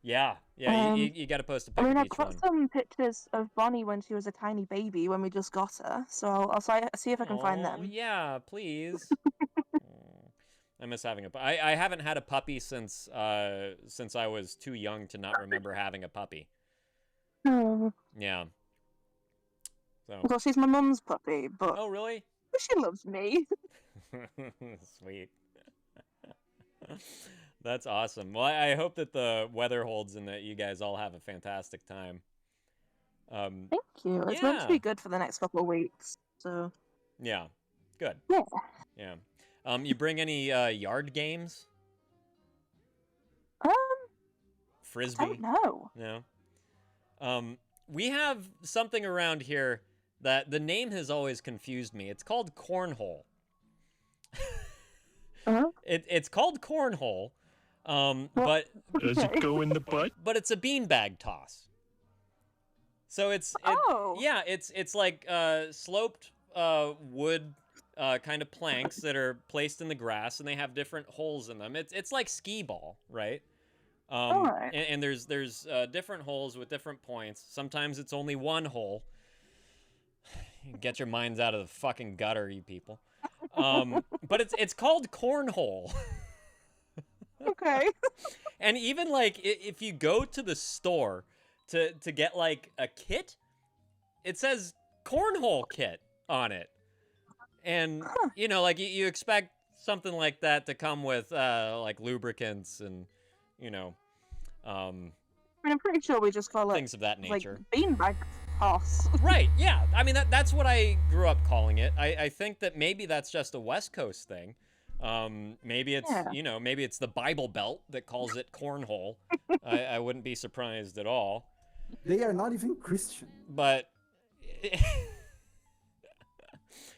Yeah. Yeah. Um, You got to post a I pic mean, of I've each got one. some pictures of Bonnie when she was a tiny baby when we just got her. So I'll see if I can find Oh, them. yeah, please. I miss having I haven't had a puppy since I was too young to not remember having a puppy. Oh. Yeah. So. Well, she's my mum's puppy, but Oh, really? she loves me. Sweet. That's awesome. Well, I hope that the weather holds and that you guys all have a fantastic time. Thank you. It's meant to be good for the next couple of weeks. So. Yeah. Good. Yeah. Yeah. You bring any yard games? Frisbee? I don't know. No. We have something around here that the name has always confused me. It's called cornhole. It's called cornhole, but Does it go in the butt? But it's a beanbag toss. So it's like sloped wood kind of planks that are placed in the grass, and they have different holes in them. It's like skee ball, right? And there's different holes with different points. Sometimes it's only one hole. Get your minds out of the fucking gutter, you people. But it's called cornhole. Okay. And even like if you go to the store to get like a kit, it says cornhole kit on it. And you know, like you expect something like that to come with like lubricants and you know I mean, I'm pretty sure we just call it things of that nature. Like beanbag toss. Right, yeah. I mean that's what I grew up calling it. I think that maybe that's just a West Coast thing. Maybe it's you know, maybe it's the Bible Belt that calls it cornhole. I wouldn't be surprised at all. They are not even Christian. But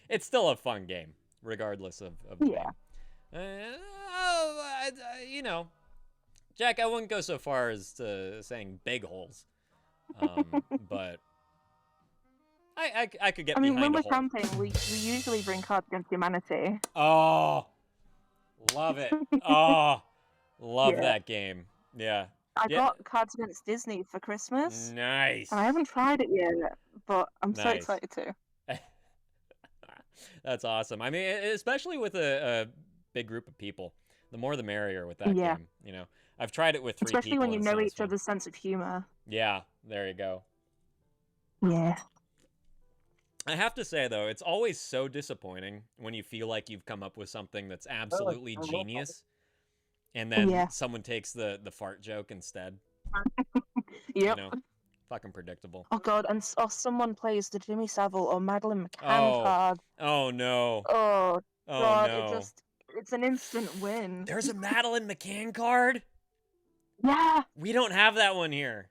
it's still a fun game, regardless of the name. You know, Jack, I wouldn't go so far as to saying big holes, but I could get behind a hole. I mean, when we're camping, we usually bring Cards Against Humanity. Oh, love it. Oh, love that game. Yeah. I got Cards Against Disney for Christmas. Nice. And I haven't tried it yet, but I'm so excited to. That's awesome. I mean, especially with a big group of people, the more the merrier with that game. You know, I've tried it with 3 Especially people. when you know each other's sense of humor. Yeah, there you go. Yeah. I have to say, though, it's always so disappointing when you feel like you've come up with something that's absolutely genius, and then someone takes the fart joke instead. Yep. You know, fucking predictable. Oh god, and someone plays the Jimmy Savile or Madeline McCann card. Oh no. Oh god, no. it's an instant win. There's a Madeline McCann card? Yeah. We don't have that one here.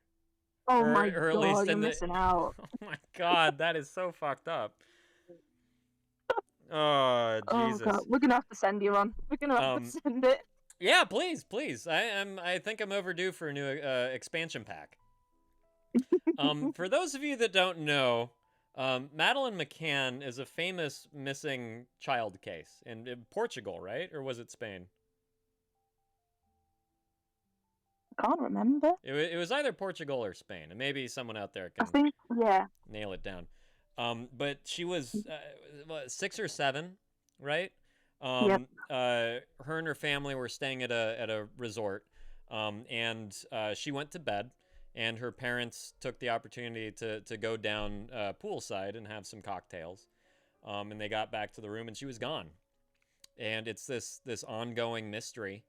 Oh my or at god, least you're missing out. Oh my god, that is so fucked up. Oh Jesus. Oh god, we're gonna have to send you one. We're gonna have to send it. Yeah, please. I think I'm overdue for a new expansion pack. For those of you that don't know, Madeline McCann is a famous missing child case in Portugal, right? Or was it Spain? I can't remember. It was either Portugal or Spain, and maybe someone out there can nail it down. But she was 6 or 7, right? Her and her family were staying at a resort, and she went to bed, and her parents took the opportunity to go down poolside and have some cocktails, and they got back to the room, and she was gone. And it's this ongoing mystery,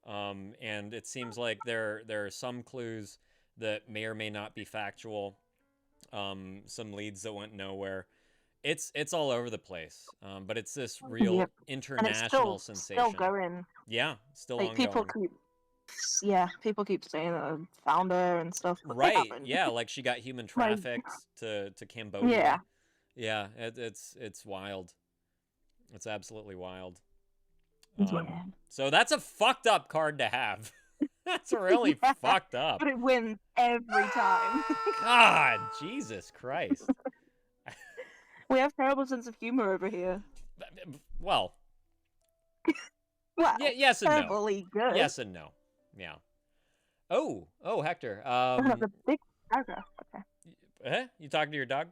and it seems like there are some clues that may or may not be factual, some leads that went nowhere. It's all over the place, but it's this real international sensation. Still going. Yeah, still like, ongoing. People keep saying that I found her and stuff. But Right? Yeah, like she got human trafficked to Cambodia. Yeah, it's wild. It's absolutely wild. So that's a fucked up card to have. That's really fucked up. But it wins every time. God, Jesus Christ. We have terrible sense of humor over here. Well, yes and terribly no. good. Yes and no. Yeah. Oh, Hector. The big paragraph. Okay. You talking to your dog?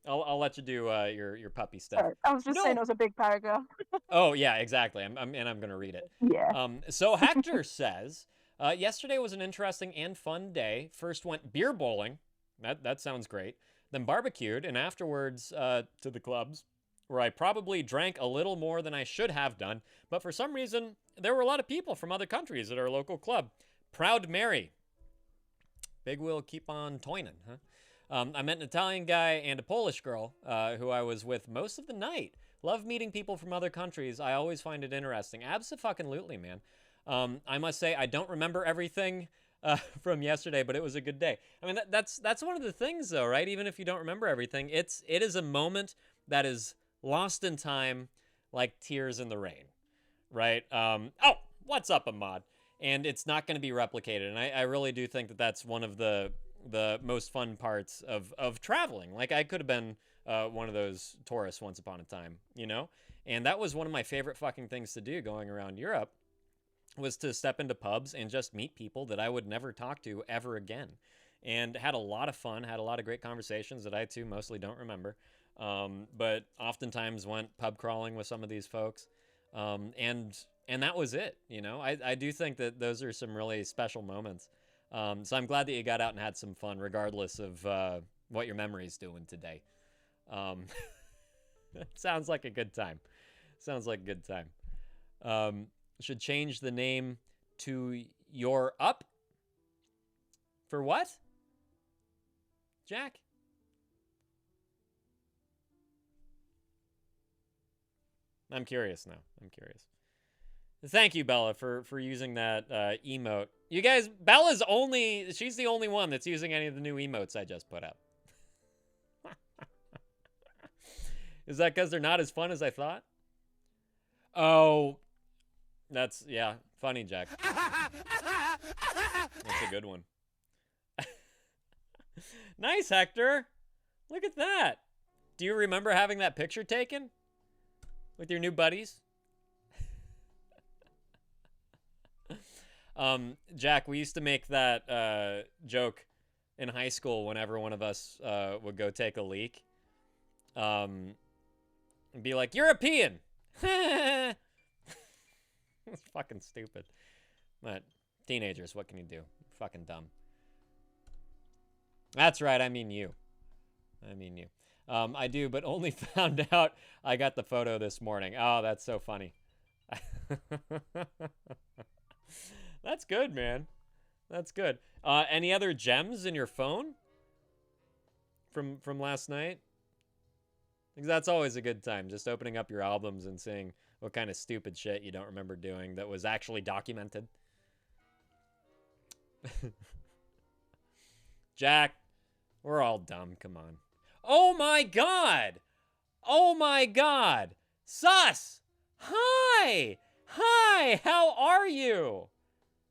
I'll let you do your puppy stuff. Sorry, I was just saying it was a big paragraph. Oh yeah, exactly. I'm gonna read it. Yeah. So Hector says, yesterday was an interesting and fun day. First went beer bowling. That sounds great. Then barbecued, and afterwards to the clubs, where I probably drank a little more than I should have done, but for some reason, there were a lot of people from other countries at our local club. Proud Mary. Big will keep on toinin', huh? I met an Italian guy and a Polish girl who I was with most of the night. Love meeting people from other countries. I always find it interesting. Abso-fucking-lutely, man. I must say, I don't remember everything from yesterday, but it was a good day. I mean, that's one of the things, though, right? Even if you don't remember everything, it is a moment that is lost in time, like tears in the rain, right? Oh, what's up, Ahmad? And it's not going to be replicated. And I really do think that that's one of the most fun parts of traveling. Like, I could have been one of those tourists once upon a time, you know? And that was one of my favorite fucking things to do going around Europe, was to step into pubs and just meet people that I would never talk to ever again. And had a lot of fun, had a lot of great conversations that I, too, mostly don't remember. But oftentimes went pub crawling with some of these folks. And that was it, you know? I do think that those are some really special moments. So I'm glad that you got out and had some fun, regardless of what your memory's doing today. Sounds like a good time. Sounds like a good time. Should change the name to Your Up? For what? Jack? I'm curious now. I'm curious. Thank you, Bella, for using that emote. You guys, she's the only one that's using any of the new emotes I just put up. Is that because they're not as fun as I thought? Oh, that's, yeah, funny, Jack. That's a good one. Nice, Hector. Look at that. Do you remember having that picture taken with your new buddies? Jack, we used to make that joke in high school whenever one of us would go take a leak. And be like, European! It's fucking stupid. But teenagers, what can you do? Fucking dumb. That's right, I mean you. I mean you. I do, but only found out I got the photo this morning. Oh, that's so funny. That's good, man. That's good. Any other gems in your phone from last night? Because that's always a good time, just opening up your albums and seeing what kind of stupid shit you don't remember doing that was actually documented. Jack, we're all dumb, come on. Oh my god! Oh my god! Sus! Hi! Hi! How are you?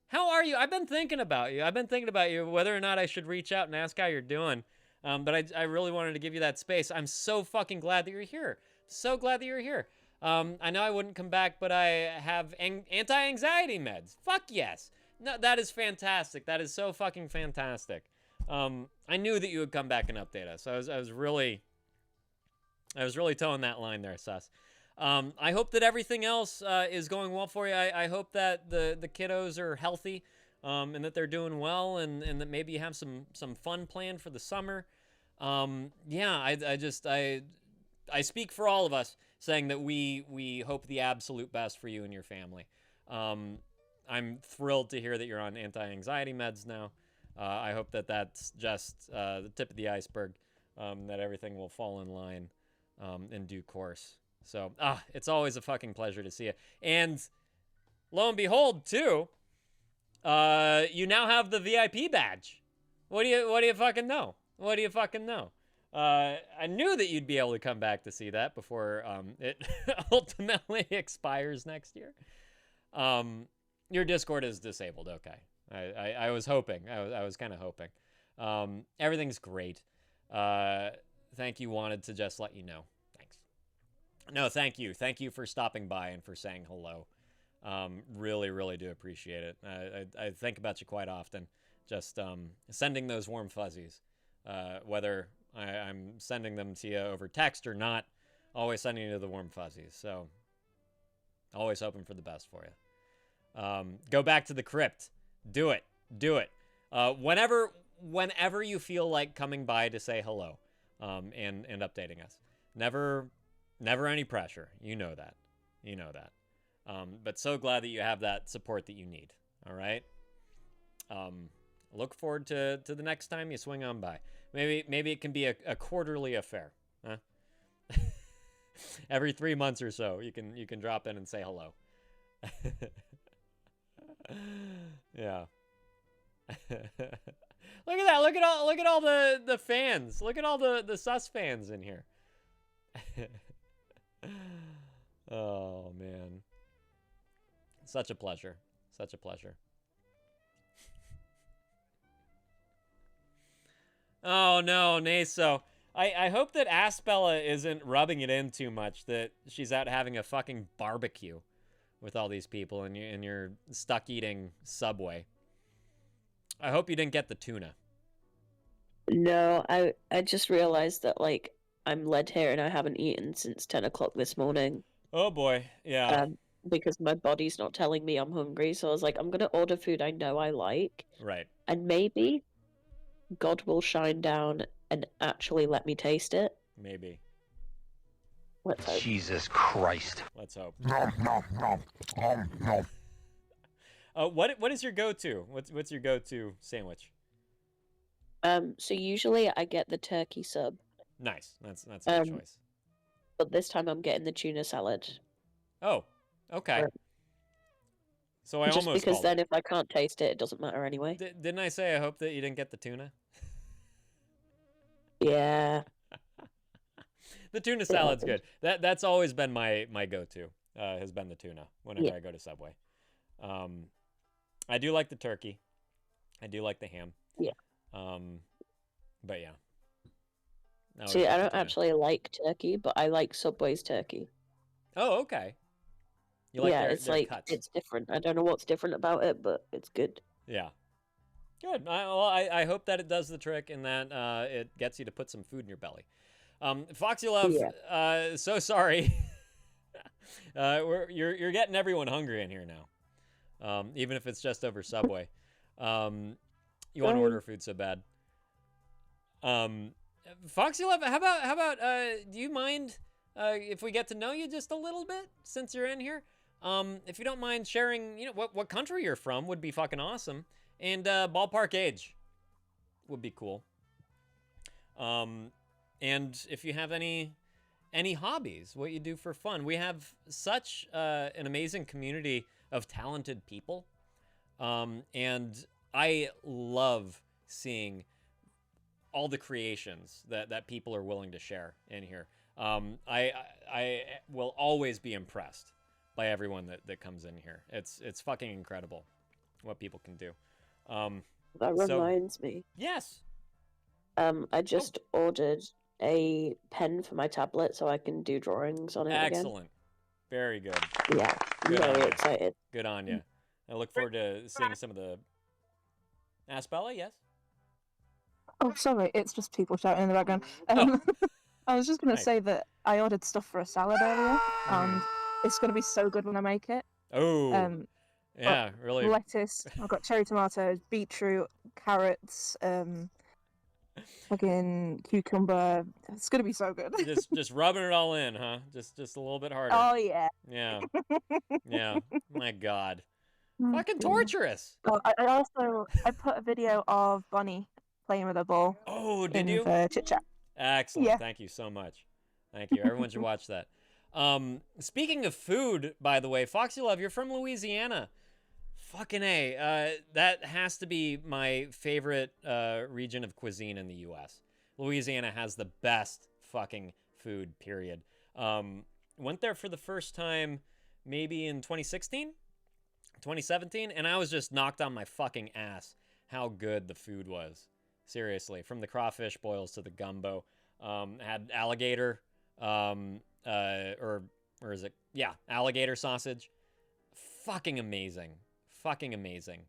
How are you? I've been thinking about you. Whether or not I should reach out and ask how you're doing. But I really wanted to give you that space. I'm so fucking glad that you're here. So glad that you're here. I know I wouldn't come back, but I have anti-anxiety meds. Fuck yes. No, that is fantastic. That is so fucking fantastic. I knew that you would come back and update us. I was really towing that line there, Sus. I hope that everything else is going well for you. I hope that the kiddos are healthy, and that they're doing well, and that maybe you have some fun planned for the summer. Yeah, I speak for all of us saying that we hope the absolute best for you and your family. I'm thrilled to hear that you're on anti-anxiety meds now. I hope that that's just the tip of the iceberg, that everything will fall in line in due course. So, it's always a fucking pleasure to see you. And lo and behold, too, you now have the VIP badge. What do you fucking know? What do you fucking know? I knew that you'd be able to come back to see that before it ultimately expires next year. Your Discord is disabled. Okay. I was hoping. I was kind of hoping. Everything's great. Thank you. Wanted to just let you know. Thanks. No, thank you. Thank you for stopping by and for saying hello. Really, really do appreciate it. I think about you quite often. Just sending those warm fuzzies. Whether I'm sending them to you over text or not, always sending you the warm fuzzies. So, always hoping for the best for you. Go back to the crypt. Do it. Do it. Whenever you feel like coming by to say hello, and updating us. Never Never any pressure. You know that. You know that. But so glad that you have that support that you need. All right. Look forward to the next time you swing on by. Maybe it can be a quarterly affair. Huh? Every 3 months or so, you can drop in and say hello. Yeah. Look at that. Look at all the fans. Look at all the sus fans in here. Oh man. Such a pleasure. Such a pleasure. Oh no, Naso. I hope that Aspella isn't rubbing it in too much, that she's out having a fucking barbecue with all these people and you're stuck eating Subway. I hope you didn't get the tuna. No, I just realized that, like, I'm led here and I haven't eaten since 10 o'clock this morning. Oh boy, yeah. Because my body's not telling me I'm hungry, so I was like, I'm gonna order food I know I like. Right. And maybe God will shine down and actually let me taste it. Maybe. Let's hope. Jesus Christ. Let's hope. Nom, nom, nom, nom, nom. What is your go-to? What's your go-to sandwich? So usually I get the turkey sub. Nice. That's a good choice. But this time I'm getting the tuna salad. Oh, okay. So I Just almost because called then it. if I can't taste it, it doesn't matter anyway. Didn't I say I hope that you didn't get the tuna? Yeah. The tuna salad's good. That's always been my go-to. Has been the tuna whenever I go to Subway. I do like the turkey. I do like the ham. Yeah. But yeah. See, I don't actually like turkey, but I like Subway's turkey. Oh, okay. You like it's their like cuts. it's different. I don't know what's different about it, but it's good. Yeah. Good. I hope that it does the trick and that it gets you to put some food in your belly. Foxy Love, so sorry. You're getting everyone hungry in here now. Even if it's just over Subway. You want to order food so bad. Foxy Love, how about do you mind if we get to know you just a little bit since you're in here? If you don't mind sharing, what country you're from would be fucking awesome. And ballpark age would be cool. And if you have any hobbies, what you do for fun. We have such an amazing community of talented people. And I love seeing all the creations that people are willing to share in here. I will always be impressed by everyone that comes in here. It's fucking incredible what people can do. That reminds me. Yes. I just ordered a pen for my tablet so I can do drawings on it again. Excellent. Very good. Yeah, very excited. Good on you. I look forward to seeing some of the... Aspella, yes? Oh, sorry, it's just people shouting in the background. I was just going to say that I ordered stuff for a salad earlier, and it's going to be so good when I make it. Oh, yeah, really. Lettuce, I've got cherry tomatoes, beetroot, carrots, fucking cucumber. It's going to be so good. just rubbing it all in, huh? Just a little bit harder. Oh, yeah. Yeah. Yeah. My God. Fucking torturous. Oh, I put a video of Bonnie playing with a ball. Oh, did you? Chit Chat. Excellent. Yeah. Thank you so much. Thank you. Everyone should watch that. Speaking of food, by the way, Foxy Love, you're from Louisiana. Fucking A. That has to be my favorite region of cuisine in the U.S. Louisiana has the best fucking food, period. Went there for the first time maybe in 2016? 2017, and I was just knocked on my fucking ass how good the food was. Seriously, from the crawfish boils to the gumbo. Had alligator, or is it? Yeah, alligator sausage. Fucking amazing. Fucking amazing.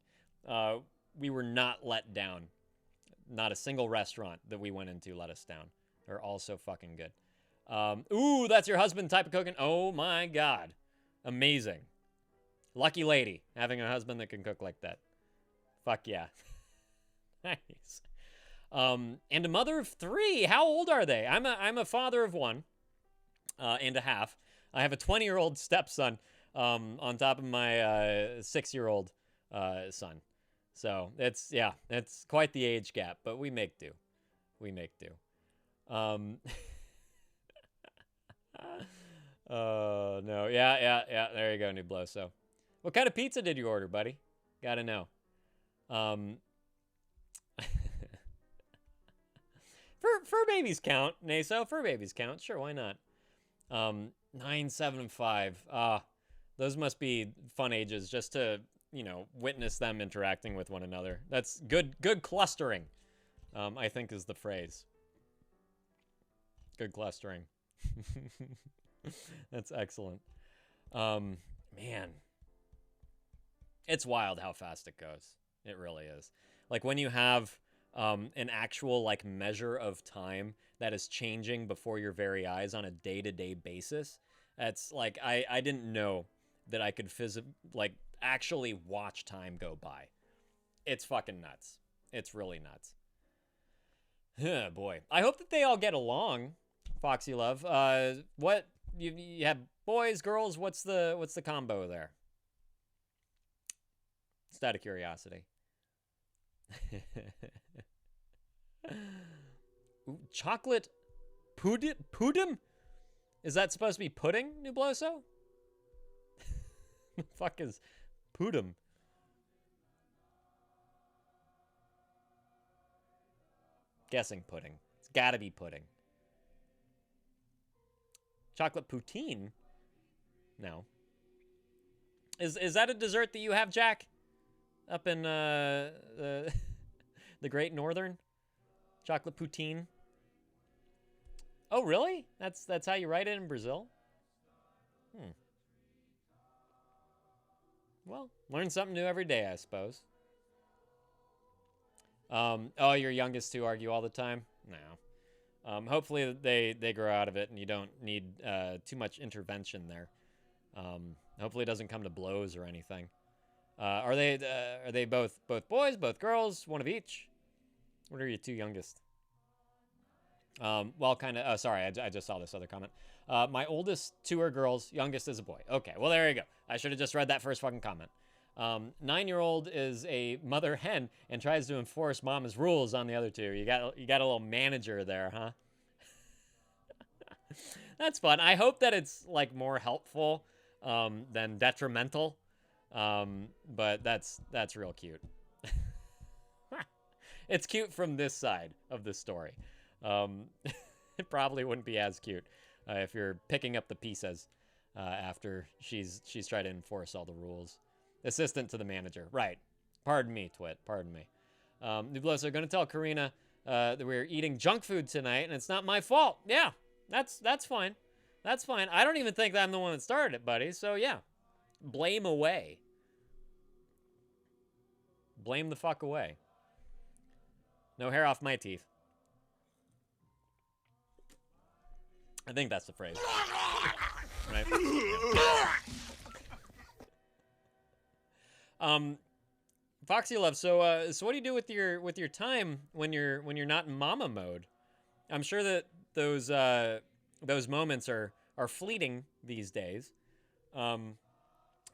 We were not let down. Not a single restaurant that we went into let us down. They're all so fucking good. Ooh, that's your husband type of cooking. Oh my God. Amazing. Lucky lady, having a husband that can cook like that. Fuck yeah. Nice. And a mother of 3. How old are they? I'm a father of 1. and a half. I have a 20-year-old stepson on top of my 6-year-old son. So it's quite the age gap, but we make do. We make do. No. Yeah. There you go, Nubloso. What kind of pizza did you order, buddy? Gotta know. Fur babies count, Naso. Fur babies count. Sure, why not? 9, 7, and 5. Those must be fun ages just to, witness them interacting with one another. That's good clustering, I think is the phrase. Good clustering. That's excellent. Man. It's wild how fast it goes. It really is. Like when you have an actual actual of time that is changing before your very eyes on a day-to-day basis. That's like I didn't know that I could actually watch time go by. It's fucking nuts. It's really nuts. Boy, I hope that they all get along. Foxy Love. What you have boys, girls? What's the combo there? Just out of curiosity. Ooh, chocolate pudim? Is that supposed to be pudding, Nubloso? The fuck is pudim? Guessing pudding. It's gotta be pudding. Chocolate poutine? No. Is that a dessert that you have, Jack? Up in the Great Northern? Chocolate poutine? Oh, really? That's how you write it in Brazil? Well, learn something new every day, I suppose. Oh, your youngest two argue all the time? No. Hopefully they grow out of it and you don't need too much intervention there. Hopefully it doesn't come to blows or anything. Are they both boys, both girls, one of each? What are your two youngest? Well, kind of. Oh, sorry, I just saw this other comment. My oldest two are girls, youngest is a boy. Okay, well there you go. I should have just read that first fucking comment. 9-year-old is a mother hen and tries to enforce mama's rules on the other two. You got a little manager there, huh? That's fun. I hope that it's more helpful than detrimental. But that's real cute. It's cute from this side of the story. It probably wouldn't be as cute if you're picking up the pieces after she's tried to enforce all the rules. Assistant to the manager. Right. Pardon me, Twit. Pardon me. Nubloso, are going to tell Karina that we're eating junk food tonight, and it's not my fault. Yeah, that's fine. That's fine. I don't even think that I'm the one that started it, buddy. So, yeah. Blame away. Blame the fuck away. No hair off my teeth. I think that's the phrase. Right? Foxy Love, so what do you do with your time when you're not in mama mode? I'm sure that those moments are fleeting these days. Do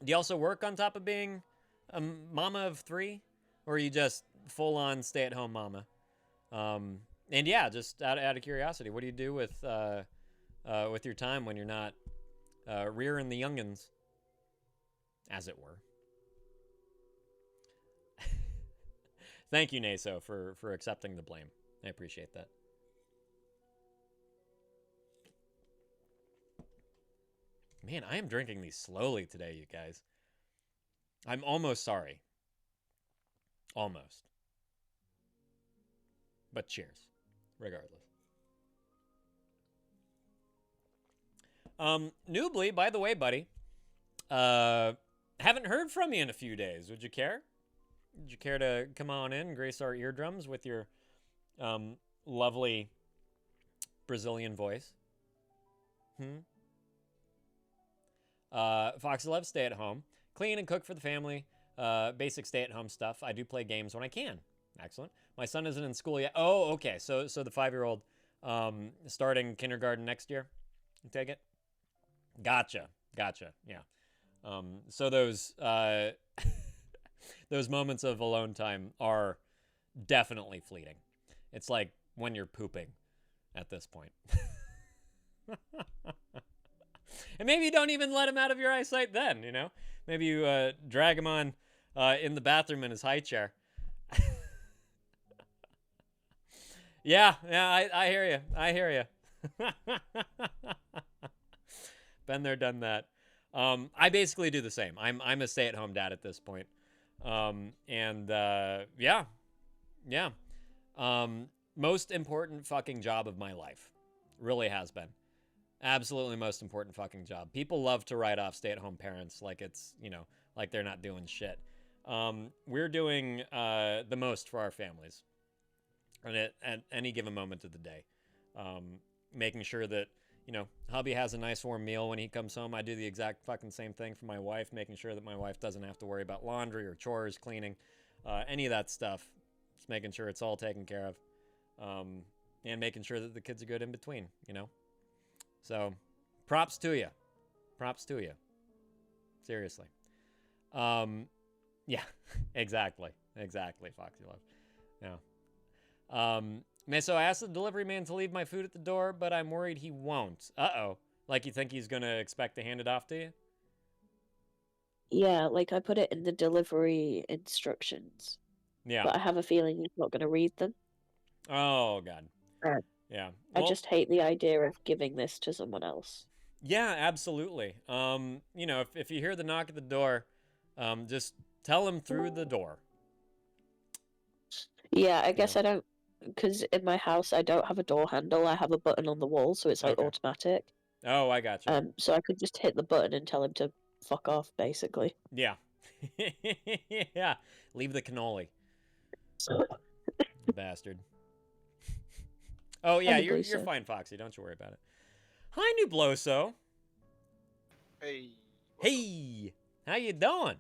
you also work on top of being a mama of 3, or are you just full on stay at home mama? And yeah, just out of curiosity, what do you do with your time when you're not rearing the youngins, as it were? Thank you, Naso, for accepting the blame. I appreciate that. Man, I am drinking these slowly today, you guys. I'm almost sorry. Almost. But cheers, regardless. Noobly, by the way, buddy, haven't heard from you in a few days. Would you care? Would you care to come on in and grace our eardrums with your lovely Brazilian voice? Foxy Love, stay at home. Clean and cook for the family. Basic stay-at-home stuff. I do play games when I can. Excellent. My son isn't in school yet. Oh, okay. So the 5-year-old starting kindergarten next year. You take it? Gotcha. Yeah. So those those moments of alone time are definitely fleeting. It's like when you're pooping at this point. And maybe you don't even let him out of your eyesight then, you know? Maybe you drag him on in the bathroom in his high chair. Yeah, I hear you. Been there, done that. I basically do the same. I'm a stay-at-home dad at this point. Yeah. Most important fucking job of my life. Really has been. Absolutely most important fucking job. People love to write off stay-at-home parents like it's, you know, like they're not doing shit. We're doing the most for our families. And at any given moment of the day. Making sure that, you know, hubby has a nice warm meal when he comes home. I do the exact fucking same thing for my wife, making sure that my wife doesn't have to worry about laundry or chores, cleaning, any of that stuff. Just making sure it's all taken care of. And making sure that the kids are good in between, you know? So, props to you. Props to you. Seriously. Yeah, exactly. Exactly, Foxy Love. Yeah. So I asked the delivery man to leave my food at the door, but I'm worried he won't. Uh-oh. Like, you think he's gonna expect to hand it off to you? Yeah, like I put it in the delivery instructions. Yeah. But I have a feeling he's not going to read them. Oh, God. Yeah. I just hate the idea of giving this to someone else. Yeah, absolutely. You know, if you hear the knock at the door, just tell him through the door. Yeah, I guess I don't, because in my house I don't have a door handle. I have a button on the wall, so it's like automatic. Oh, I got you. So I could just hit the button and tell him to fuck off, basically. Yeah. Yeah. Leave the cannoli. Bastard. Oh yeah, you're fine, Foxy. Don't you worry about it. Hi, Nubloso. Hey. Hey. How you doing?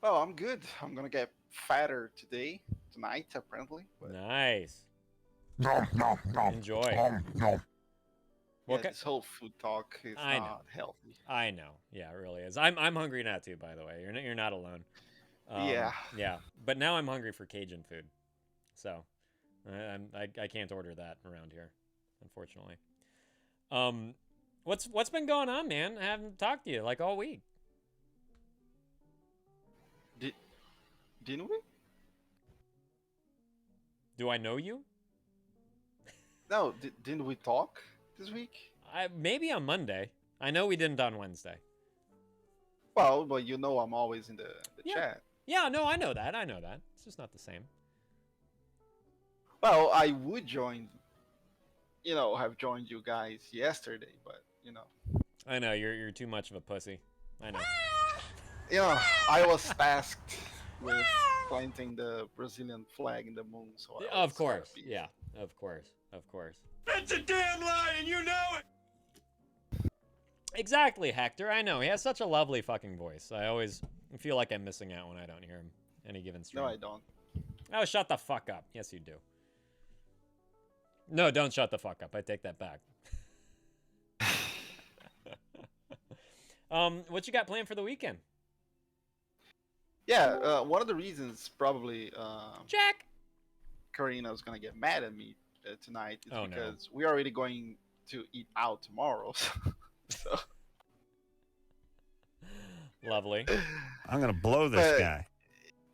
Oh, I'm good. I'm gonna get fatter tonight, apparently. But... Nice. Enjoy. Yeah, this whole food talk is not healthy. I know. Yeah, it really is. I'm hungry now too. By the way, you're not alone. Yeah. Yeah. But now I'm hungry for Cajun food, so I can't order that around here, unfortunately. What's been going on, man? I haven't talked to you like all week. Didn't we? Do I know you? No, didn't we talk this week? Maybe on Monday. I know we didn't on Wednesday. Well, but you know I'm always in the chat. Yeah, no, I know that. It's just not the same. Well, I would join, have joined you guys yesterday, but, I know, you're too much of a pussy. I know. I was tasked with planting the Brazilian flag in the moon, so of course. Yeah, of course. That's a damn lie, and you know it! Exactly, Hector. I know. He has such a lovely fucking voice. I always feel like I'm missing out when I don't hear him any given stream. No, I don't. Oh, shut the fuck up. Yes, you do. No, don't shut the fuck up. I take that back. What you got planned for the weekend? Yeah, one of the reasons probably Jack Karina's gonna get mad at me tonight is because we're already going to eat out tomorrow. So. Lovely. I'm gonna blow this guy.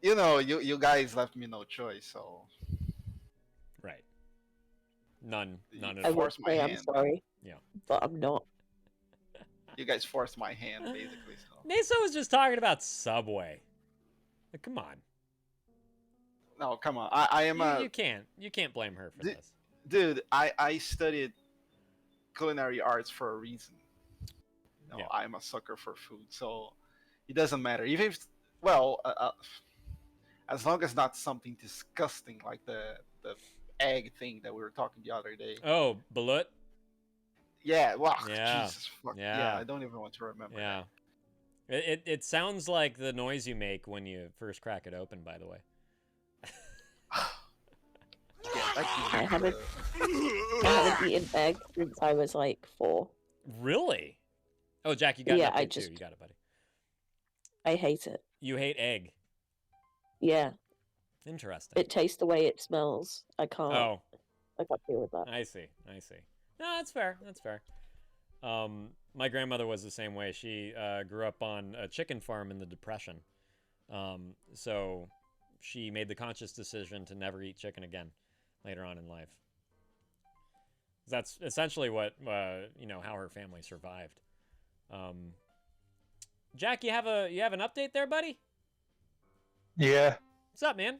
You guys left me no choice, so. Right. None at I all. forced my hand. I'm sorry. Yeah. But I'm not. You guys forced my hand, basically. So. Nisa was just talking about Subway. Like, come on. No, come on. I am You can't blame her for this. Dude, I studied culinary arts for a reason. I'm a sucker for food, so it doesn't matter. Even if, as long as not something disgusting like the egg thing that we were talking the other day. Oh, balut? Yeah, wow. Yeah. Jesus fuck. Yeah, I don't even want to remember. Yeah. It sounds like the noise you make when you first crack it open, by the way. I haven't eaten egg since I was like 4. Really? Oh, Jack, you got Yeah, an update too. You got it, buddy. I hate it. You hate egg. Yeah. Interesting. It tastes the way it smells. I can't. Oh. I can't deal with that. I see. No, that's fair. That's fair. My grandmother was the same way. She grew up on a chicken farm in the Depression. So she made the conscious decision to never eat chicken again later on in life. That's essentially what, how her family survived. Jack, you have an update there, buddy? Yeah. What's up, man?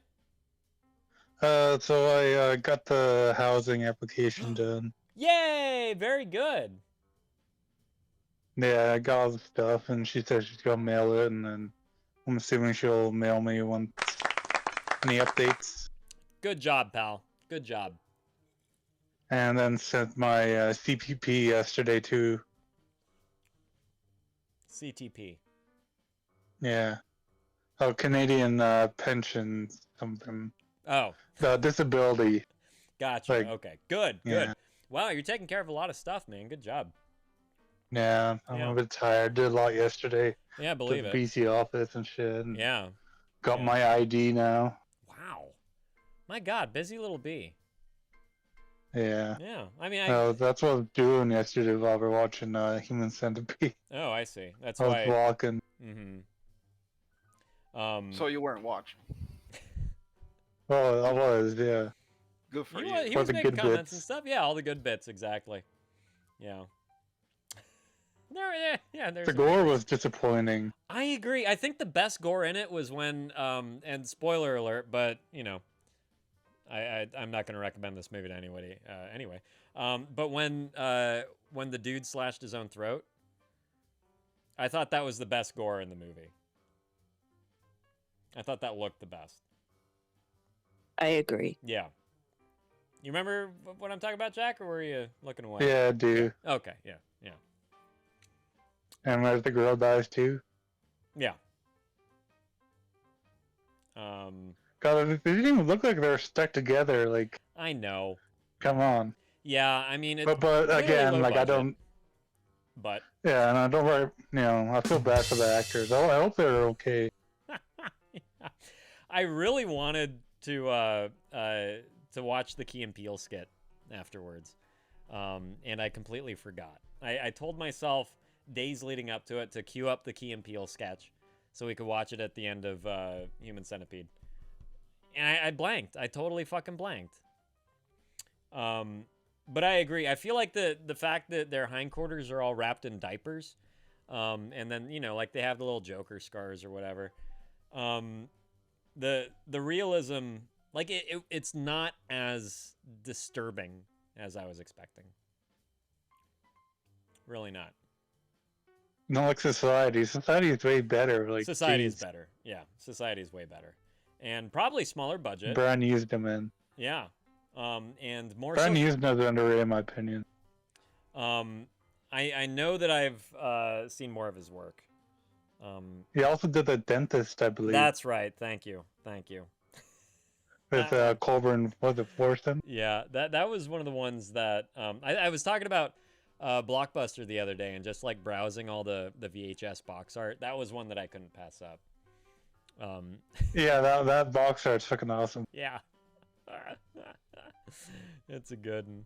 So I got the housing application done. Yay! Very good. Yeah, I got all the stuff, and she said she's gonna mail it, and then I'm assuming she'll mail me any updates. Good job, pal. Good job. And then sent my CPP yesterday too. CTP. Yeah. Oh, Canadian pension something. Oh. The disability. Gotcha. Okay. Good. Yeah. Good. Wow, you're taking care of a lot of stuff, man. Good job. Yeah, I'm a bit tired. Did a lot yesterday. Yeah, I believe it. BC office and shit. And yeah. Got my ID now. Wow. My God, busy little bee. Yeah. Yeah. I mean, that's what I was doing yesterday while we were watching Human Centipede. Oh, I see. That's I why. was walking. Mm-hmm. So you weren't watching. Well, I was, yeah. Good for you. He was making comments and stuff. Yeah, all the good bits, exactly. Yeah. The gore was disappointing. I agree. I think the best gore in it was when, and spoiler alert, but I'm not going to recommend this movie to anybody anyway. But when the dude slashed his own throat, I thought that was the best gore in the movie. I thought that looked the best. I agree. Yeah. You remember what I'm talking about, Jack, or were you looking away? Yeah, I do. Okay, yeah. And where's the girl dies too? Yeah. God, they didn't even look like they were stuck together. Like, I know. Come on. Yeah, I mean, but really again, like budget, I don't. But yeah, and I don't worry. I feel bad for the actors. I hope they're okay. I really wanted to watch the Key and Peele skit afterwards, and I completely forgot. I told myself days leading up to it to queue up the Key and Peele sketch so we could watch it at the end of Human Centipede, and I blanked. I totally fucking blanked. But I agree. I feel like the fact that their hindquarters are all wrapped in diapers, and then like they have the little Joker scars or whatever. The realism, like it's not as disturbing as I was expecting. Really not. Not like Society. Society is way better. Like Society is better. Yeah, Society is way better, and probably smaller budget. Brand used him in. Yeah, and more. Brand used him underrated, in my opinion. I know that I've seen more of his work. He also did The Dentist, I believe. That's right. Thank you. With Colburn, was it Florson? Yeah, that was one of the ones that I was talking about Blockbuster the other day and just like browsing all the VHS box art. That was one that I couldn't pass up. Yeah, that box art's fucking awesome. Yeah. It's a good one.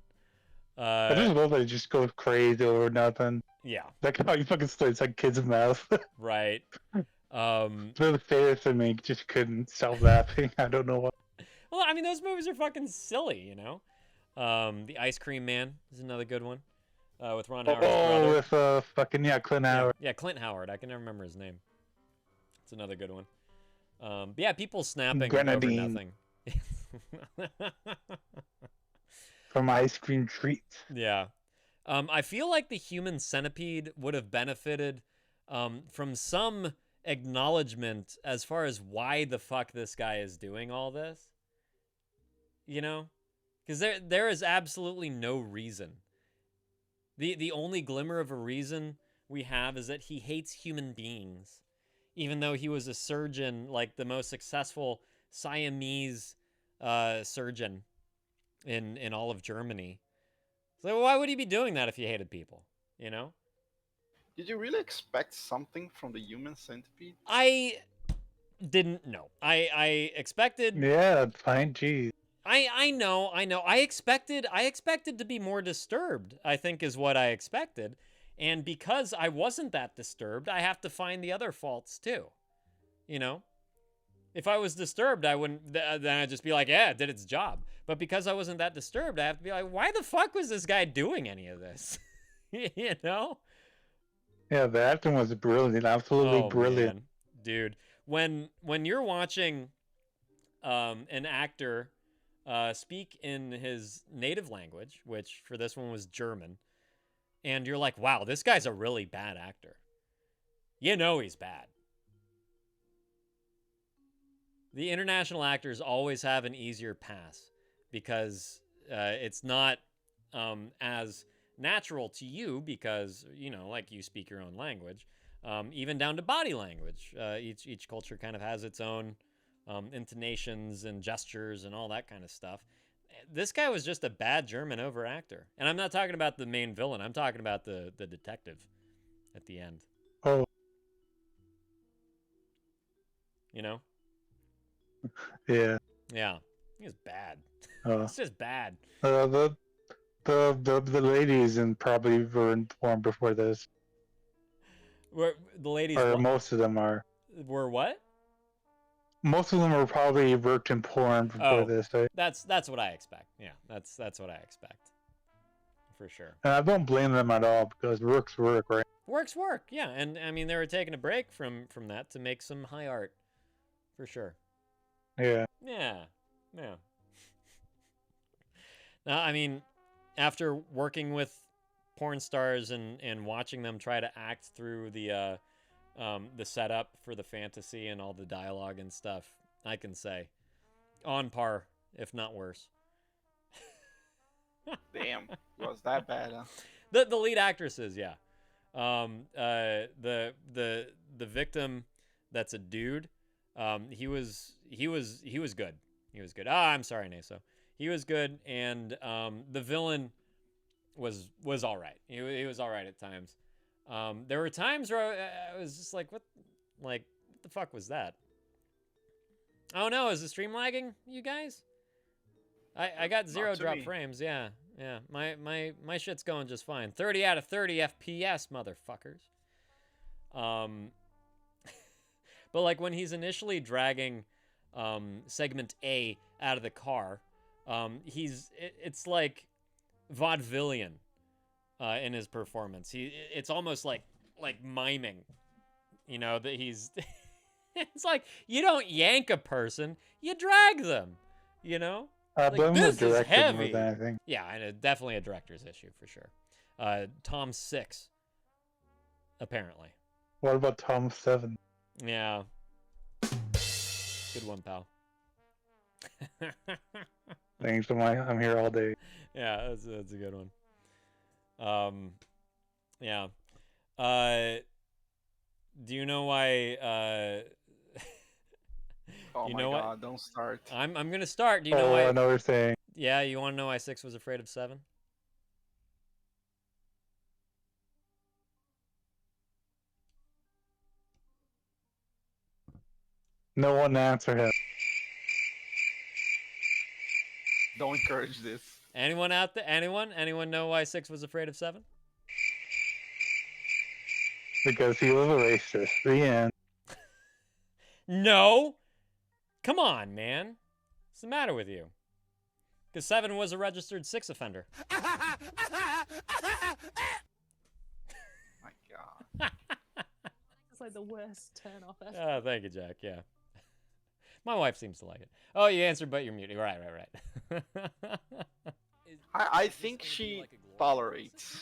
I just love that it just goes crazy over nothing. Yeah. Like how you fucking slits like kid's mouth. Right. It's really famous to me. Just couldn't stop laughing. I don't know why. Well, I mean, those movies are fucking silly, The Ice Cream Man is another good one. With Ron Howard's brother. With Clint Howard. Yeah, Clint Howard. I can never remember his name. It's another good one. But yeah, people snapping Grenadine. over nothing. From Ice Cream Treats. Yeah. I feel like the Human Centipede would have benefited from some acknowledgement as far as why the fuck this guy is doing all this. Because there is absolutely no reason. The only glimmer of a reason we have is that he hates human beings, even though he was a surgeon, like the most successful Siamese surgeon in all of Germany. So why would he be doing that if he hated people? You know? Did you really expect something from the Human Centipede? I didn't know. I expected. Yeah, fine. Geez. I know. I expected to be more disturbed, I think is what I expected. And because I wasn't that disturbed, I have to find the other faults too. You know? If I was disturbed, I wouldn't, then I'd just be like, yeah, it did its job. But because I wasn't that disturbed, I have to be like, why the fuck was this guy doing any of this? You know? Yeah, the acting was brilliant. Absolutely brilliant. Man. Dude, when you're watching an actor speak in his native language, which for this one was German, and you're like, wow, this guy's a really bad actor. You know he's bad. The international actors always have an easier pass because it's not as natural to you because, you know, like you speak your own language, even down to body language. Each culture kind of has its own intonations and gestures and all that kind of stuff. This guy was just a bad German over actor. And I'm not talking about the main villain. I'm talking about the detective at the end. Oh. You know? Yeah. Yeah. He was bad. Oh. It's just bad. The ladies and probably were informed before this. Were the ladies? Or most of them are. Were what? Most of them were probably worked in porn before this. Right? That's what I expect. Yeah, that's what I expect. For sure. And I don't blame them at all because work's work, right? Work's work. Yeah, and I mean they were taking a break from that to make some high art. For sure. Yeah. Yeah. Yeah. Now, I mean, after working with porn stars and watching them try to act through the setup for the fantasy and all the dialogue and stuff, I can say on par, if not worse. Damn, was that bad? Huh? The lead actresses, yeah. The victim that's a dude. He was good. He was good. I'm sorry, Naso. He was good, and the villain was all right. He was all right at times. There were times where I was just like, what the fuck was that? Oh no, is the stream lagging, you guys? I got 0 drop frames. Yeah. My shit's going just fine. 30 out of 30 FPS, motherfuckers. But like when he's initially dragging segment A out of the car, it's like vaudevillian in his performance. It's almost like miming, you know, that he's it's like you don't yank a person, you drag them, you know? Like, this is heavy. Yeah, and definitely a director's issue for sure. Tom 6, apparently. What about Tom 7? Yeah. Good one, pal. Thanks, I'm here all day. Yeah, that's a good one. Yeah. Do you know why? Oh you my know god! what? Don't start. I'm gonna start. Do you know why? I know what you're saying. Yeah, you want to know why 6 was afraid of 7? No one answer him. Don't encourage this. Anyone out there? Anyone know why 6 was afraid of 7? Because he was a racist. The end. No. Come on, man. What's the matter with you? Because 7 was a registered 6 offender. My god. It's like the worst turn off ever. Oh, thank you, Jack. Yeah. My wife seems to like it. Oh, you answered, but you're muted. Right. I think she tolerates.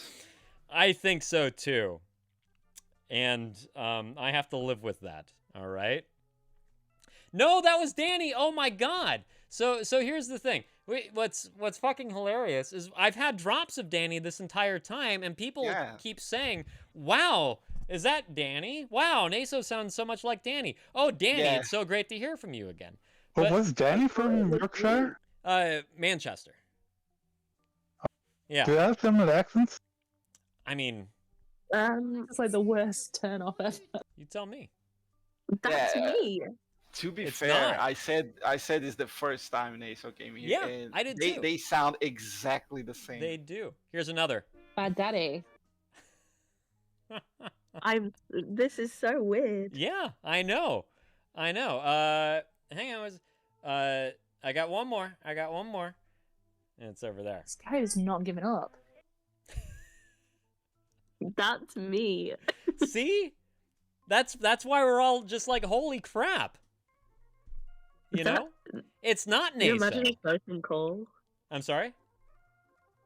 I think so too. And I have to live with that. All right. No, that was Danny. Oh my God. So here's the thing. What's fucking hilarious is I've had drops of Danny this entire time, and people keep saying, "Wow, is that Danny? Wow, Naso sounds so much like Danny. Oh, Danny, it's so great to hear from you again." But was Danny from Yorkshire? Manchester. Yeah. Do they have similar accents? I mean, It's like the worst turn off ever. You tell me. That's me. To be It's fair, not. I said it's the first time Naso came here. Yeah, and I did they, too. They sound exactly the same. They do. Here's another. Bad daddy. This is so weird. Yeah, I know. Hang on. I got one more. And it's over there. This guy is not giving up. That's me. See? That's why we're all just like, holy crap. You know? It's not Can you Naso. imagine if both in call? I'm sorry?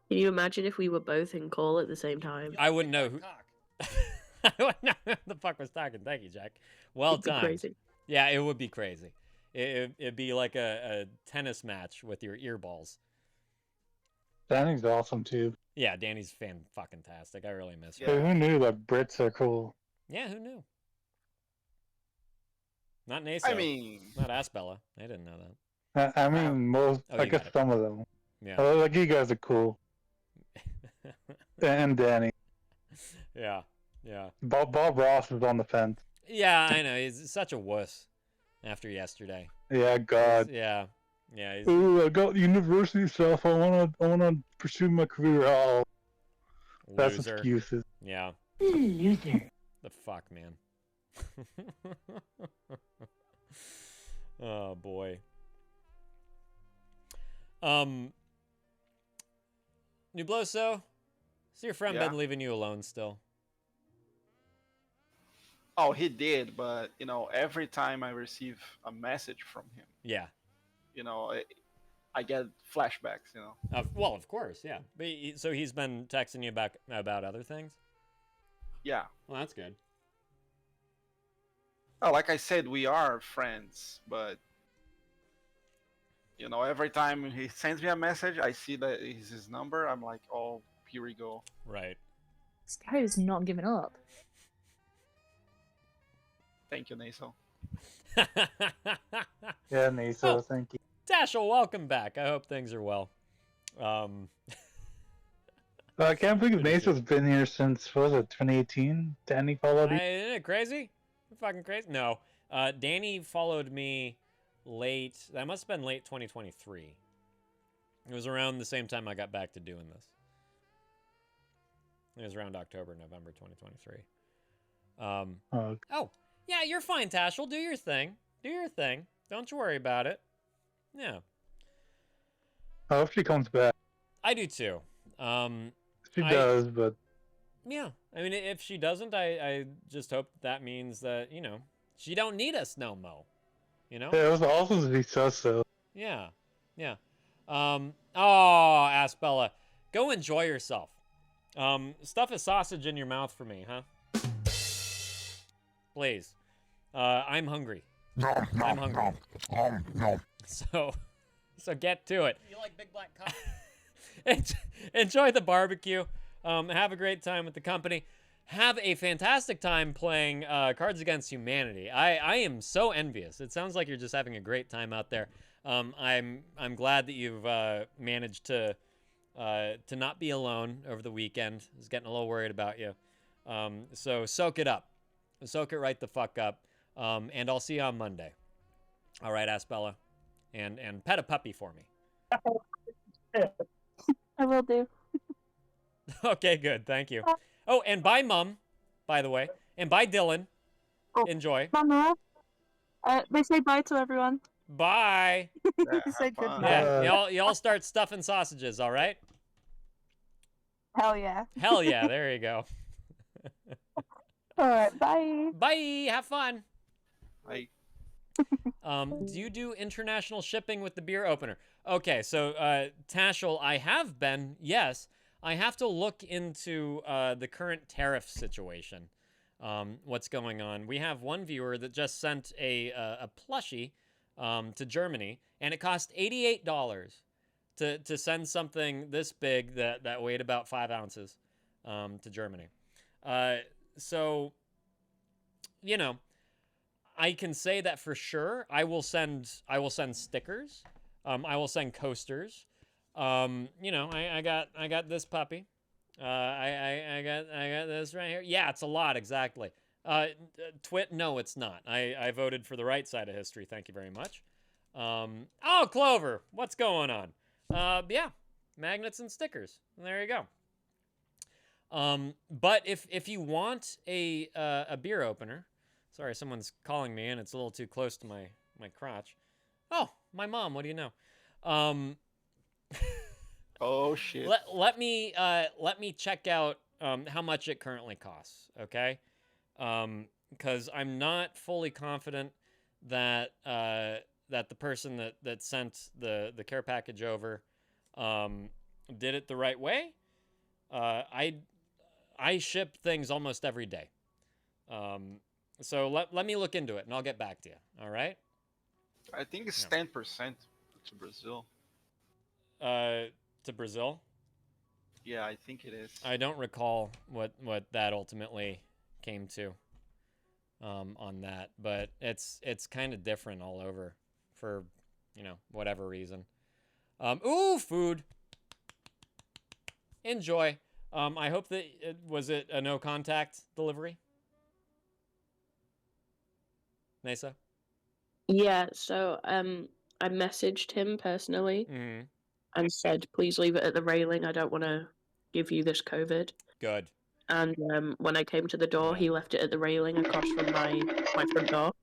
Can you imagine if we were both in call at the same time? I wouldn't know who. I wouldn't know who the fuck was talking. Thank you, Jack. Well It'd be timed. crazy. Yeah, it would be crazy. It'd be like a tennis match with your earballs. Danny's awesome too. Yeah, Danny's fan-fucking-tastic. I really miss her. Hey, who knew that Brits are cool? Yeah, who knew? Not Naso. I mean, not Asbella. I didn't know that. I mean, most. Oh, I you guess got it. some of them. Yeah. Like you guys are cool. And Danny. Yeah. Bob Ross is on the fence. Yeah, I know. He's such a wuss after yesterday. Yeah, God. Yeah. He's... Ooh, I got university stuff. I wanna pursue my career. Oh, that's Loser. excuses. Yeah. Loser. The fuck, man. Oh boy. Nubloso, so your friend Yeah. been leaving you alone still? Oh, he did, but every time I receive a message from him, Yeah. I get flashbacks. Well, of course, yeah. But so he's been texting you about other things? Yeah. Well, that's good. Oh, like I said, we are friends, but every time he sends me a message, I see that is his number. I'm like, oh, here we go. Right. This guy is not giving up. Thank you, Naso. Yeah, Naso, thank you. Dashel, welcome back. I hope things are well. I can't believe Naso's been here since, what was it, 2018? Danny followed you? Isn't it crazy? Fucking crazy? No. Danny followed me late. That must have been late 2023. It was around the same time I got back to doing this. It was around October, November 2023. Oh, yeah, you're fine, Tashel. Do your thing. Don't you worry about it. Yeah. I hope she comes back. I do too. She does, but... Yeah. I mean, if she doesn't, I just hope that means that, she don't need us no mo. Yeah, it was awesome that he says so. Yeah. Oh, Asbella, go enjoy yourself. Stuff a sausage in your mouth for me, huh? Please. I'm hungry. I'm hungry. So get to it. You like big black cock? Enjoy the barbecue. Have a great time with the company. Have a fantastic time playing Cards Against Humanity. I am so envious. It sounds like you're just having a great time out there. I'm glad that you've managed to not be alone over the weekend. I was getting a little worried about you. So soak it up. Soak it right the fuck up. And I'll see you on Monday. All right, Asbella. And pet a puppy for me. I will do. Okay, good. Thank you. Oh, and bye, Mum, by the way. And bye, Dylan. Enjoy. Mama, they say bye to everyone. Bye. They say goodbye. Yeah, y'all start stuffing sausages, all right? Hell yeah. Hell yeah, there you go. All right, bye. Bye, have fun. Bye. Do you do international shipping with the beer opener? Okay, so Tashel, I have been, yes. I have to look into the current tariff situation, what's going on. We have one viewer that just sent a plushie to Germany, and it cost $88 to send something this big that weighed about 5 ounces to Germany. So, I can say that for sure. I will send stickers. I will send coasters. I got this puppy. I got this right here. Yeah, it's a lot, exactly. No, it's not. I voted for the right side of history. Thank you very much. Oh, Clover, what's going on? Yeah, magnets and stickers. There you go. But if you want a beer opener, sorry, someone's calling me and it's a little too close to my crotch. Oh, my mom. What do you know? Oh shit. Let me check out how much it currently costs. Okay, because I'm not fully confident that that the person that sent the care package over did it the right way. I ship things almost every day. So let me look into it and I'll get back to you. All right. I think it's 10% to Brazil. To Brazil? Yeah, I think it is. I don't recall what that ultimately came to on that, but it's kind of different all over for, whatever reason. Ooh, food. Enjoy. I hope that was it a no contact delivery? Nesa? Yeah, so I messaged him personally and said, please leave it at the railing. I don't want to give you this COVID. Good. And when I came to the door, he left it at the railing across from my front door.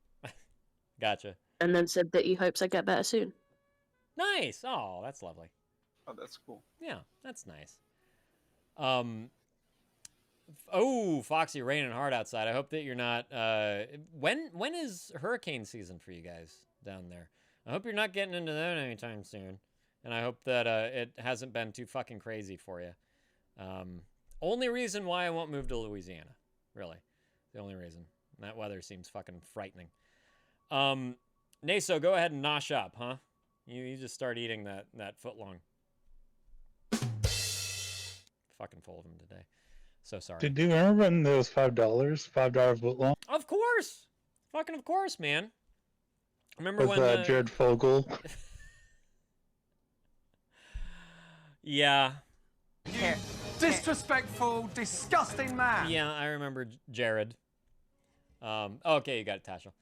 Gotcha. And then said that he hopes I get better soon. Nice. Oh, that's lovely. Oh, that's cool. Yeah, that's nice. Oh, Foxy, raining hard outside. I hope that you're not. When is hurricane season for you guys down there? I hope you're not getting into that anytime soon, and I hope that it hasn't been too fucking crazy for you. Only reason why I won't move to Louisiana, really, the only reason. That weather seems fucking frightening. Naso, go ahead and nosh up, huh? You just start eating that footlong. Fucking full of them today. So sorry. Did you remember when there was $5 footlong? Of course, fucking of course, man. Remember with when Jared Fogle? Yeah. Disrespectful, disgusting man. Yeah, I remember Jared. Okay, you got it, Tasha.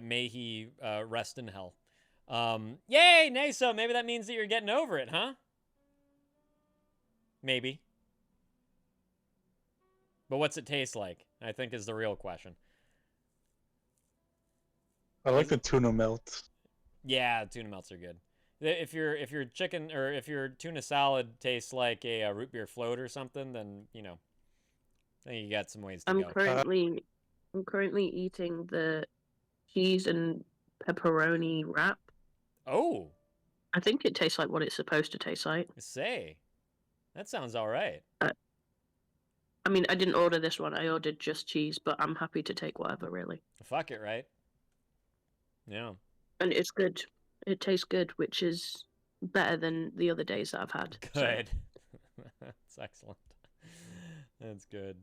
May he rest in hell. Yay, Nasa. Maybe that means that you're getting over it, huh? Maybe. But what's it taste like? I think is the real question. I like the tuna melts. Yeah, tuna melts are good. If your chicken or if your tuna salad tastes like a root beer float or something, then then you got some ways to go. I'm currently eating the cheese and pepperoni wrap. Oh. I think it tastes like what it's supposed to taste like. Say, that sounds all right. I mean, I didn't order this one. I ordered just cheese, but I'm happy to take whatever, really. Fuck it, right? Yeah. And it's good. It tastes good, which is better than the other days that I've had. Good. So. That's excellent. That's good.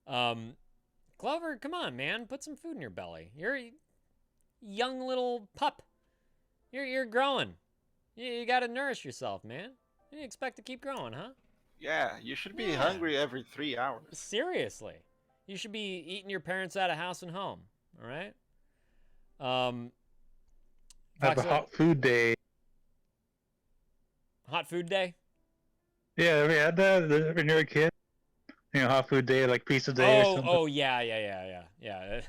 Clover, come on, man. Put some food in your belly. You're a young little pup. You're growing. You got to nourish yourself, man. You expect to keep growing, huh? Yeah, you should be hungry every 3 hours. Seriously. You should be eating your parents out of house and home, all right? Have a hot food day. Hot food day? Yeah, have you had that when you were a kid? Hot food day, like pizza day or something. Oh, yeah.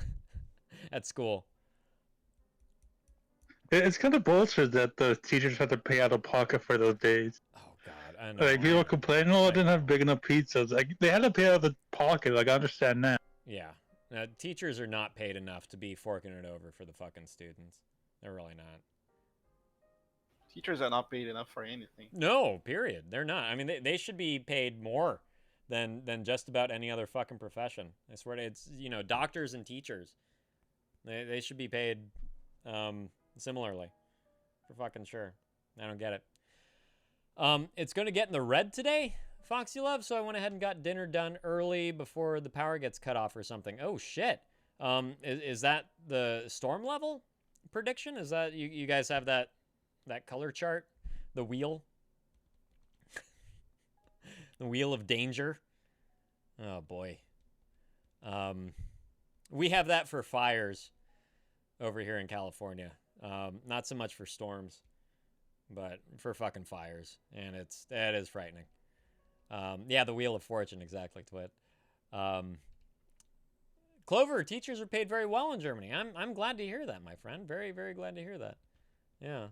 At school. It's kind of bullshit that the teachers have to pay out of pocket for those days. Oh, God. I know. Like, people complain, I didn't have big enough pizzas. Like, they had to pay out of the pocket. Like, I understand that. Yeah. Teachers are not paid enough to be forking it over for the fucking students. They're really not. Teachers are not paid enough for anything. No, period. They're not. I mean, they should be paid more than just about any other fucking profession. I swear to it's, doctors and teachers. They should be paid similarly. For fucking sure. I don't get it. It's going to get in the red today, Foxy Love, so I went ahead and got dinner done early before the power gets cut off or something. Oh, shit. Is that the storm level prediction? Is that you guys have that color chart? The wheel? The Wheel of Danger. Oh boy. We have that for fires over here in California. Not so much for storms, but for fucking fires, and that is frightening. Yeah, the Wheel of Fortune, exactly, Twit. Clover, teachers are paid very well in Germany. I'm glad to hear that, my friend. Very, very glad to hear that. Yeah.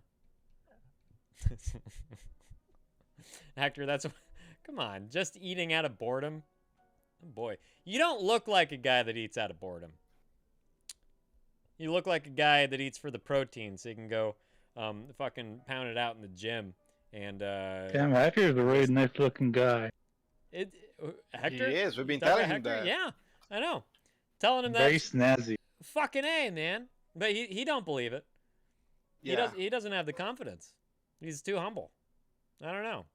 Hector, that's... Come on, just eating out of boredom? Oh boy. You don't look like a guy that eats out of boredom. You look like a guy that eats for the protein so you can go fucking pound it out in the gym. And Damn, Hector's a really nice looking guy. Hector? He is. We've been Talking telling about him Hector? that. Yeah, I know. Telling him that. Very snazzy. Fucking A, man. But he don't believe it. Yeah. He doesn't have the confidence. He's too humble. I don't know.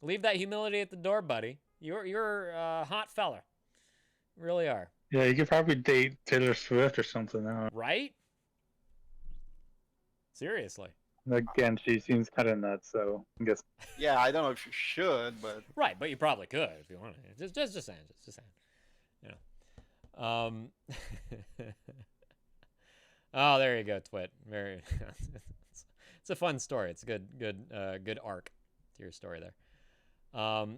Leave that humility at the door, buddy. You're a hot fella. You really are. Yeah, you could probably date Taylor Swift or something now. Right? Seriously. Again, she seems kind of nuts, so I guess. Yeah, I don't know if you should, but Right, but you probably could if you wanted. Just saying. You know. Oh, there you go, Twit. Very. It's a fun story. It's a good arc to your story there.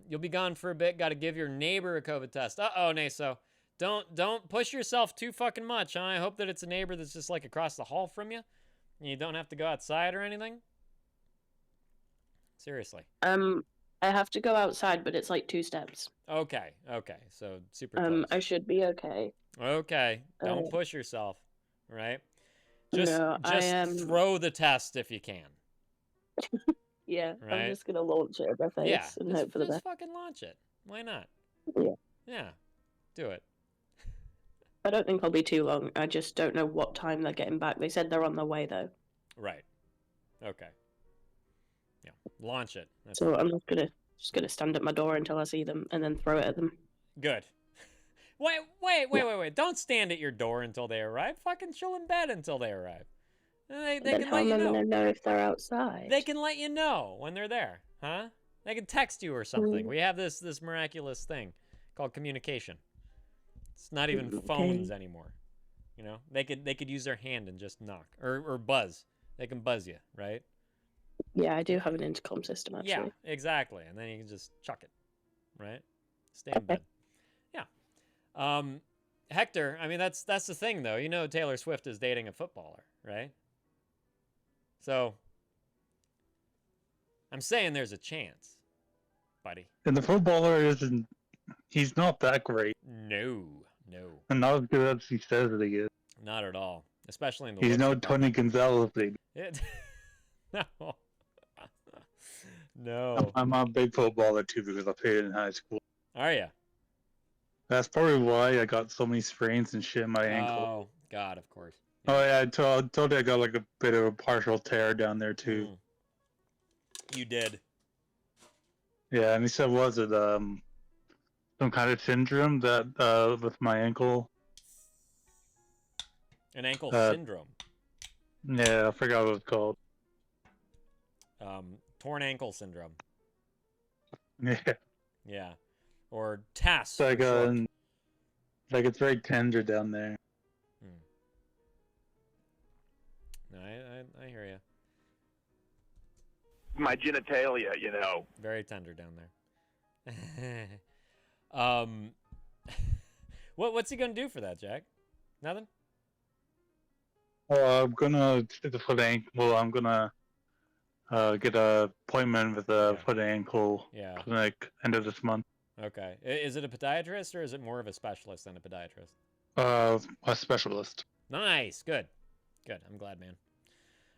You'll be gone for a bit. Got to give your neighbor a COVID test. Uh-oh, Naso. Don't push yourself too fucking much. Huh? I hope that it's a neighbor that's just like across the hall from you. You don't have to go outside or anything. Seriously. I have to go outside, but it's like 2 steps. Okay. So super close. I should be okay. Okay. Don't push yourself. Right? Just throw the test if you can. Yeah, Right? I'm just gonna launch it at my face and hope for the just best. fucking launch it. Why not? Yeah. Yeah. Do it. I don't think I'll be too long. I just don't know what time they're getting back. They said they're on their way though. Right. Okay. Yeah. Launch it. That's So I'm just gonna stand at my door until I see them and then throw it at them. good. Wait. Don't stand at your door until they arrive. Fucking chill in bed until they arrive. They Then can how let am you I know. gonna know if they're outside? They can let you know when they're there, huh? They can text you or something. We have this miraculous thing called communication. It's not even phones anymore. You know, they could use their hand and just knock or buzz. They can buzz you, right? Yeah, I do have an intercom system actually. Yeah, exactly. And then you can just chuck it, right? Stay in bed. Yeah. Hector, I mean that's the thing though. You know Taylor Swift is dating a footballer, right? So I'm saying there's a chance, buddy. And the footballer isn't. He's not that great. No. And not as good as he says that he is. Not at all. Especially in the He's looks no department. Tony Gonzalez, baby. No. No. I'm a big footballer too because I played in high school. Are you? That's probably why I got so many sprains and shit in my ankle. Oh, God, of course. Oh yeah, I told you I got like a bit of a partial tear down there too. You did. Yeah, and he said, was it some kind of syndrome that with my ankle? An ankle syndrome. Yeah, I forgot what it's called. Torn ankle syndrome. Yeah. Yeah. Or TAS. It's like it's very tender down there. No, I hear you. My genitalia, you know. Very tender down there. What's he gonna do for that, Jack? Nothing? Well, I'm gonna foot ankle. Well, I'm gonna get an appointment with a foot ankle clinic end of this month. Okay. Is it a podiatrist or is it more of a specialist than a podiatrist? A specialist. Nice. Good. I'm glad, man.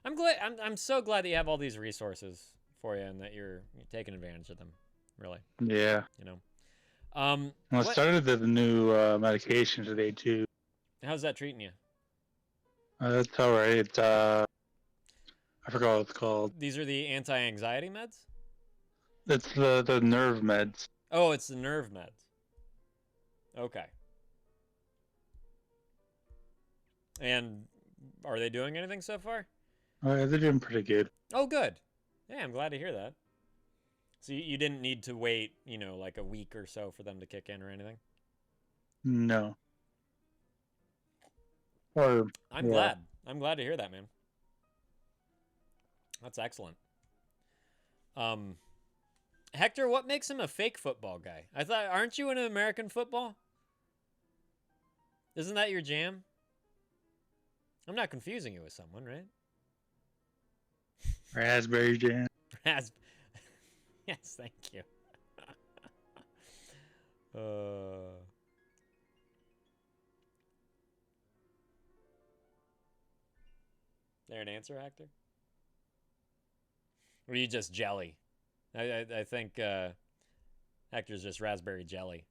I'm glad. I'm so glad that you have all these resources for you and that you're taking advantage of them. Really. Yeah. You know. Well, I started the new medication today too. How's that treating you? It's alright. It's I forgot what it's called. These are the anti-anxiety meds? It's the nerve meds. Oh, it's the nerve meds. Okay. And are they doing anything so far? They're doing pretty good. Oh, good. Yeah, I'm glad to hear that. So you didn't need to wait, you know, like a week or so for them to kick in or anything? No. Or I'm glad. I'm glad to hear that, man. That's excellent. Hector, what makes him a fake football guy? I thought, aren't you into American football? Isn't that your jam? I'm not confusing you with someone, right? Raspberry jam. Yes, thank you. There an answer, Hector? Or are you just jelly? I think Hector's just raspberry jelly.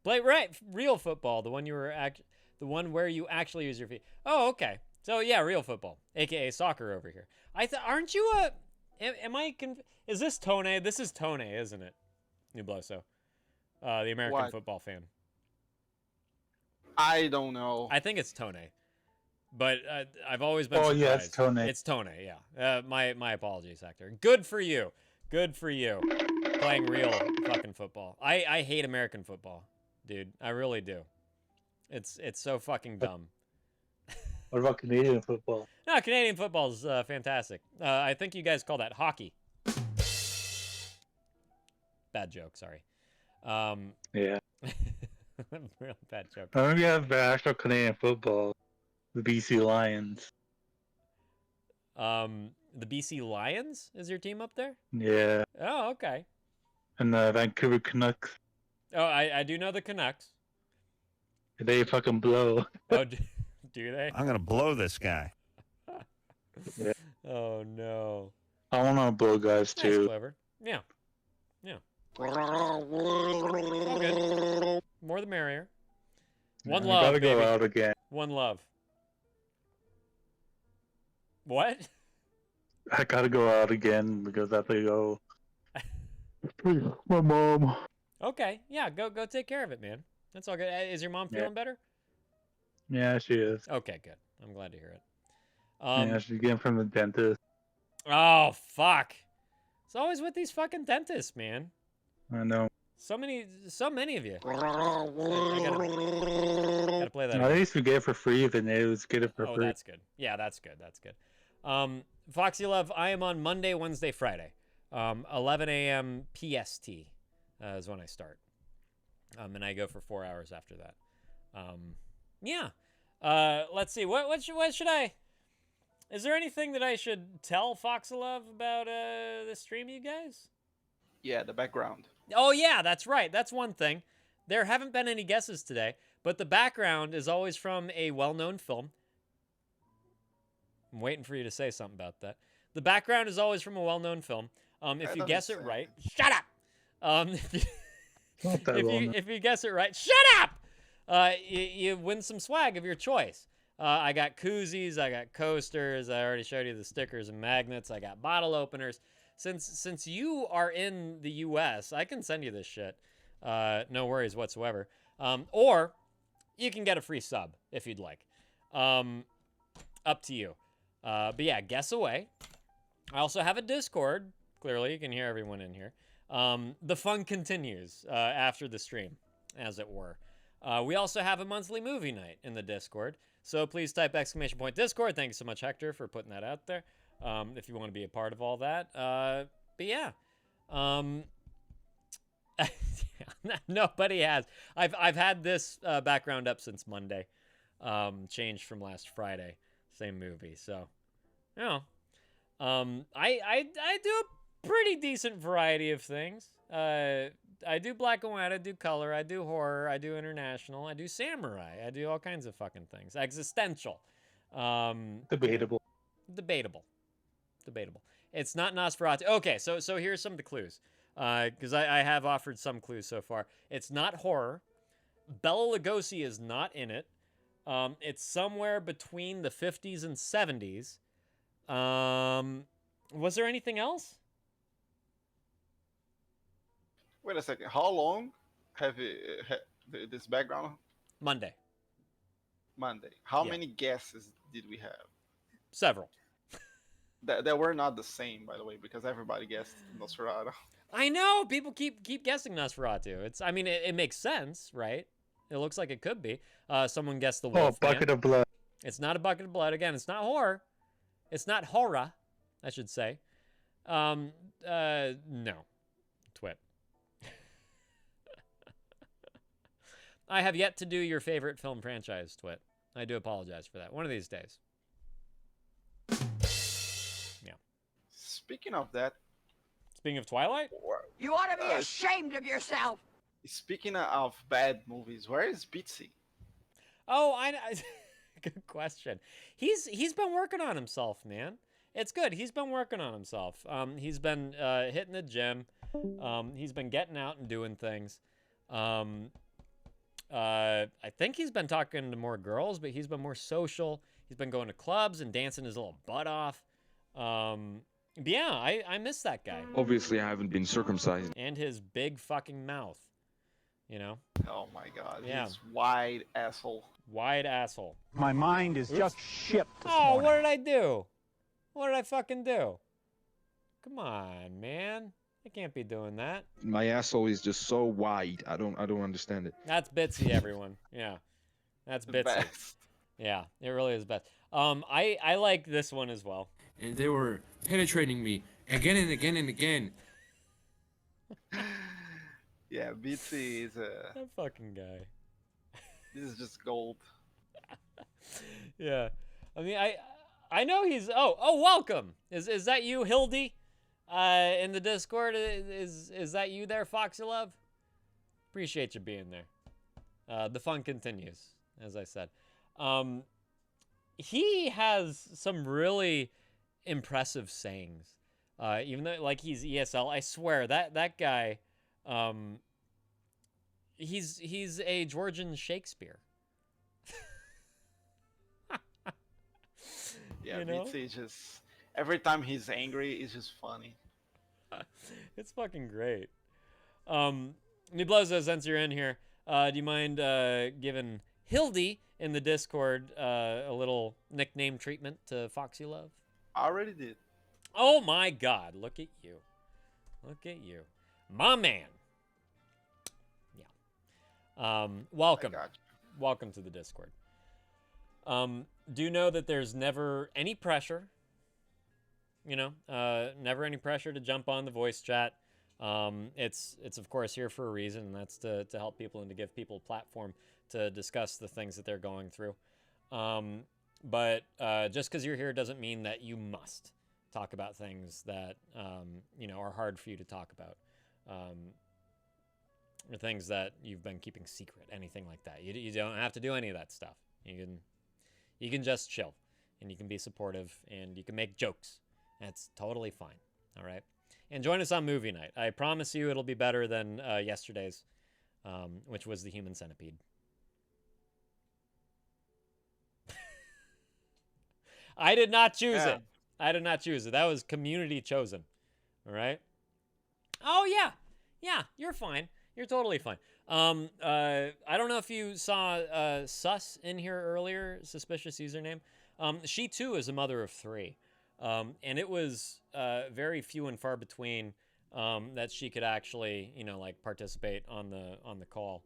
Blake, right? Real football, the one the one where you actually use your feet. Oh, okay. So yeah, real football, aka soccer over here. Aren't you a? Am I? Is this Tone? This is Tone, isn't it? Nubloso, the American football fan. I don't know. I think it's Tone, but I've always been. Oh surprised. yeah, it's Tone. It's Tone. Yeah. My apologies, Hector. Good for you. Good for you. Playing real fucking football. I hate American football, dude. I really do. It's so fucking dumb. What about Canadian football? No, Canadian football is fantastic. I think you guys call that hockey. Bad joke, sorry. Yeah. Real bad joke. I think we have the actual Canadian football, the BC Lions. The BC Lions is your team up there? Yeah. Oh, okay. And the Vancouver Canucks. Oh, I do know the Canucks. They fucking blow. Oh, do they? I'm gonna blow this guy. Yeah. Oh no. I want to blow guys That's too. clever. Yeah. Yeah. Okay. More the merrier. One I love, gotta baby. go out again. One love. What? I gotta go out again because I have to go. My mom. Okay. Yeah. Go take care of it, man. That's all good. Is your mom feeling better? Yeah, she is. Okay, good. I'm glad to hear it. Yeah, she's getting from the dentist. Oh fuck! It's always with these fucking dentists, man. I know. So many of you. I gotta play that. At least we get it for free. Then they was get it for free. Oh, that's good. Yeah, that's good. That's good. Foxy Love, I am on Monday, Wednesday, Friday. 11 a.m. PST is when I start. And I go for 4 hours after that. Yeah. Let's see. What should I? Is there anything that I should tell Foxy Love about the stream, you guys? Yeah, the background. Oh yeah, that's right. That's one thing. There haven't been any guesses today, but the background is always from a well-known film. I'm waiting for you to say something about that. The background is always from a well-known film. If you guess it right, shut up. If you guess it right, shut up. You win some swag of your choice. I got koozies, I got coasters. I already showed you the stickers and magnets. I got bottle openers. Since you are in the U.S., I can send you this shit. No worries whatsoever. Or you can get a free sub if you'd like. Up to you. But yeah, guess away. I also have a Discord. Clearly, you can hear everyone in here. The fun continues after the stream, as it were. We also have a monthly movie night in the Discord. So please type !Discord. Thank you so much, Hector, for putting that out there. If you want to be a part of all that. But yeah. Nobody has. I've had this background up since Monday. Changed from last Friday. Same movie. So, you know. I do a pretty decent variety of things. I do black and white, I do color, I do horror, I do international, I do samurai, I do all kinds of fucking things. Existential. Debatable. It's not Nosferatu. Okay, so here's some of the clues. Because I have offered some clues so far. It's not horror. Bela Lugosi is not in it. It's somewhere between the 50s and 70s. Was there anything else? Wait a second. How long have this background? Monday. How many guesses did we have? Several. that were not the same, by the way, because everybody guessed Nosferatu. I know people keep guessing Nosferatu. I mean, it makes sense, right? It looks like it could be. Someone guessed the Wolf. Bucket of Blood. It's not a bucket of blood. Again, it's not horror. It's not horror, I should say. No. Twit. I have yet to do your favorite film franchise, Twit. I do apologize for that. One of these days. Yeah. Speaking of that. Speaking of Twilight? You ought to be ashamed of yourself. Speaking of bad movies, where is Bitsy? Oh, good question. He's been working on himself, man. It's good. He's been working on himself. He's been hitting the gym. He's been getting out and doing things. I think he's been talking to more girls, but he's been more social. He's been going to clubs and dancing his little butt off. But yeah, I miss that guy. Obviously, I haven't been circumcised. And his big fucking mouth. You know? Oh my god. Yeah. He's wide asshole. Wide asshole. My mind is just shit this Oh, morning. what did I do? What did I fucking do? Come on, man. I can't be doing that. My asshole is just so wide. I don't understand it. That's Bitsy, everyone. Yeah. That's Bitsy. Best. Yeah, it really is best. I like this one as well. And they were penetrating me again and again and again. Yeah, Bitsy is a... That fucking guy. This is just gold. Yeah. I mean, I know he's... Oh, welcome. Is that you, Hildy? In the Discord? Is that you there, Foxy Love? Appreciate you being there. The fun continues, as I said. He has some really impressive sayings. Even though, like, he's ESL, I swear, that guy... he's a Georgian Shakespeare. Yeah, you know? Bitsy just every time he's angry, it's just funny. It's fucking great. Niblozo, since you're in here, do you mind giving Hildy in the Discord a little nickname treatment to Foxy Love? I already did. Oh my god, look at you. Look at you. My man. Yeah. Welcome. Welcome to the Discord. Do know that there's never any pressure. You know, never any pressure to jump on the voice chat. It's of course here for a reason, and that's to help people and to give people a platform to discuss the things that they're going through. But just because you're here doesn't mean that you must talk about things that you know, are hard for you to talk about, or things that you've been keeping secret, anything like that. You don't have to do any of that stuff. You can just chill, and you can be supportive, and you can make jokes. That's totally fine. All right. And join us on movie night. I promise you it'll be better than yesterday's, which was The Human Centipede. I did not choose it. I did not choose it. That was community chosen. All right. Oh, yeah. Yeah, you're fine. You're totally fine. I don't know if you saw Sus in here earlier, suspicious username. She, too, is a mother of 3. And it was very few and far between that she could actually, you know, like participate on the call.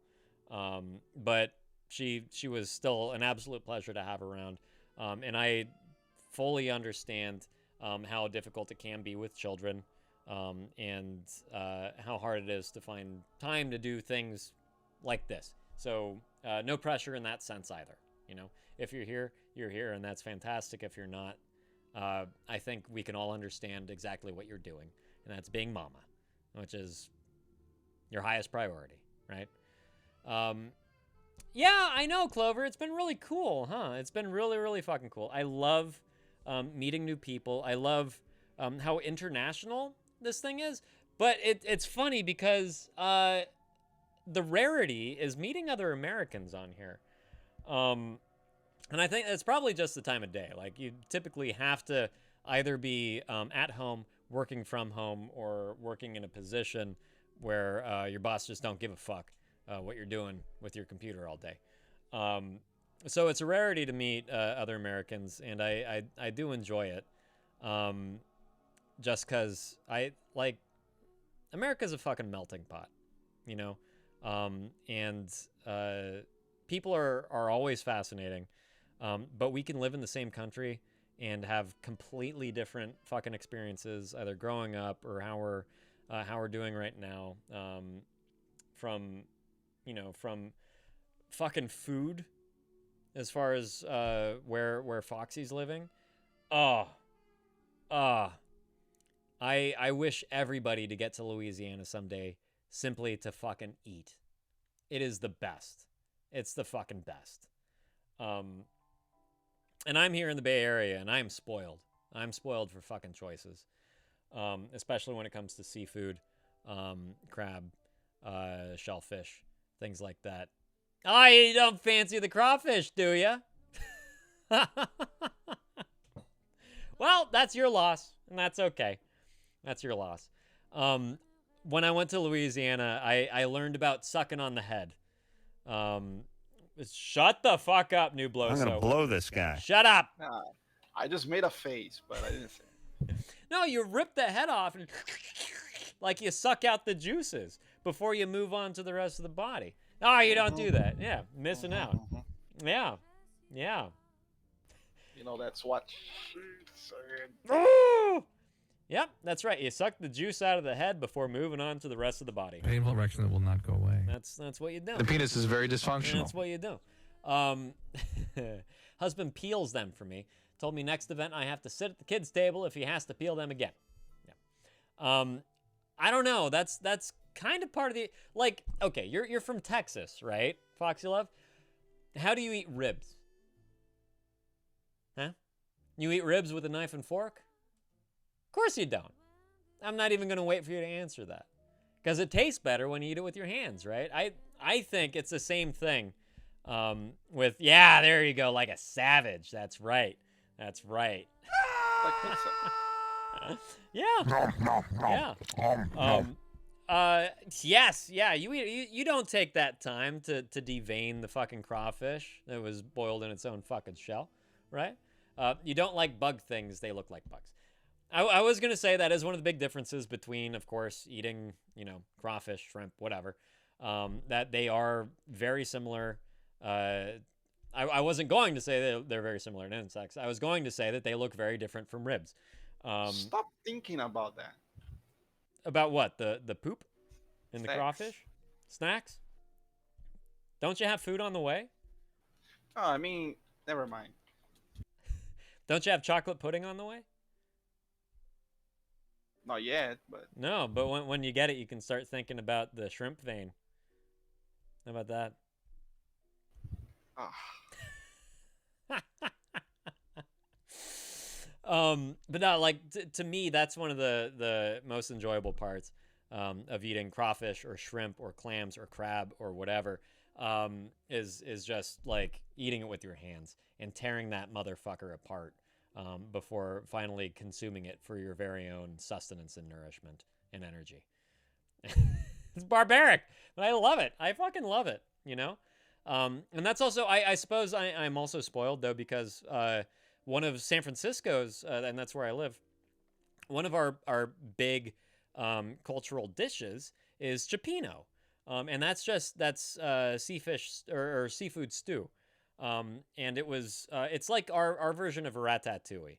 But she was still an absolute pleasure to have around. And I fully understand how difficult it can be with children, and how hard it is to find time to do things like this. So no pressure in that sense either. You know, if you're here, you're here, and that's fantastic. If you're not, I think we can all understand exactly what you're doing, and that's being mama, which is your highest priority, right? Yeah, I know, Clover. It's been really cool, huh? It's been really, really fucking cool. I love meeting new people. I love how international this thing is. But it's funny because the rarity is meeting other Americans on here. And I think it's probably just the time of day. Like, you typically have to either be at home, working from home, or working in a position where your boss just don't give a fuck what you're doing with your computer all day. So it's a rarity to meet other Americans, and I do enjoy it. Just because America's a fucking melting pot, you know? And people are always fascinating, but we can live in the same country and have completely different fucking experiences, either growing up or how we're doing right now. From fucking food, as far as where Foxy's living. I wish everybody to get to Louisiana someday simply to fucking eat. It is the best. It's the fucking best. And I'm here in the Bay Area, and I'm spoiled. I'm spoiled for fucking choices, especially when it comes to seafood, crab, shellfish, things like that. Oh, you don't fancy the crawfish, do you? Well, that's your loss, and that's okay. That's your loss. When I went to Louisiana, I learned about sucking on the head. Shut the fuck up, New Blow. I'm gonna blow this guy. Shut up. Nah, I just made a face, but I didn't say it. No, you rip the head off and like you suck out the juices before you move on to the rest of the body. Oh, you don't do that. Yeah, missing out. Yeah. You know, that's what she said. Oh! Yep, that's right. You suck the juice out of the head before moving on to the rest of the body. Painful erection that will not go away. That's what you do. The penis is very dysfunctional. That's what you do. Husband peels them for me. Told me next event I have to sit at the kids' table if he has to peel them again. Yeah. I don't know. That's kind of part of the, like, okay, you're from Texas, right, Foxy Love? How do you eat ribs? Huh? You eat ribs with a knife and fork? Of course you don't. I'm not even going to wait for you to answer that. Because it tastes better when you eat it with your hands, right? I think it's the same thing with, yeah, there you go, like a savage. That's right. That's right. Like pizza. Yeah. Yes, yeah. You don't take that time to devein the fucking crawfish that was boiled in its own fucking shell, right? You don't like bug things; they look like bugs. I was gonna say that is one of the big differences between, of course, eating, crawfish, shrimp, whatever. That they are very similar. I wasn't going to say they're very similar to insects. I was going to say that they look very different from ribs. Stop thinking about that. About what? The poop in the crawfish? Snacks? Don't you have food on the way? Oh, I mean, never mind. Don't you have chocolate pudding on the way? Not yet, but... No, but when you get it, you can start thinking about the shrimp vein. How about that? But no, like to me, that's one of the most enjoyable parts of eating crawfish or shrimp or clams or crab or whatever, is just like eating it with your hands and tearing that motherfucker apart before finally consuming it for your very own sustenance and nourishment and energy. It's barbaric, but I love it. I fucking love it, and that's also, I suppose I'm also spoiled though, because one of San Francisco's, and that's where I live, one of our big cultural dishes is cioppino. And that's seafish or seafood stew. And it was, it's like our version of a ratatouille,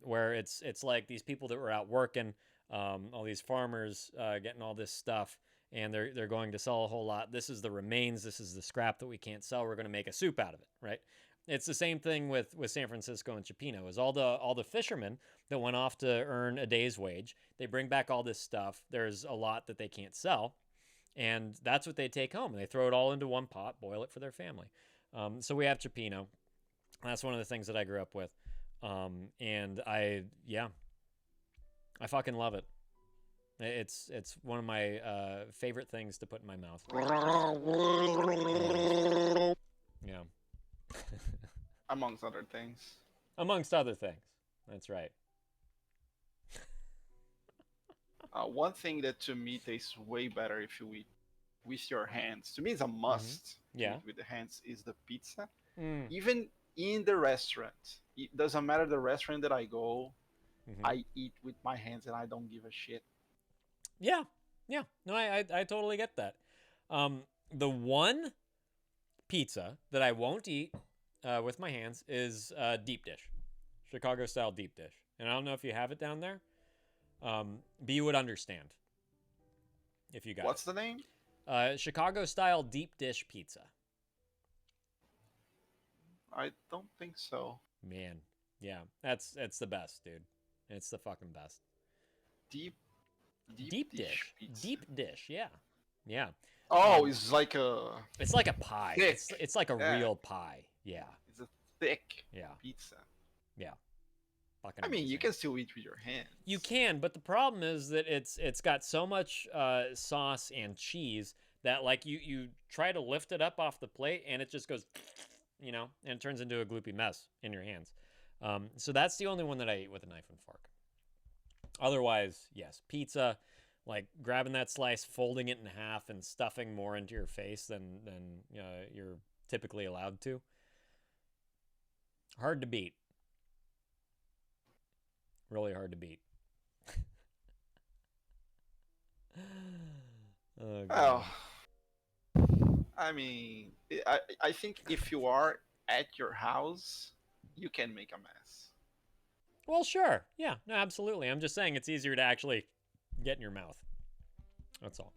where it's like these people that were out working, all these farmers getting all this stuff, and they're going to sell a whole lot. This is the remains. This is the scrap that we can't sell. We're going to make a soup out of it, right? It's the same thing with San Francisco and cioppino. Is all the fishermen that went off to earn a day's wage. They bring back all this stuff. There's a lot that they can't sell, and that's what they take home. They throw it all into one pot, boil it for their family. So we have cioppino. That's one of the things that I grew up with, and I fucking love it. It's one of my favorite things to put in my mouth. Yeah. Amongst other things. Amongst other things. That's right. One thing that to me tastes way better if you eat with your hands, to me it's a must. Yeah. With the hands, is the pizza. Mm. Even in the restaurant, it doesn't matter the restaurant that I go. I eat with my hands and I don't give a shit. Yeah. No, I totally get that. The one pizza that I won't eat with my hands is deep dish, Chicago style deep dish. And I don't know if you have it down there, but you would understand if you got What's it. the name? Chicago style deep dish pizza. I don't think so. Man, yeah, it's the best, dude. It's the fucking best. Deep dish. pizza. Deep dish, yeah. Oh, it's like a. It's like a pie. Thick. It's like a Yeah. real pie. Yeah. It's a thick Yeah. pizza. Yeah. Fucking I mean, you amazing. can still eat with your hands. You can, but the problem is that it's got so much sauce and cheese that like you try to lift it up off the plate and it just goes, and it turns into a gloopy mess in your hands. So that's the only one that I eat with a knife and fork. Otherwise, yes, pizza, like grabbing that slice, folding it in half, and stuffing more into your face than you're typically allowed to. Hard to beat. Really hard to beat. Oh, God. Well, I mean, I think if you are at your house, you can make a mess. Well, sure. Yeah, no, absolutely. I'm just saying it's easier to actually get in your mouth. That's all.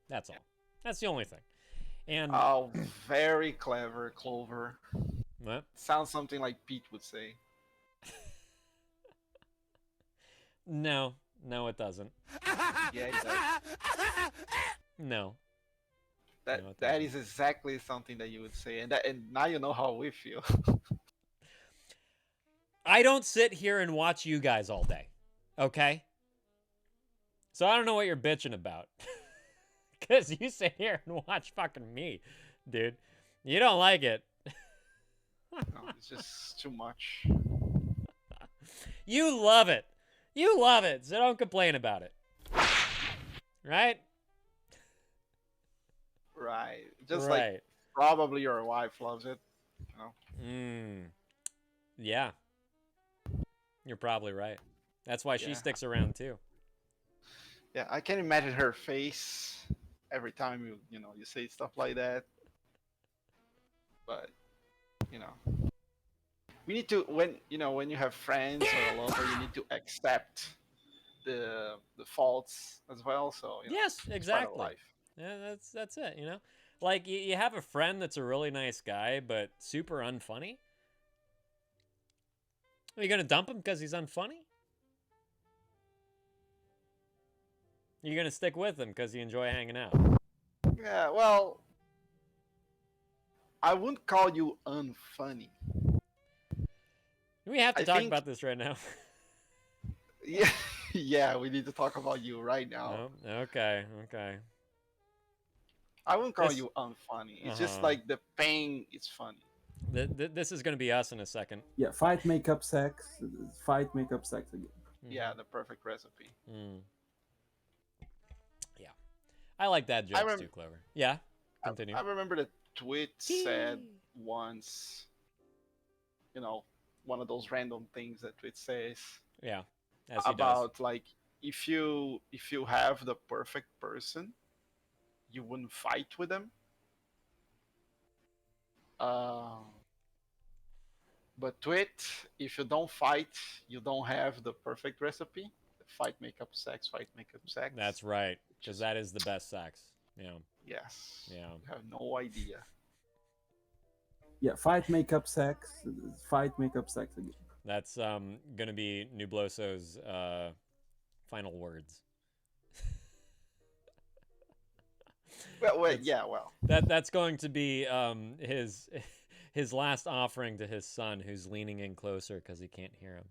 That's all. That's the only thing. And Oh, very clever, Clover. what? Sounds something like Pete would say. No, it doesn't. Yeah, it does. No. That is exactly something that you would say, and now you know how we feel. I don't sit here and watch you guys all day. Okay? So I don't know what you're bitching about. Because you sit here and watch fucking me, dude. You don't like it. No, it's just too much. You love it. You love it, so don't complain about it. Right? Right. Just Right. like probably your wife loves it. Yeah. You're probably right. That's why she Yeah. sticks around too. Yeah, I can imagine her face every time you say stuff like that. But we need to when you have friends or a lover, you need to accept the faults as well. So Yes, it's part of exactly. life. Yeah, that's it, Like you have a friend that's a really nice guy but super unfunny. Are you gonna dump him because he's unfunny? You're gonna stick with him because you enjoy hanging out. Yeah, well, I wouldn't call you unfunny. We have to I talk think- about this right now. Yeah, yeah, we need to talk about you right now. Oh, okay. I wouldn't call This- you unfunny. It's just Uh-huh. like the pain is funny. This is gonna be us in a second. Yeah, fight, make up, sex. Fight, make up, sex again. Yeah, the perfect recipe. Yeah, I like that joke remem- too, Clover. Yeah, continue. I remember the tweet said once, one of those random things that tweet says Yeah, as he does. about like if you have the perfect person, you wouldn't fight with them. But tweet, if you don't fight, you don't have the perfect recipe. Fight, make up, sex. Fight, make up, sex. That's right, because that is the best sex. Yeah. Yes. Yeah. You have no idea. Yeah, fight, make up, sex. Fight, make up, sex again. That's gonna be Nubloso's final words. Well, wait, yeah, well. That's going to be his last offering to his son, who's leaning in closer because he can't hear him.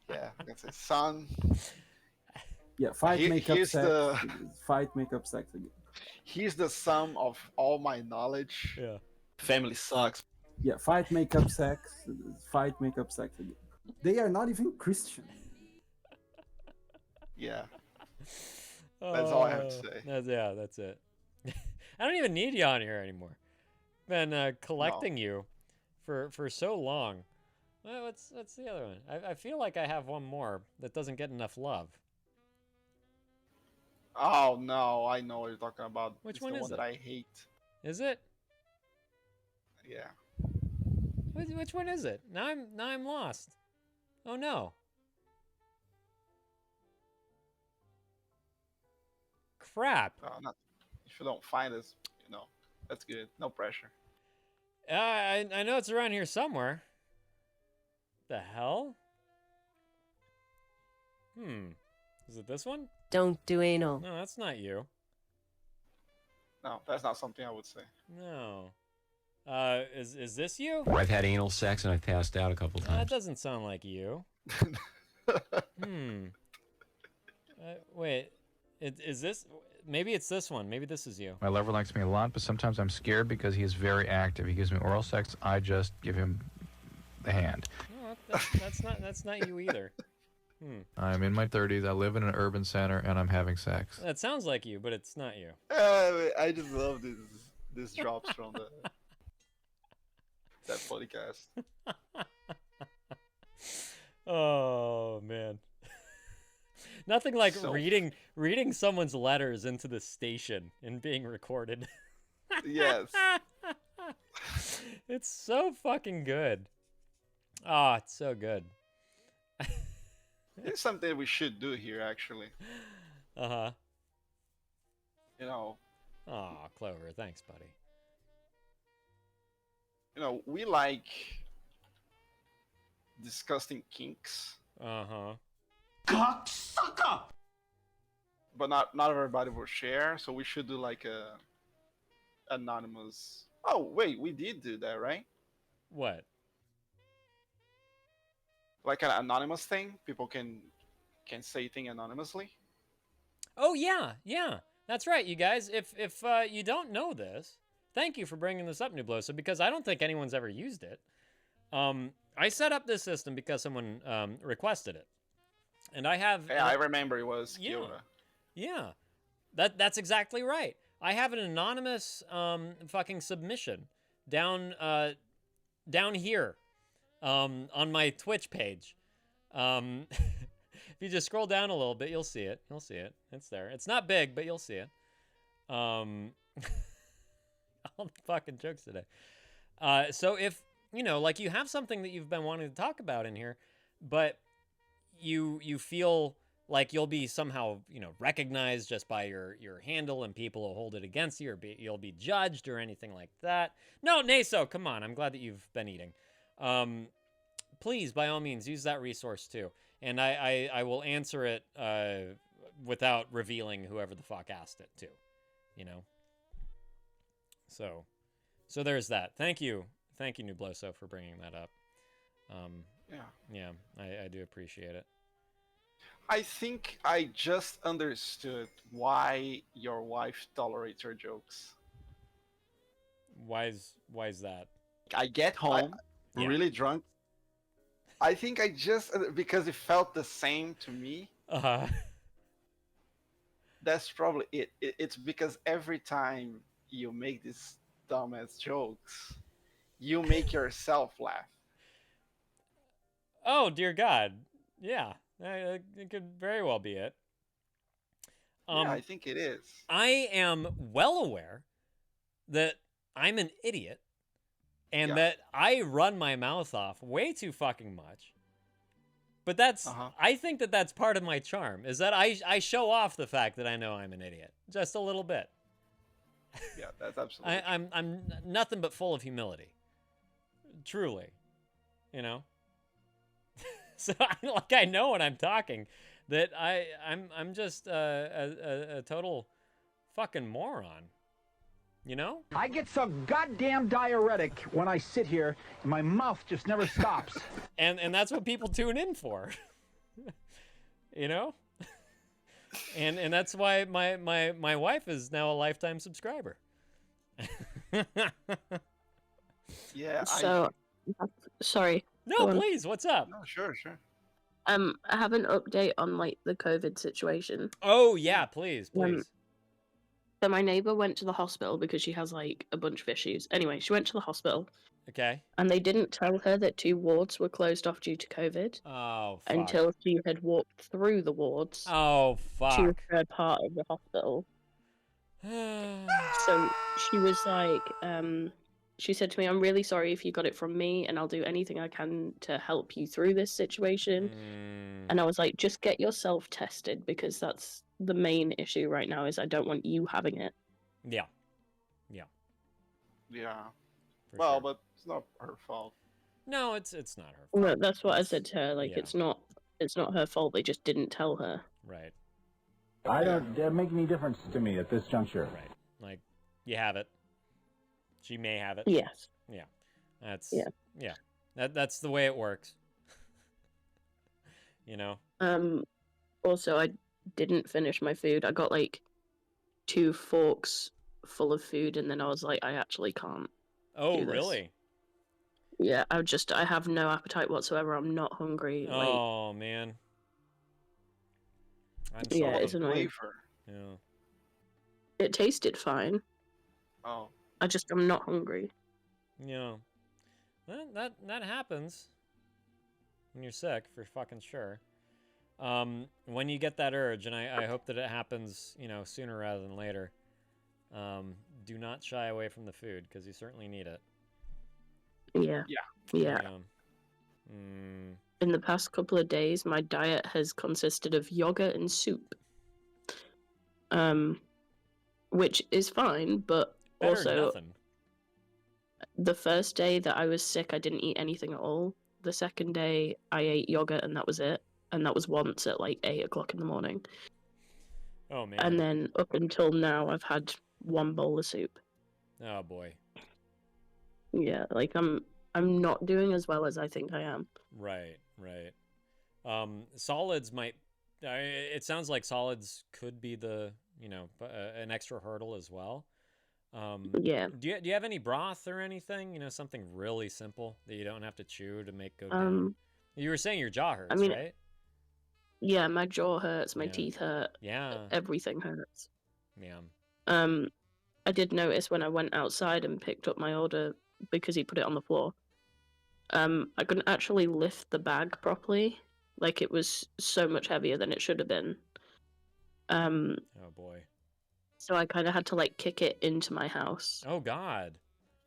Yeah, that's his son. Yeah, fight, make up, here's sex. the- Fight, make up, sex again. He's the sum of all my knowledge. Yeah. Family sucks. Yeah, fight, make up, sex. Fight, make up, sex again. They are not even Christian. Yeah. That's all I have to say. That's it. I don't even need you on here anymore. Been collecting you for so long. Well, what's the other one? I feel like I have one more that doesn't get enough love. Oh no, I know what you're talking about. Which It's one the is one it? that I hate. Is it? Yeah. Which one is it? Now I'm lost. Oh no. Crap. If you don't find us, that's good. No pressure. I know it's around here somewhere. The hell? Is it this one? Don't do anal. No, that's not you. No, that's not something I would say. No. Is this you? I've had anal sex and I've passed out a couple That times. doesn't sound like you. Wait. Is this? Maybe it's this one. Maybe this is you. My lover likes me a lot, but sometimes I'm scared because he is very active. He gives me oral sex. I just give him the hand. No, that's not you either. I'm in my 30s. I live in an urban center, and I'm having sex. That sounds like you, but it's not you. I just love this drops from that podcast. Oh man. Nothing like reading someone's letters into the station and being recorded. Yes. It's so fucking good. Oh, it's so good. It's something we should do here, actually. Uh-huh. Aw, Clover, thanks, buddy. We like discussing kinks. Uh-huh. Cocksucker! But not everybody will share, so we should do like a anonymous. Oh wait, we did do that, right? What? Like an anonymous thing. People can say thing anonymously. Oh yeah, that's right, you guys. If you don't know this, thank you for bringing this up, Nublosa, because I don't think anyone's ever used it. I set up this system because someone requested it, and I have. Yeah, I remember it was Kyoto. Yeah, that's exactly right. I have an anonymous fucking submission down here on my Twitch page. If you just scroll down a little bit, you'll see it. It's there. It's not big, but you'll see it. All the fucking jokes today. So if, like you have something that you've been wanting to talk about in here, but you feel like you'll be somehow, recognized just by your handle and people will hold it against you, or you'll be judged or anything like that. No, Naso, come on. I'm glad that you've been eating. Please, by all means, use that resource too. And I will answer it without revealing whoever the fuck asked it too, So there's that. Thank you, Nubloso, for bringing that up. Yeah, I do appreciate it. I think I just understood why your wife tolerates your jokes. Why is that? I get home really drunk. I think because it felt the same to me. Uh-huh. That's probably it. It's because every time you make these dumbass jokes, you make yourself laugh. Oh, dear God. Yeah, it could very well be it. Yeah, I think it is. I am well aware that I'm an idiot and that I run my mouth off way too fucking much. But I think that that's part of my charm, is that I show off the fact that I know I'm an idiot. Just a little bit. Yeah, that's absolutely I'm nothing but full of humility. Truly. So I know when I'm talking that I'm just a total fucking moron. I get so goddamn diuretic when I sit here, and my mouth just never stops. and that's what people tune in for. And that's why my wife is now a lifetime subscriber. Yeah. Sorry. No, please. What's up? No, sure. I have an update on the COVID situation. Oh yeah, please. So my neighbor went to the hospital because she has like a bunch of issues. Anyway, she went to the hospital. Okay. And they didn't tell her that 2 wards were closed off due to COVID. Oh, fuck. Until she had walked through the wards. Oh, fuck. To her part of the hospital. So she was like, she said to me, "I'm really sorry if you got it from me, and I'll do anything I can to help you through this situation." And I was like, "Just get yourself tested, because that's the main issue right now. Is I don't want you having it." Yeah. Yeah. Yeah. For Well, sure. but it's not her fault. No, it's not her fault. No, that's what I said to her. Like, yeah. it's not her fault. They just didn't tell her. Right. I don't make any difference to me at this juncture. Right. Like, you have it. She may have it. Yes. Yeah. Yeah. That's the way it works. You know? Also, I didn't finish my food. I got like 2 forks full of food, and then I was like, I actually can't. Oh, do this. really? Yeah, I have no appetite whatsoever. I'm not hungry. Oh, man. I'm Yeah, sorry. it's annoying. Yeah. It tasted fine. Oh. I'm not hungry. Yeah. That happens when you're sick, for fucking sure. When you get that urge, and I hope that it happens, sooner rather than later, do not shy away from the food, because you certainly need it. Yeah. Yeah. Mm. In the past couple of days, my diet has consisted of yogurt and soup. Which is fine, but Better also nothing. the first day that I was sick, I didn't eat anything at all. The second day, I ate yogurt, and that was it. And that was once at like 8 o'clock in the morning. Oh, man. And then up until now, I've had 1 bowl of soup. Oh, boy. Yeah, like I'm not doing as well as I think I am. Right. Solids might... it sounds like solids could be the, an extra hurdle as well. Yeah. Do you have any broth or anything? Something really simple that you don't have to chew to make go down? You were saying your jaw hurts, right? Yeah, my jaw hurts, my Yeah. teeth hurt. Yeah. Everything hurts. Yeah. I did notice when I went outside and picked up my order, because he put it on the floor, I couldn't actually lift the bag properly. Like, it was so much heavier than it should have been. Oh, boy. So I kind of had to, like, kick it into my house. Oh, God.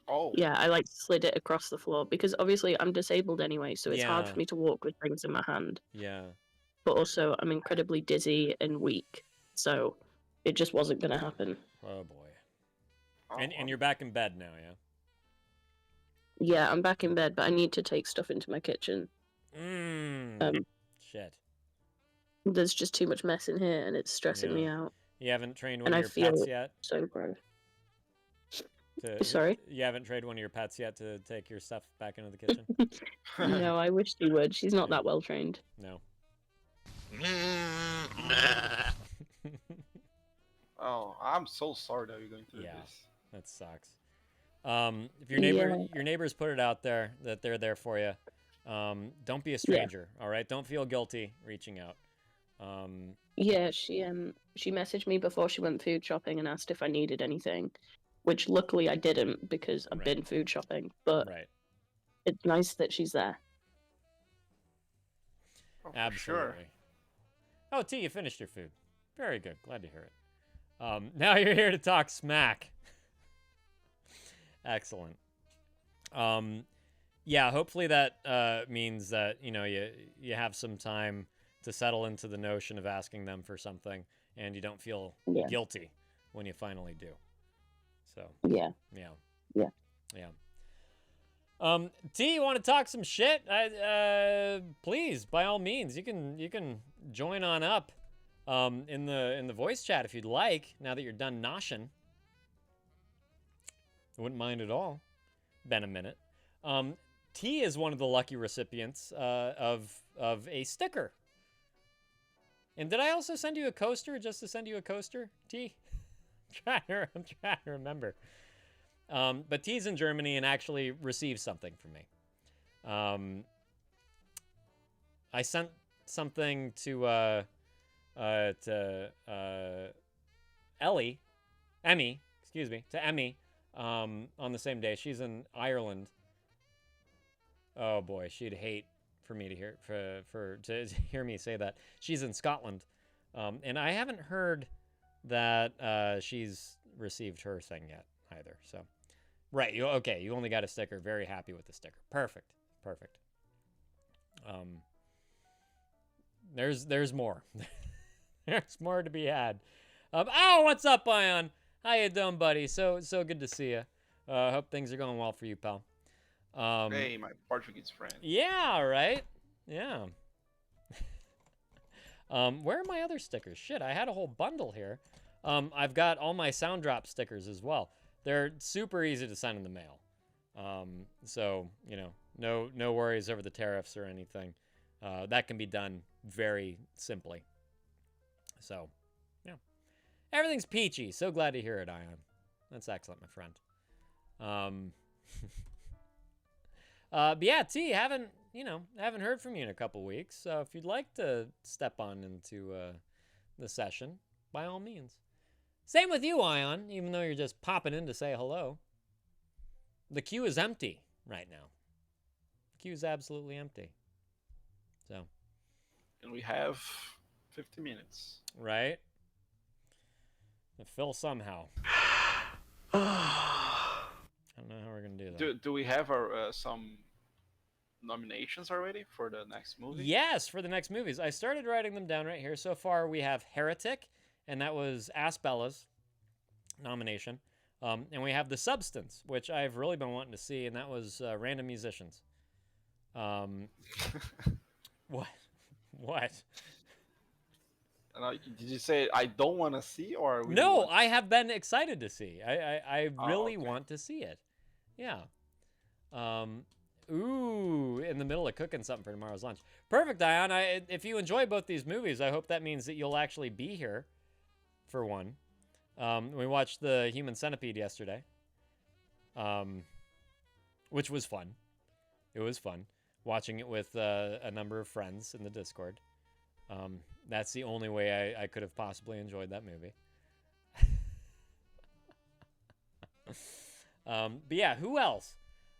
Oh. Yeah, I, like, slid it across the floor, because obviously I'm disabled anyway, so it's hard Yeah. for me to walk with things in my hand. Yeah. But also, I'm incredibly dizzy and weak, so it just wasn't going to happen. Oh, boy. And you're back in bed now, yeah? Yeah, I'm back in bed, but I need to take stuff into my kitchen. Shit. There's just too much mess in here, and it's stressing me Yeah. out. You haven't trained And one I of your pets feel yet? so gross. To, Sorry? You haven't trained one of your pets yet to take your stuff back into the kitchen? No, I wish she would. She's not that well trained. No. Oh, I'm so sorry that you're going through Yeah, this. that sucks. If your neighbors put it out there that they're there for you, don't be a stranger. All right, don't feel guilty reaching out. Yeah, she messaged me before she went food shopping and asked if I needed anything, which luckily I didn't, because I've been food shopping. But it's nice that she's there. Oh, Absolutely. Sure. Oh, T, you finished your food. Very good. Glad to hear it. Now you're here to talk smack. Excellent. Yeah, hopefully that means that you have some time to settle into the notion of asking them for something, and you don't feel guilty when you finally do. So yeah. T, you want to talk some shit? Please, by all means, you can join on up in the voice chat if you'd like. Now that you're done noshing, I wouldn't mind at all. Been a minute. T is one of the lucky recipients of a sticker. And did I also send you a coaster just to send you a coaster, T? I'm trying to remember. But T's in Germany and actually received something from me. I sent something to Ellie Emmy, excuse me, to Emmy on the same day. She's in Ireland. Oh boy, she'd hate for me to hear to hear me say that. She's in Scotland, and I haven't heard that she's received her thing yet either. So, right, you only got a sticker. Very happy with the sticker. Perfect. There's more. There's more to be had. Oh, what's up, Ion? How you doing, buddy? So good to see you. Hope things are going well for you, pal. Hey, my Portuguese friend. Yeah, right? Yeah. Where are my other stickers? Shit, I had a whole bundle here. I've got all my Sound Drop stickers as well. They're super easy to send in the mail. So, you know, no worries over the tariffs or anything. That can be done very simply. So, yeah. Everything's peachy. So glad to hear it, Ion. That's excellent, my friend. But yeah, T, haven't heard from you in a couple weeks. So if you'd like to step on into the session, by all means. Same with you, Ion, even though you're just popping in to say hello. The queue is empty right now. The queue is absolutely empty. So. And we have 50 minutes. Right? To fill somehow. I don't know how we're going to do that. Do we have our some nominations already for the next movie? Yes, for the next movies. I started writing them down right here. So far, we have Heretic, and that was Asbella's nomination. And we have The Substance, which I've really been wanting to see, and that was Random Musicians. What? What? Did you say I don't want to see, or no? I have been excited to see. I really want to see it. Yeah. Ooh, in the middle of cooking something for tomorrow's lunch. Perfect, Ion. If you enjoy both these movies, I hope that means that you'll actually be here for one. We watched the Human Centipede yesterday, which was fun. It was fun watching it with a number of friends in the Discord. That's the only way I could have possibly enjoyed that movie. But yeah, who else?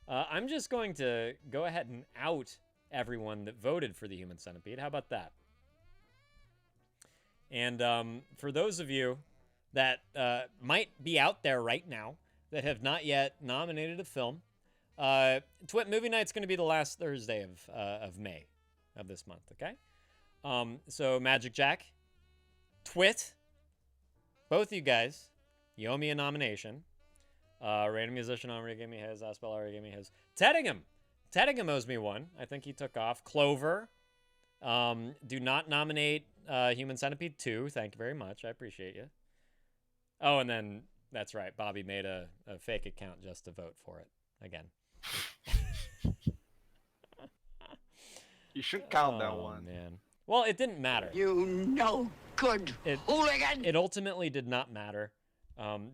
I'm just going to go ahead and out everyone that voted for the Human Centipede. How about that? And for those of you that might be out there right now that have not yet nominated a film, Twit Movie Night's going to be the last Thursday of May of this month, okay? So Magic Jack, Twit, both you guys, you owe me a nomination. Random Musician already gave me his. Aspel already gave me his. Teddingham owes me one. I think he took off. Clover, do not nominate Human Centipede 2. Thank you very much. I appreciate you. Oh, and then, that's right, Bobby made a fake account just to vote for it again. You should count that one. Man. Well, it didn't matter. You no good hooligan. It ultimately did not matter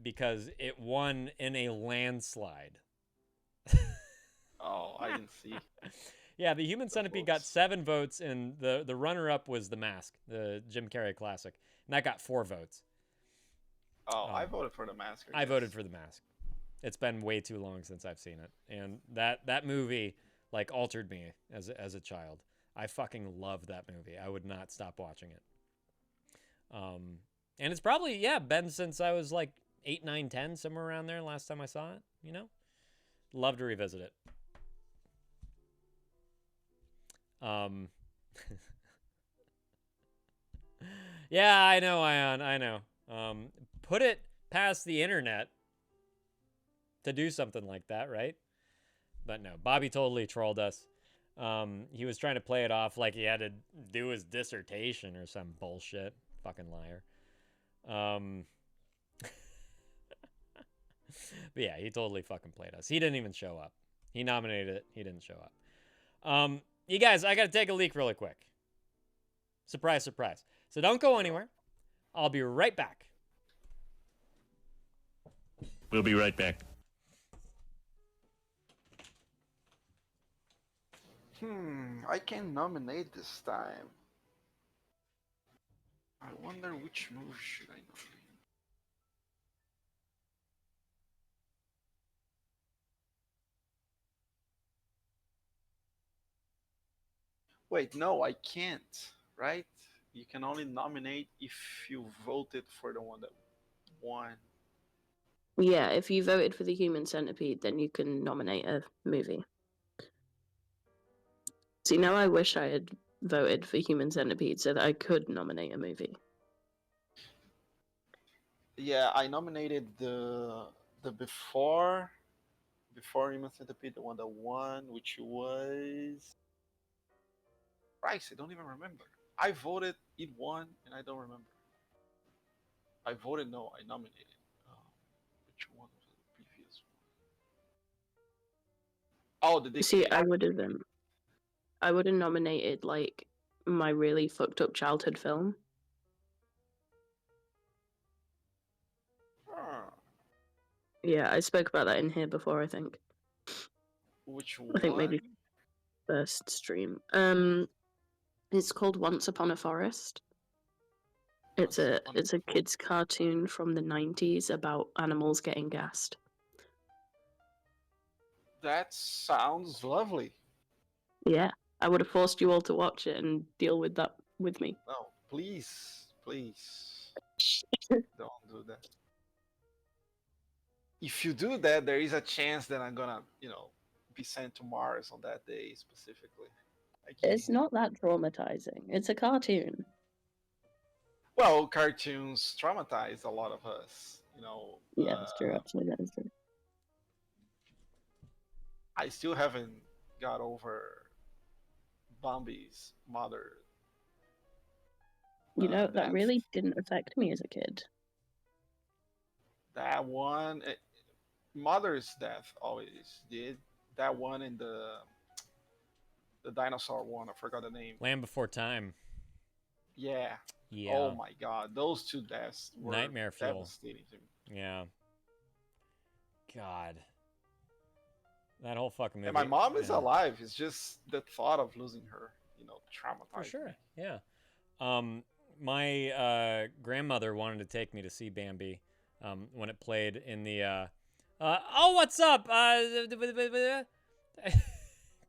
because it won in a landslide. Oh, I didn't see. Yeah, the Human Centipede got 7 votes, and the runner-up was The Mask, the Jim Carrey classic, and that got 4 votes. Oh, I voted for The Mask. I voted for The Mask. It's been way too long since I've seen it, and that movie like altered me as a child. I fucking loved that movie. I would not stop watching it. And it's probably been since I was like 8, 9, 10, somewhere around there. Last time I saw it, you know. Love to revisit it. Yeah, I know, Ion. I know. Put it past the internet to do something like that, right? But no, Bobby totally trolled us. He was trying to play it off like he had to do his dissertation or some bullshit. Fucking liar. But yeah, he totally fucking played us. He didn't even show up. He nominated it. He didn't show up. You guys, I got to take a leak really quick. Surprise, surprise. So don't go anywhere. I'll be right back. We'll be right back. I can nominate this time. I wonder which movie should I nominate. Wait, no, I can't. Right? You can only nominate if you voted for the one that won. Yeah, if you voted for the Human Centipede, then you can nominate a movie. See, now I wish I had voted for Human Centipede so that I could nominate a movie. Yeah, I nominated the before Human Centipede, the one that won, which was Christ, I don't even remember. I voted, it won, and I don't remember. I voted no, I nominated. Which one was the previous one? Oh, the Dick. See, I would have nominated like my really fucked up childhood film. Yeah, I spoke about that in here before, I think. Which one? I think maybe first stream. It's called Once Upon a Forest. It's a kids cartoon from the 90s about animals getting gassed. That sounds lovely. Yeah, I would have forced you all to watch it and deal with that with me. No, please, please, don't do that. If you do that, there is a chance that I'm gonna, be sent to Mars on that day specifically. It's not that traumatizing. It's a cartoon. Well, cartoons traumatize a lot of us, Yeah, that's true. Actually, that is true. I still haven't got over Bambi's mother. That really didn't affect me as a kid. That one, mother's death always did. That one and the dinosaur one, I forgot the name. Land Before Time. Yeah. Yeah. Oh my God, those two deaths were Nightmare fuel. devastating to me. Yeah. God. That whole fucking movie. And my mom is alive. It's just the thought of losing her, traumatized. For sure. Yeah. My grandmother wanted to take me to see Bambi when it played in the oh, what's up?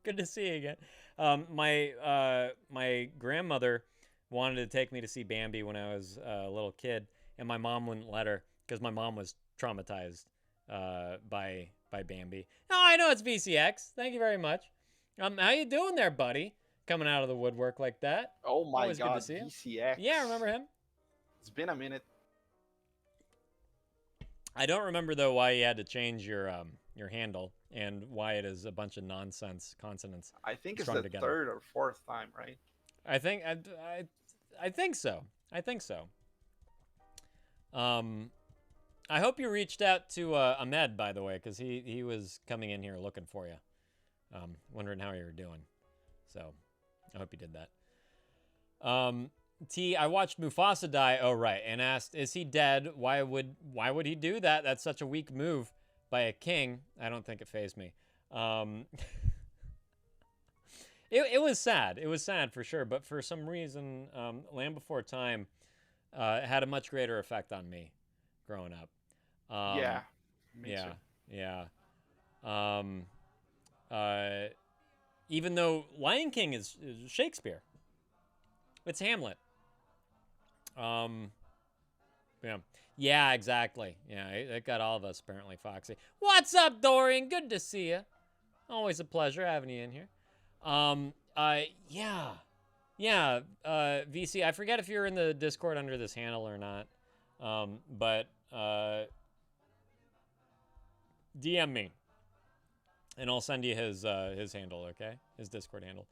Good to see you again. My grandmother wanted to take me to see Bambi when I was a little kid, and my mom wouldn't let her because my mom was traumatized by Bambi. Oh, I know it's VCX. Thank you very much. How you doing there, buddy? Coming out of the woodwork like that. Oh my Always God, good to see you. VCX. Yeah, remember him? It's been a minute. I don't remember though why you had to change your handle and why it is a bunch of nonsense consonants. I think it's strung the together. third or fourth time, right? I think so. I think so. I hope you reached out to Ahmed, by the way, because he was coming in here looking for you, wondering how you were doing. So I hope you did that. T, I watched Mufasa die. Oh right, and asked, "Is he dead? Why would he do that? That's such a weak move by a king." I don't think it fazed me. It was sad. It was sad for sure, but for some reason, Land Before Time had a much greater effect on me growing up. Yeah. Me too. Yeah. Even though Lion King is Shakespeare, it's Hamlet. Yeah, exactly. Yeah, it got all of us apparently, Foxy. What's up, Dorian? Good to see you. Always a pleasure having you in here. Yeah, VC, I forget if you're in the Discord under this handle or not, but DM me, and I'll send you his handle, okay? His Discord handle.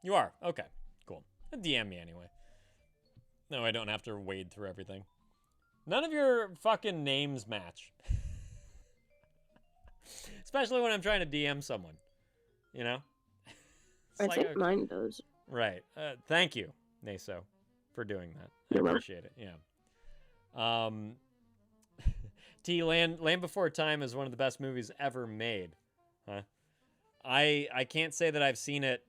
You are? Okay, cool. DM me anyway. No, I don't have to wade through everything. None of your fucking names match. Especially when I'm trying to DM someone, you know? I think mine does. Right. Thank you, Naso, for doing that. You're I appreciate it. Yeah. T, Land Before Time is one of the best movies ever made. Huh? I can't say that I've seen it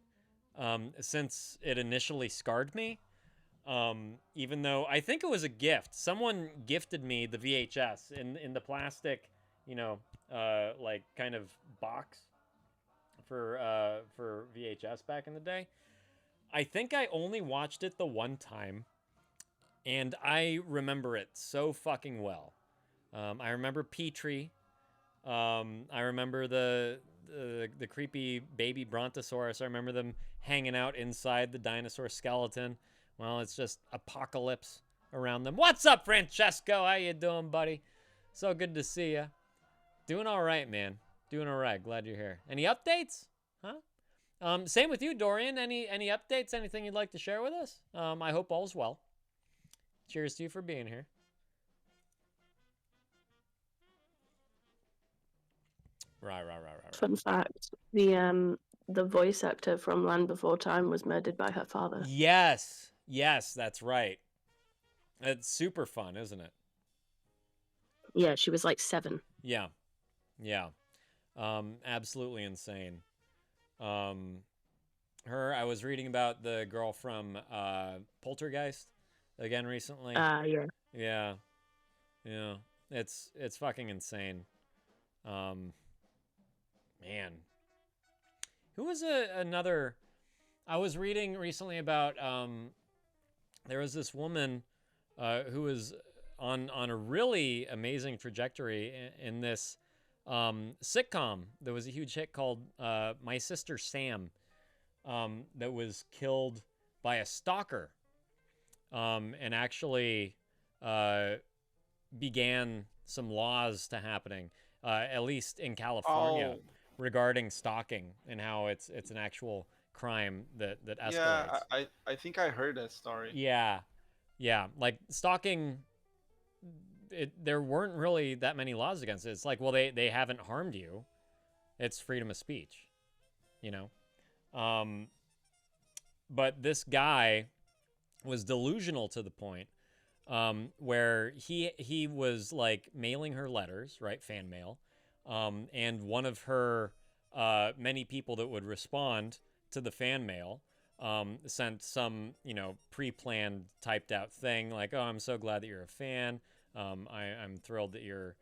since it initially scarred me. Even though I think it was a gift. Someone gifted me the VHS in the plastic, like kind of box for VHS back in the day. I think I only watched it the one time, and I remember it so fucking well. I remember Petrie. I remember the creepy baby Brontosaurus. I remember them hanging out inside the dinosaur skeleton. Well, it's just apocalypse around them. What's up, Francesco? How you doing, buddy? So good to see you. Doing all right, man. Doing all right. Glad you're here. Any updates? Huh? Same with you, Dorian. Any updates? Anything you'd like to share with us? I hope all's well. Cheers to you for being here. Right. Fun fact: the voice actor from Land Before Time was murdered by her father. Yes, that's right. It's super fun, isn't it? Yeah, she was like 7. Yeah. Absolutely insane. I was reading about the girl from Poltergeist again recently. Yeah. It's fucking insane. Man, who was another? I was reading recently about there was this woman who was on a really amazing trajectory in this sitcom. There was a huge hit called My Sister Sam that was killed by a stalker and actually began some laws to happening, at least in California, regarding stalking and how it's an actual crime that escalates. Yeah, I think I heard that story. Yeah, like stalking. There weren't really that many laws against it. It's like, well, they haven't harmed you. It's freedom of speech, you know. But this guy was delusional to the point where he was like mailing her letters, right, fan mail, and one of her many people that would respond to the fan mail sent some, pre-planned typed out thing like, oh, I'm so glad that you're a fan. I'm thrilled that you're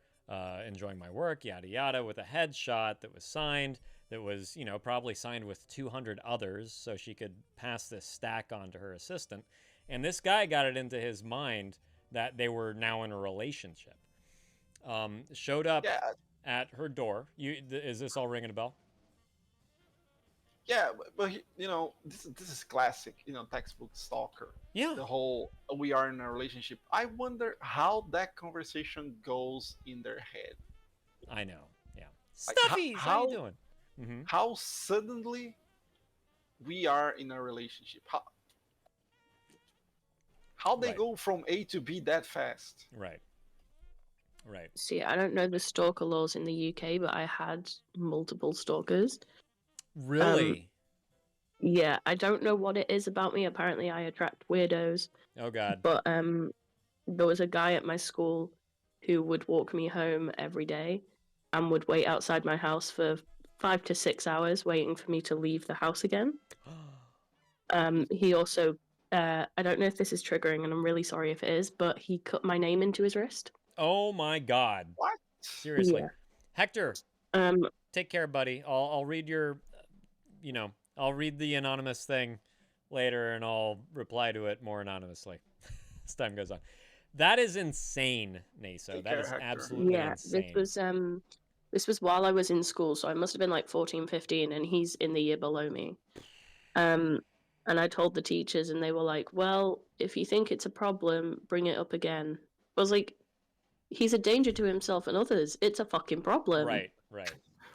enjoying my work, yada yada, with a headshot that was signed, that was, probably signed with 200 others so she could pass this stack on to her assistant. And this guy got it into his mind that they were now in a relationship. Showed up at her door. Is this all ringing a bell? Yeah, but this is classic, textbook stalker. Yeah. The whole we are in a relationship. I wonder how that conversation goes in their head. I know. Yeah. Stuffies, how you doing? Mm-hmm. How suddenly we are in a relationship. How they go from A to B that fast. Right. See, I don't know the stalker laws in the UK, but I had multiple stalkers. Really? Yeah, I don't know what it is about me. Apparently, I attract weirdos. Oh, God. But there was a guy at my school who would walk me home every day and would wait outside my house for 5 to 6 hours waiting for me to leave the house again. He also, I don't know if this is triggering, and I'm really sorry if it is, but he cut my name into his wrist. Oh, my God. What? Seriously. Yeah. Hector, take care, buddy. I'll read your... I'll read the anonymous thing later and I'll reply to it more anonymously as time goes on. That is insane, Naso. That is absolutely insane. This was while I was in school, so I must have been like 14, 15, and he's in the year below me. And I told the teachers, and they were like, well, if you think it's a problem, bring it up again. I was like, he's a danger to himself and others. It's a fucking problem. Right.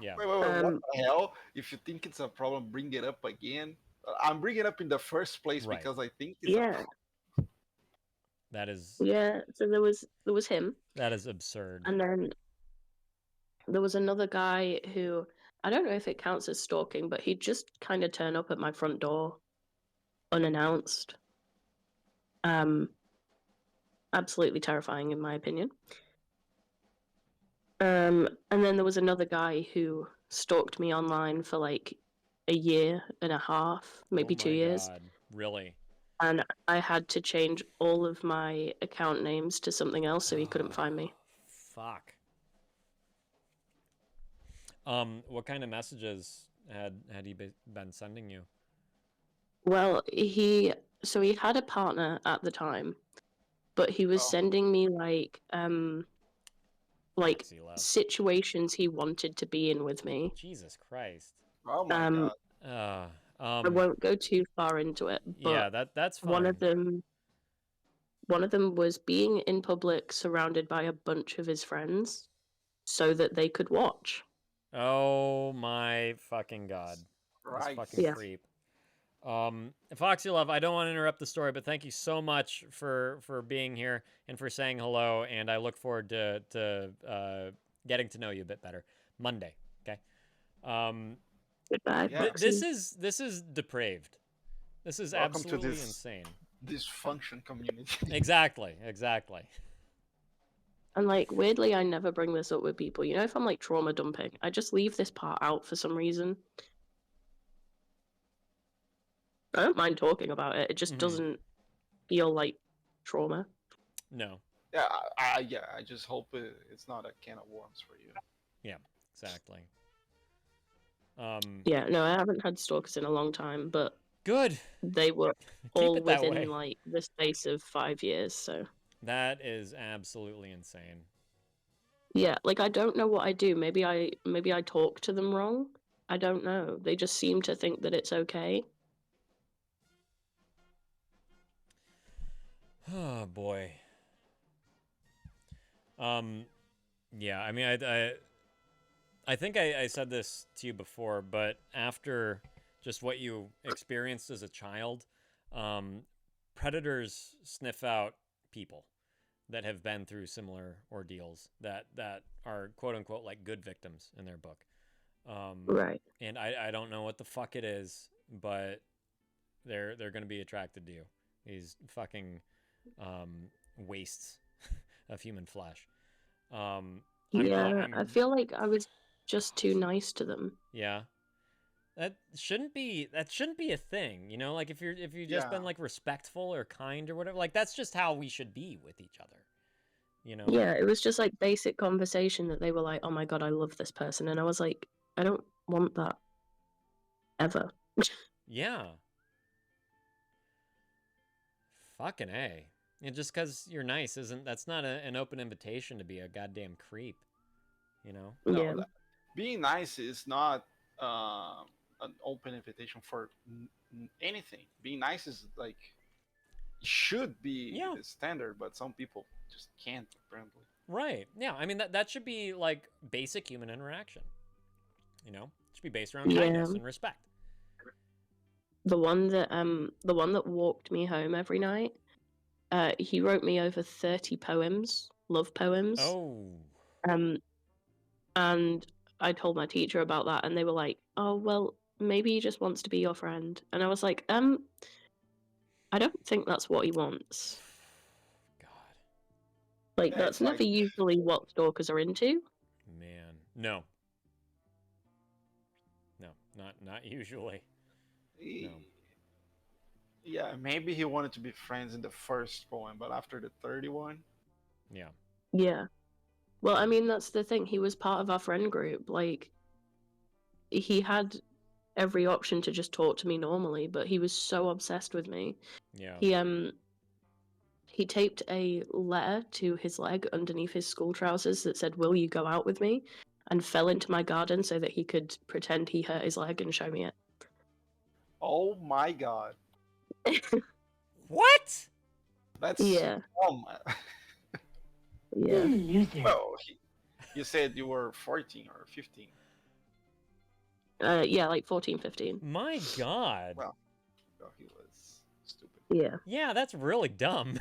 Yeah. Wait, what the hell? If you think it's a problem, bring it up again. I'm bringing it up in the first place because I think it's a problem. That is... Yeah, so there was him. That is absurd. And then there was another guy who, I don't know if it counts as stalking, but he'd just kind of turn up at my front door unannounced. Absolutely terrifying in my opinion. And then there was another guy who stalked me online for like a year and a half, maybe 2 years. God. Really? And I had to change all of my account names to something else so he couldn't find me. Fuck. What kind of messages had he been sending you? Well, he had a partner at the time, but he was sending me like situations he wanted to be in with me. Jesus Christ. Oh my god. I won't go too far into it, but yeah, that's fine. One of them was being in public surrounded by a bunch of his friends so that they could watch. Oh my fucking god. Right. This fucking Yeah. creep. Foxy Love, I don't want to interrupt the story, but thank you so much for being here and for saying hello, and I look forward to getting to know you a bit better Monday. Okay. Goodbye. This is depraved. This is Welcome to absolutely this insane. dysfunction community. Exactly. And like weirdly, I never bring this up with people. You know, if I'm like trauma dumping, I just leave this part out for some reason. I don't mind talking about it. It just doesn't feel like trauma. No. Yeah, I just hope it's not a can of worms for you. Yeah, exactly. Yeah, no, I haven't had stalkers in a long time, but good. They were Keep all it that way. within like the space of 5 years, so That is absolutely insane. yeah, like I don't know what I do. Maybe I talk to them wrong. I don't know. They just seem to think that it's okay. Oh boy. Yeah, I mean, I think I said this to you before, but after just what you experienced as a child, predators sniff out people that have been through similar ordeals that are quote unquote like good victims in their book. Right. And I don't know what the fuck it is, but they're going to be attracted to you. These fucking wastes of human flesh. I feel like I was just too nice to them. Yeah. That shouldn't be a thing, you know, like if you've just been like respectful or kind or whatever, like that's just how we should be with each other. You know? Yeah, it was just like basic conversation that they were like, "Oh my god, I love this person." And I was like, "I don't want that ever." Yeah. Fucking A. And just because you're nice that's not an open invitation to be a goddamn creep, you know? No, being nice is not an open invitation for anything. Being nice is like should be the standard, but some people just can't apparently. Right. Yeah. I mean that should be like basic human interaction. You know, it should be based around kindness and respect. The one that walked me home every night, he wrote me over 30 poems, love poems. Oh. And I told my teacher about that, and they were like, "Oh, well, maybe he just wants to be your friend." And I was like, I don't think that's what he wants. God. Like, Yeah, that's it's never like- usually what stalkers are into. Man. No. No, not usually. No. Yeah, maybe he wanted to be friends in the first poem, but after the 31, Yeah. Yeah. Well, I mean, that's the thing. He was part of our friend group. Like, he had every option to just talk to me normally, but he was so obsessed with me. Yeah. He taped a letter to his leg underneath his school trousers that said, "Will you go out with me?" and fell into my garden so that he could pretend he hurt his leg and show me it. oh my god, What? that's Yeah. oh my. Yeah. Well, you said you were 14 or 15. Yeah, like 14, 15. My God. Well, he was stupid. Yeah. Yeah, that's really dumb.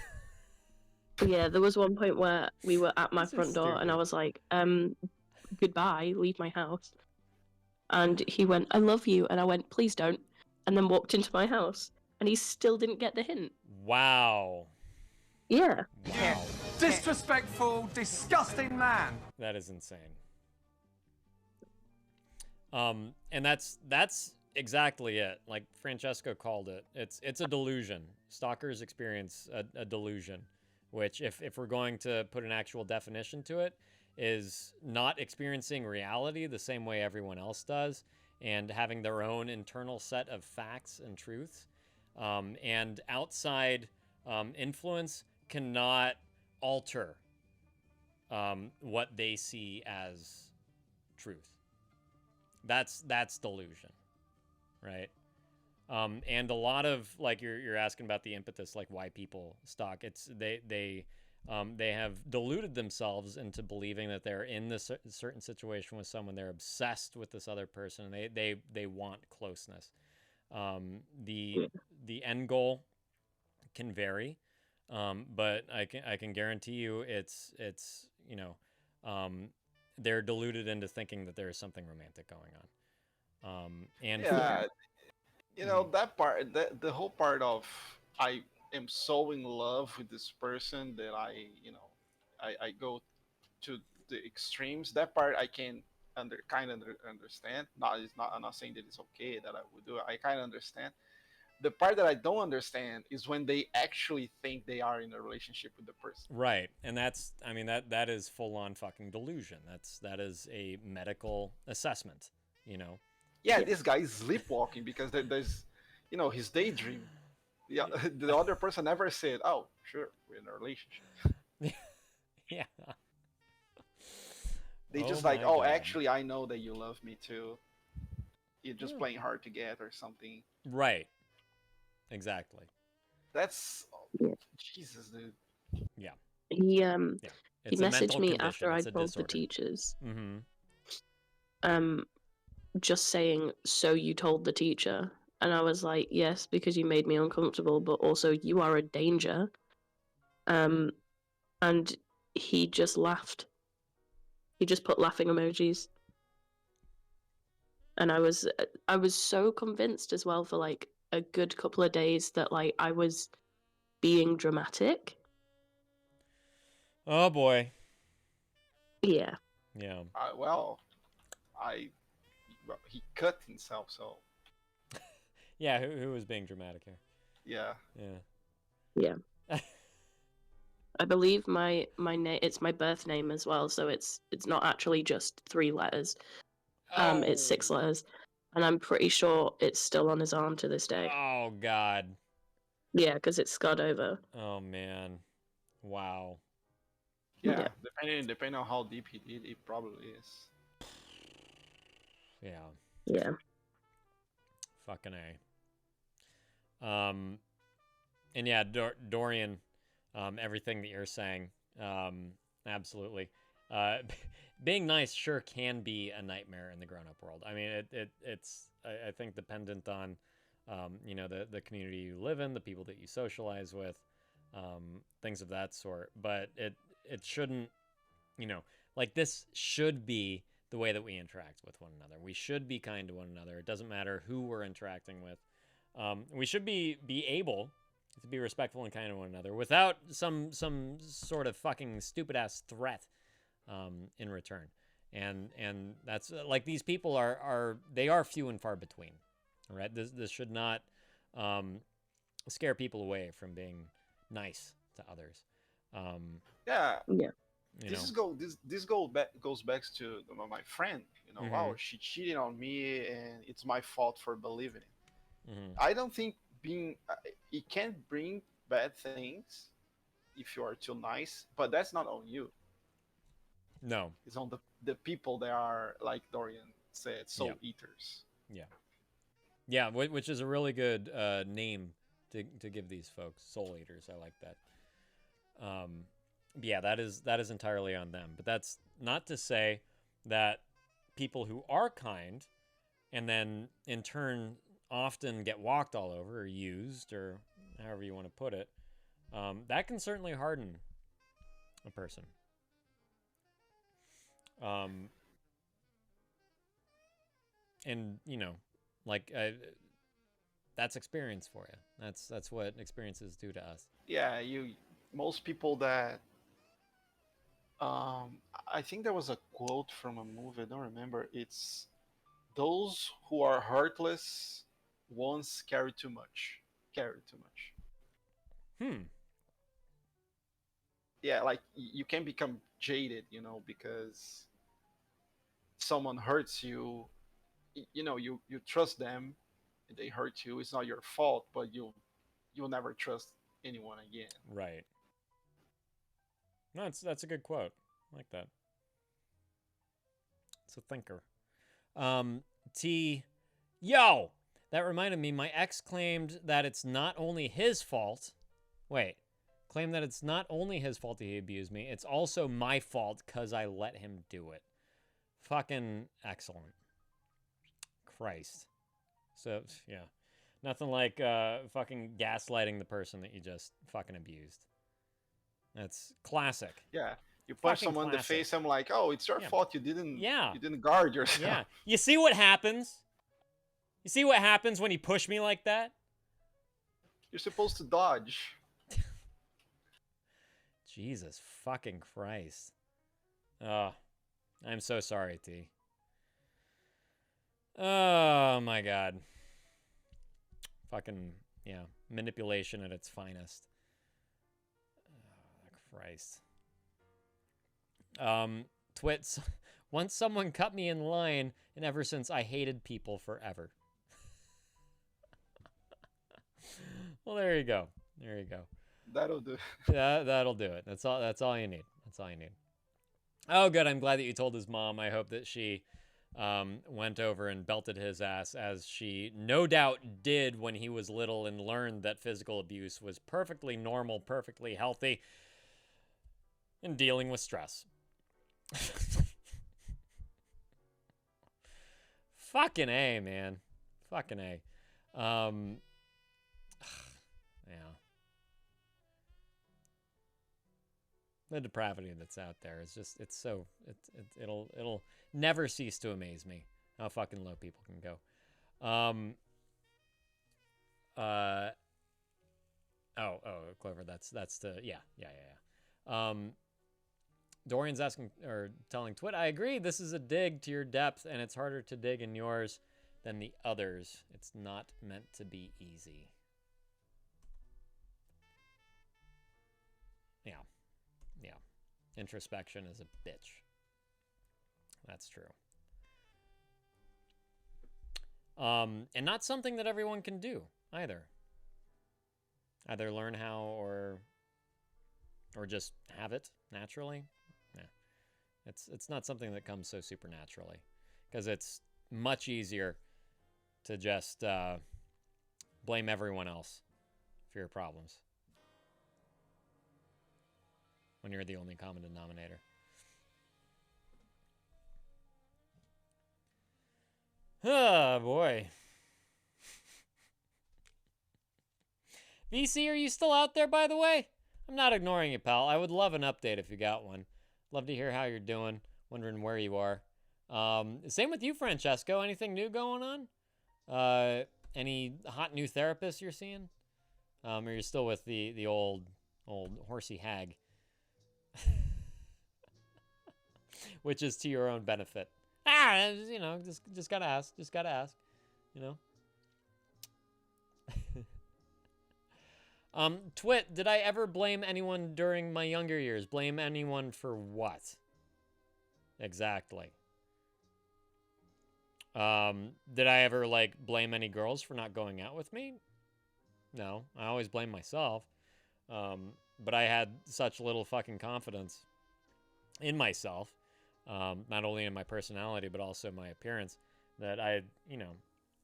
Yeah, there was one point where we were at my This is front door and I stupid. was like, goodbye, leave my house. And he went, "I love you." And I went, "Please don't." And then walked into my house. And he still didn't get the hint. Wow. Yeah. Wow. Disrespectful, disgusting man. That is insane. And that's exactly it. Like Francesco called it. It's a delusion. Stalkers experience a delusion, which if we're going to put an actual definition to it, is not experiencing reality the same way everyone else does, and having their own internal set of facts and truths. And outside influence cannot alter what they see as truth. That's delusion, right? And a lot of, like, you're asking about the impetus, like why people stalk. It's they have deluded themselves into believing that they're in this certain situation with someone. They're obsessed with this other person. They want closeness. The end goal can vary, but I can guarantee you it's they're deluded into thinking that there is something romantic going on. And yeah, you know, that part, the whole part of I am so in love with this person that I go to the extremes. That part I can understand. I'm not saying that it's okay that I would do it. I kind of understand. The part that I don't understand is when they actually think they are in a relationship with the person. Right. And that is full on fucking delusion. That is a medical assessment, you know. Yeah, this guy is sleepwalking because there's, his daydream. Yeah, the other person never said, "Oh, sure, we're in a relationship." Yeah. They just like, "Oh, actually, I know that you love me too. You're just playing hard to get or something." Right. Exactly. That's Jesus, dude. Yeah. He It's he a mental messaged me condition. after I It's a told the disorder. teachers. Mm-hmm. Just saying, "So you told the teacher?" And I was like, "Yes, because you made me uncomfortable, but also you are a danger." And he just laughed. He just put laughing emojis. And I was so convinced as well for like a good couple of days that like I was being dramatic. Oh boy. Yeah. Yeah. He cut himself, so. Yeah, who was being dramatic here? Yeah. Yeah. I believe my name, it's my birth name as well, so it's not actually just 3 letters. It's 6 letters, and I'm pretty sure it's still on his arm to this day. Oh God. Yeah, because it's scarred over. Oh man. Wow. Yeah, depending on how deep he did, it probably is. Yeah. Yeah. Fucking A. And yeah, Dorian, everything that you're saying, absolutely. Being nice sure can be a nightmare in the grown-up world. I mean, it's I think dependent on, the community you live in, the people that you socialize with, things of that sort. But it shouldn't, like this should be the way that we interact with one another. We should be kind to one another. It doesn't matter who we're interacting with. We should be able to be respectful and kind to one another without some sort of fucking stupid ass threat in return. And that's like these people are few and far between. All right, this should not scare people away from being nice to others. Yeah. This goes back to my friend. Wow, she cheated on me, and it's my fault for believing it. Mm-hmm. I don't think it can bring bad things if you are too nice, but that's not on you. No, it's on the people that are, like Dorian said, soul eaters. Yeah, which is a really good name to give these folks, soul eaters. I like that. Yeah, that is entirely on them. But that's not to say that people who are kind and then in turn often get walked all over or used or however you want to put it, that can certainly harden a person. And that's experience for you. That's what experiences do to us. Yeah, most people that I think there was a quote from a movie, I don't remember. It's those who are heartless once carry too much. Yeah, like you can become jaded, because someone hurts you you know, you trust them, and they hurt you. It's not your fault, but you'll never trust anyone again. Right. No, that's a good quote. I like that. It's a thinker. Yo! That reminded me, my ex claimed that it's not only his fault. Wait. Claimed that it's not only his fault that he abused me, it's also my fault because I let him do it. Fucking excellent. Christ. So, yeah. Nothing like fucking gaslighting the person that you just fucking abused. That's classic. Yeah. You punch Fucking someone in the classic. face, I'm like, oh, it's your Yeah. fault. You didn't Yeah. you didn't guard yourself. Yeah. You see what happens? You see what happens when you push me like that? You're supposed to dodge. Jesus fucking Christ. Oh, I'm so sorry, T. Oh my God. Fucking, yeah. Manipulation at its finest. Oh, Christ. Twits. Once someone cut me in line, and ever since I hated people forever. Well, there you go. There you go. That'll do. Yeah, that'll do it. That's all you need. That's all you need. Oh, good. I'm glad that you told his mom. I hope that she went over and belted his ass, as she no doubt did when he was little, and learned that physical abuse was perfectly normal, perfectly healthy, and dealing with stress. Fucking A, man. Fucking A. Yeah. The depravity that's out there is just, it'll never cease to amaze me how fucking low people can go. Clover, that's the, yeah. Dorian's asking, or telling Twit, I agree, this is a dig to your depth, and it's harder to dig in yours than the others. It's not meant to be easy. Yeah. Yeah. Introspection is a bitch. That's true. And not something that everyone can do either. Either learn how or just have it naturally. Yeah. It's not something that comes so supernaturally, because it's much easier to just blame everyone else for your problems when you're the only common denominator. Oh, boy. VC, are you still out there, by the way? I'm not ignoring you, pal. I would love an update if you got one. Love to hear how you're doing. Wondering where you are. Same with you, Francesco. Anything new going on? Any hot new therapists you're seeing? Or you're still with the old horsey hag? Which is to your own benefit. You know, just gotta ask. Just gotta ask. You know? Twit, did I ever blame anyone during my younger years? Blame anyone for what? Exactly. Did I ever, like, blame any girls for not going out with me? No, I always blame myself. But I had such little fucking confidence in myself, not only in my personality, but also my appearance, that I, you know,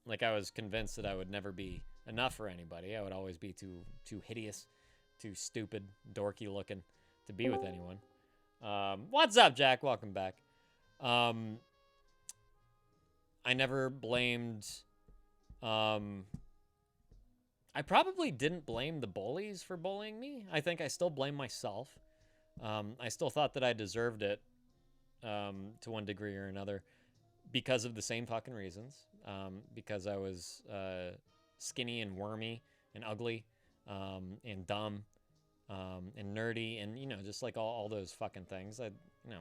like, I was convinced that I would never be enough for anybody. I would always be too hideous, too stupid, dorky looking to be with anyone. What's up, Jack? Welcome back. I never blamed, I probably didn't blame the bullies for bullying me. I think I still blame myself. I still thought that I deserved it, to one degree or another, because of the same fucking reasons. Because I was skinny and wormy and ugly, and dumb, and nerdy, and, you know, just like all those fucking things. You know,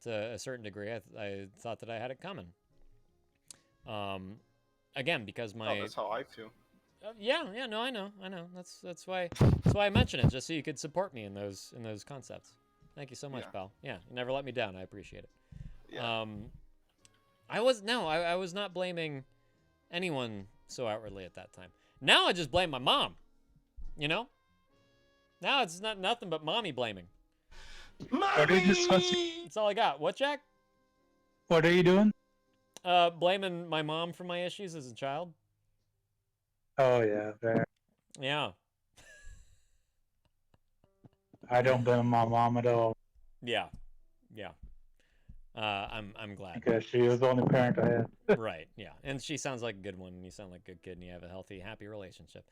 to a certain degree, I thought that I had it coming. Again, because my... Oh, that's how I feel. Yeah, no, I know. That's why I mention it, just so you could support me in those concepts. Thank you so much, pal. Yeah, you never let me down. I appreciate it. Yeah. I was not blaming anyone so outwardly at that time. Now I just blame my mom. You know? Now it's not nothing but mommy blaming. What are you discussing? That's all I got. What, Jack? What are you doing? Blaming my mom for my issues as a child. Oh yeah, fair. Yeah. I don't blame my mom at all. Yeah. Yeah. I'm glad. Because she was the only parent I had. Right, yeah. And she sounds like a good one, and you sound like a good kid, and you have a healthy, happy relationship.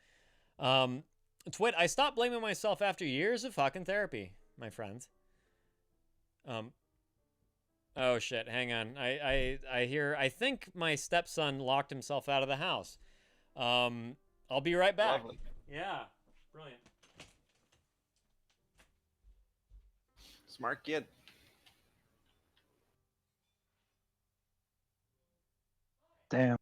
Twit, I stopped blaming myself after years of fucking therapy, my friends. Oh shit, hang on. I think my stepson locked himself out of the house. I'll be right back. Lovely. Yeah, brilliant. Smart kid. Damn.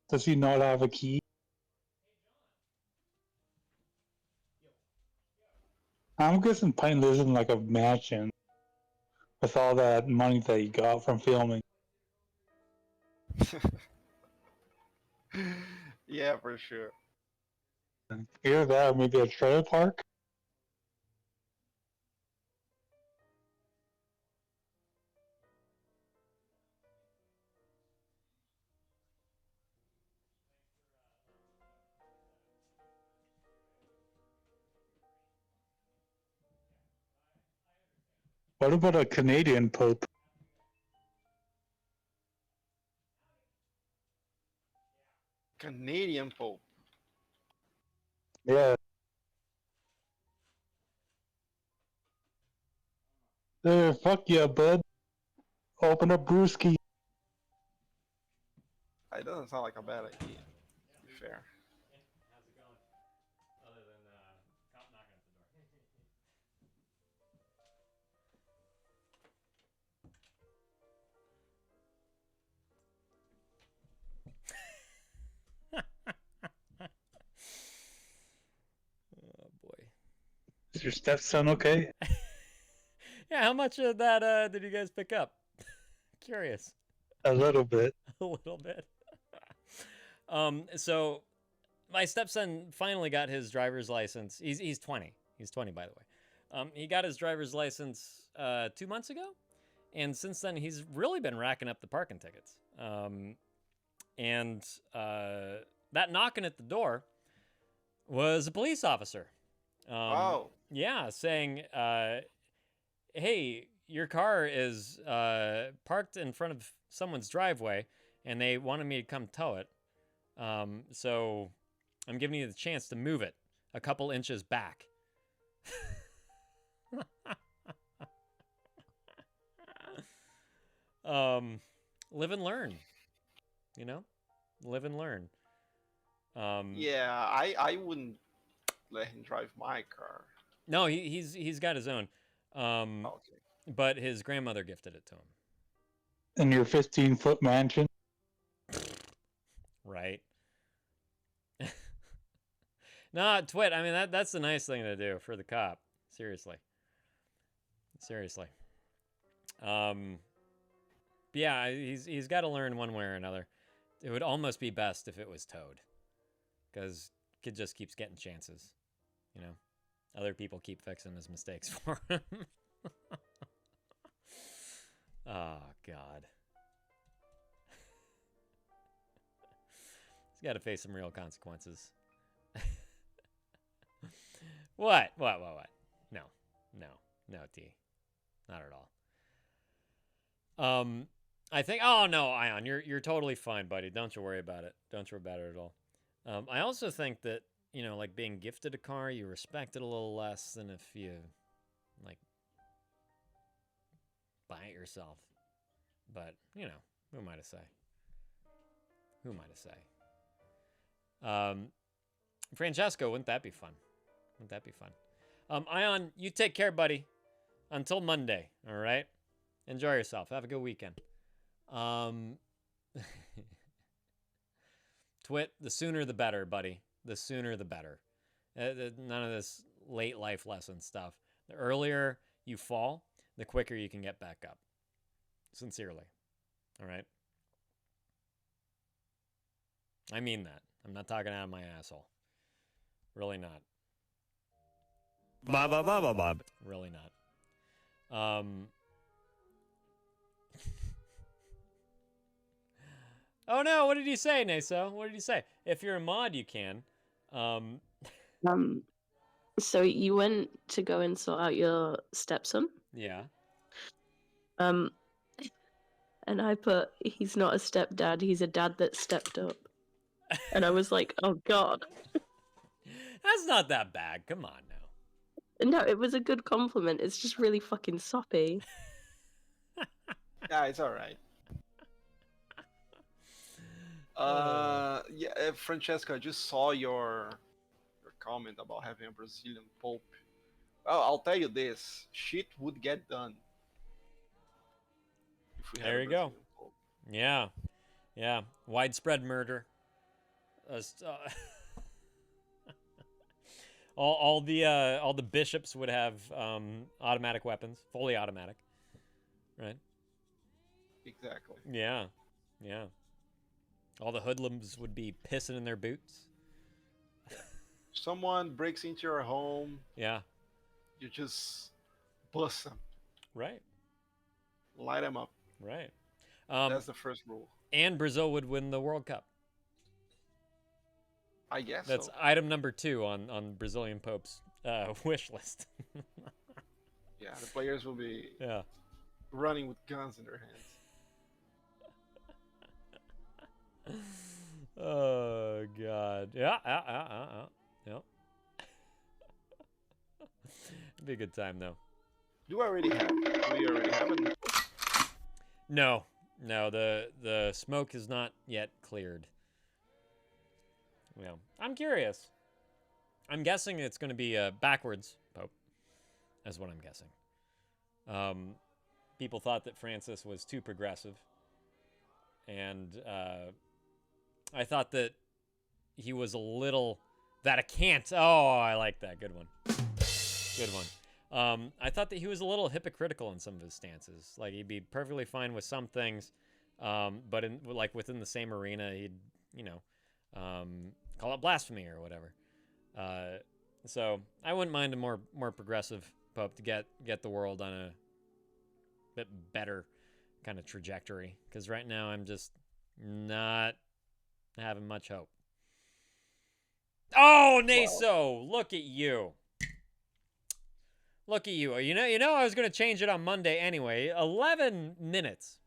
Does he not have a key? I'm guessing Pine lives in like a mansion with all that money that he got from filming. Yeah, for sure. Either that or maybe a trailer park. What about a Canadian Pope? Canadian Pope. Yeah. There, fuck yeah, bud. Open up brewski. It doesn't sound like a bad idea, to be fair. How's it going? Other than cop knocking at the door. Oh boy. Is your stepson okay? Yeah, how much of that did you guys pick up? Curious. A little bit. A little bit. So my stepson finally got his driver's license. He's 20. He's 20, by the way. He got his driver's license 2 months ago, and since then he's really been racking up the parking tickets. And that knocking at the door was a police officer. Oh. Yeah, saying, hey, your car is parked in front of someone's driveway, and they wanted me to come tow it. So I'm giving you the chance to move it a couple inches back. Live and learn, you know, live and learn. Yeah, I wouldn't let him drive my car. No, he's got his own. Okay. But his grandmother gifted it to him. In your 15-foot mansion? Right. Nah, Twit, I mean, that's the nice thing to do for the cop. Seriously. Yeah, he's got to learn one way or another. It would almost be best if it was towed. Because kid just keeps getting chances. You know? Other people keep fixing his mistakes for him. Oh, God. He's got to face some real consequences. What? No, T. Not at all. I think, oh no, Ion, you're totally fine, buddy. Don't you worry about it. Don't you worry about it at all. I also think that, you know, like being gifted a car, you respect it a little less than if you, like, buy it yourself. But, you know, who am I to say? Francesco, wouldn't that be fun? Ion, you take care, buddy. Until Monday, all right? Enjoy yourself. Have a good weekend. Twit, the sooner the better, buddy. The sooner the better. None of this late life lesson stuff. The earlier you fall, the quicker you can get back up. Sincerely. All right? I mean that. I'm not talking out of my asshole. Really not. Bob. Really not. Oh no, what did you say, Naso? What did you say? If you're a mod, you can. So you went to go and sort out your stepson? Yeah. And I put, he's not a stepdad, he's a dad that stepped up. And I was like, oh god. That's not that bad. Come on now. No, it was a good compliment. It's just really fucking soppy. Yeah, it's alright. Francesca, I just saw your comment about having a Brazilian Pope. Well, I'll tell you this: shit would get done. If we had There a you go. Brazilian Pope. Yeah. Yeah. Widespread murder. All the bishops would have automatic weapons, fully automatic. Right? Exactly. Yeah. Yeah. All the hoodlums would be pissing in their boots. Someone breaks into your home. Yeah. You just bust them. Right. Light them up. Right. That's the first rule. And Brazil would win the World Cup. I guess That's so. item number 2 on Brazilian Pope's wish list. Yeah, the players will be running with guns in their hands. Oh god. Yeah. Yep. It'd be a good time though. Do we already have it? No. The smoke is not yet cleared. Yeah. I'm curious. I'm guessing it's going to be a backwards Pope. That's what I'm guessing. People thought that Francis was too progressive. And I thought that he was a little Vaticant. Oh, I like that. Good one. Good one. I thought that he was a little hypocritical in some of his stances. Like he'd be perfectly fine with some things, but within the same arena, he'd call it blasphemy or whatever. So I wouldn't mind a more progressive Pope to get the world on a bit better kind of trajectory. Because right now I'm just not having much hope. Oh, Naso, look at you. Look at you. You know I was going to change it on Monday anyway. 11 minutes.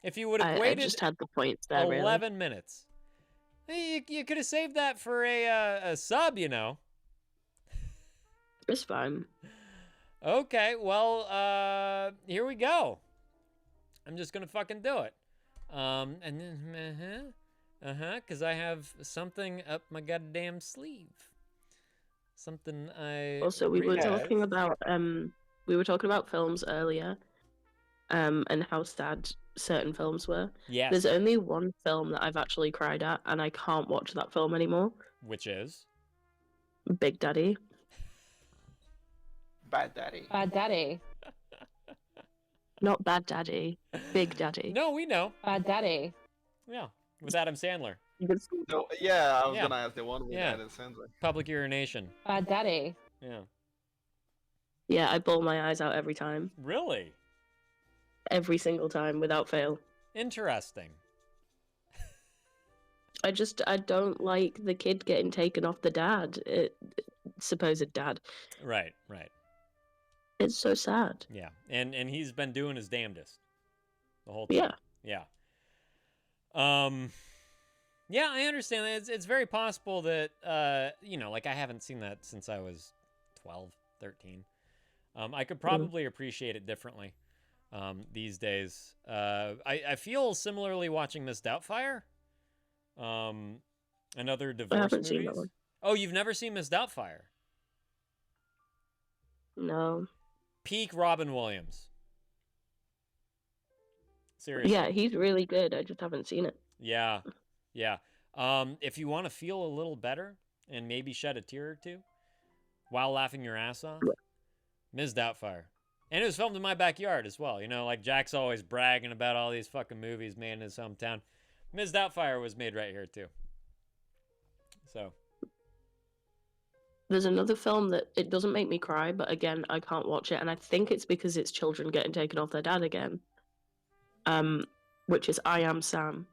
If you would have waited I just had the points there, 11 really. minutes. You could have saved that for a sub, you know. It's fine. Okay, well, here we go. I'm just going to fucking do it. And then, because I have something up my goddamn sleeve. Something I Also, we were talking about films earlier, and how sad certain films were. Yes. There's only one film that I've actually cried at, and I can't watch that film anymore. Which is? Big Daddy. Bad Daddy. Bad Daddy. Not Bad Daddy. Big Daddy. No, we know. Bad Daddy. Yeah, with Adam Sandler. No, yeah, I was gonna ask the one with Adam Sandler. Public urination. Bad Daddy. Yeah. Yeah, I bawl my eyes out every time. Really? Every single time, without fail. Interesting. I don't like the kid getting taken off the dad. Supposed dad. Right. It's so sad. Yeah, and he's been doing his damnedest the whole time. Yeah. Yeah, I understand that. It's very possible that, I haven't seen that since I was 12, 13. I could probably appreciate it differently these days. I feel similarly watching Miss Doubtfire. Another divorce haven't seen that movies. one. Oh, you've never seen Miss Doubtfire? No. Peak Robin Williams. Seriously. Yeah, he's really good. I just haven't seen it. Yeah. If you want to feel a little better and maybe shed a tear or two while laughing your ass off, Ms. Doubtfire. And it was filmed in my backyard as well. You know, like Jack's always bragging about all these fucking movies made in his hometown. Ms. Doubtfire was made right here too. So. There's another film that it doesn't make me cry, but again, I can't watch it, and I think it's because it's children getting taken off their dad again. Which is I Am Sam.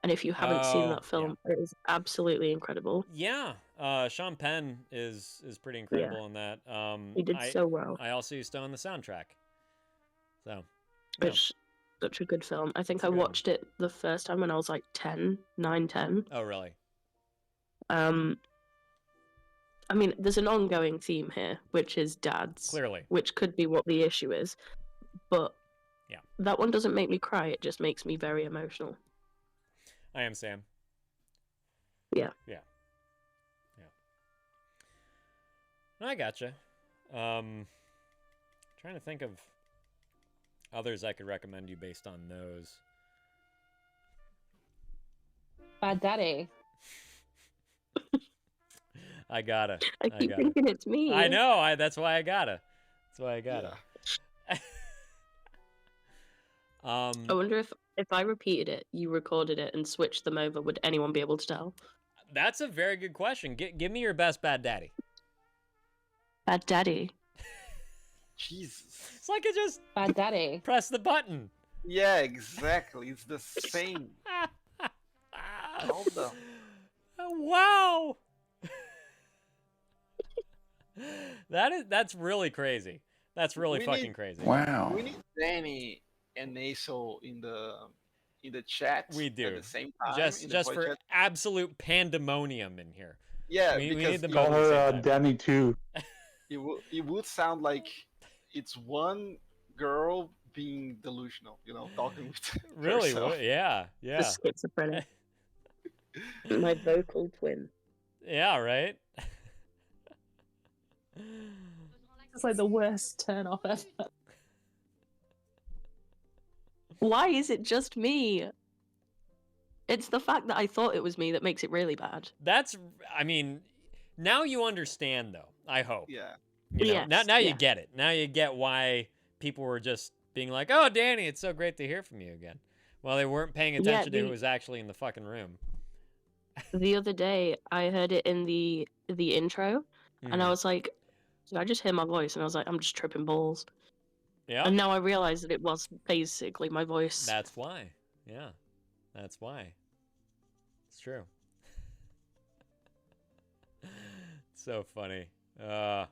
And if you haven't seen that film, it is absolutely incredible. Yeah, Sean Penn is pretty incredible in that. He did so well. I also used to own the soundtrack. So, It's such a good film. I think I watched it the first time when I was like 9, 10. Oh, really? I mean, there's an ongoing theme here, which is dads. Clearly. Which could be what the issue is. But yeah, that one doesn't make me cry. It just makes me very emotional. I Am Sam. Yeah. Yeah. Yeah. I gotcha. Trying to think of others I could recommend you based on those. Bad Daddy. I gotta. I keep thinking it's me. I know. That's why I gotta. That's why I gotta. Yeah. I wonder if I repeated it, you recorded it, and switched them over, would anyone be able to tell? That's a very good question. Give me your best Bad Daddy. Bad Daddy. Jesus. It's like it just Bad Daddy. Press the button. Yeah, exactly. It's the same. Hold on. Wow. That's really crazy. That's really fucking crazy. Wow. We need Danny and Naso in the chat. We do. At the same time. Just for chat. Absolute pandemonium in here. Yeah, we because need them call both at the her same time. Danny too. It would sound like it's one girl being delusional, talking with really herself. Yeah The schizophrenic. My vocal twin. Yeah, right. It's like the worst turn off ever. Why is it just me? It's the fact that I thought it was me that makes it really bad. I mean, now you understand though, I hope. Yeah. Now you get it. Now you get why people were just being like, "Oh, Danny, it's so great to hear from you again." Well, they weren't paying attention to who was actually in the fucking room. The other day, I heard it in the intro, and I was like, I just hear my voice, and I was like, I'm just tripping balls. Yeah. And now I realize that it was basically my voice. That's why. Yeah. That's why. It's true. So funny. Oh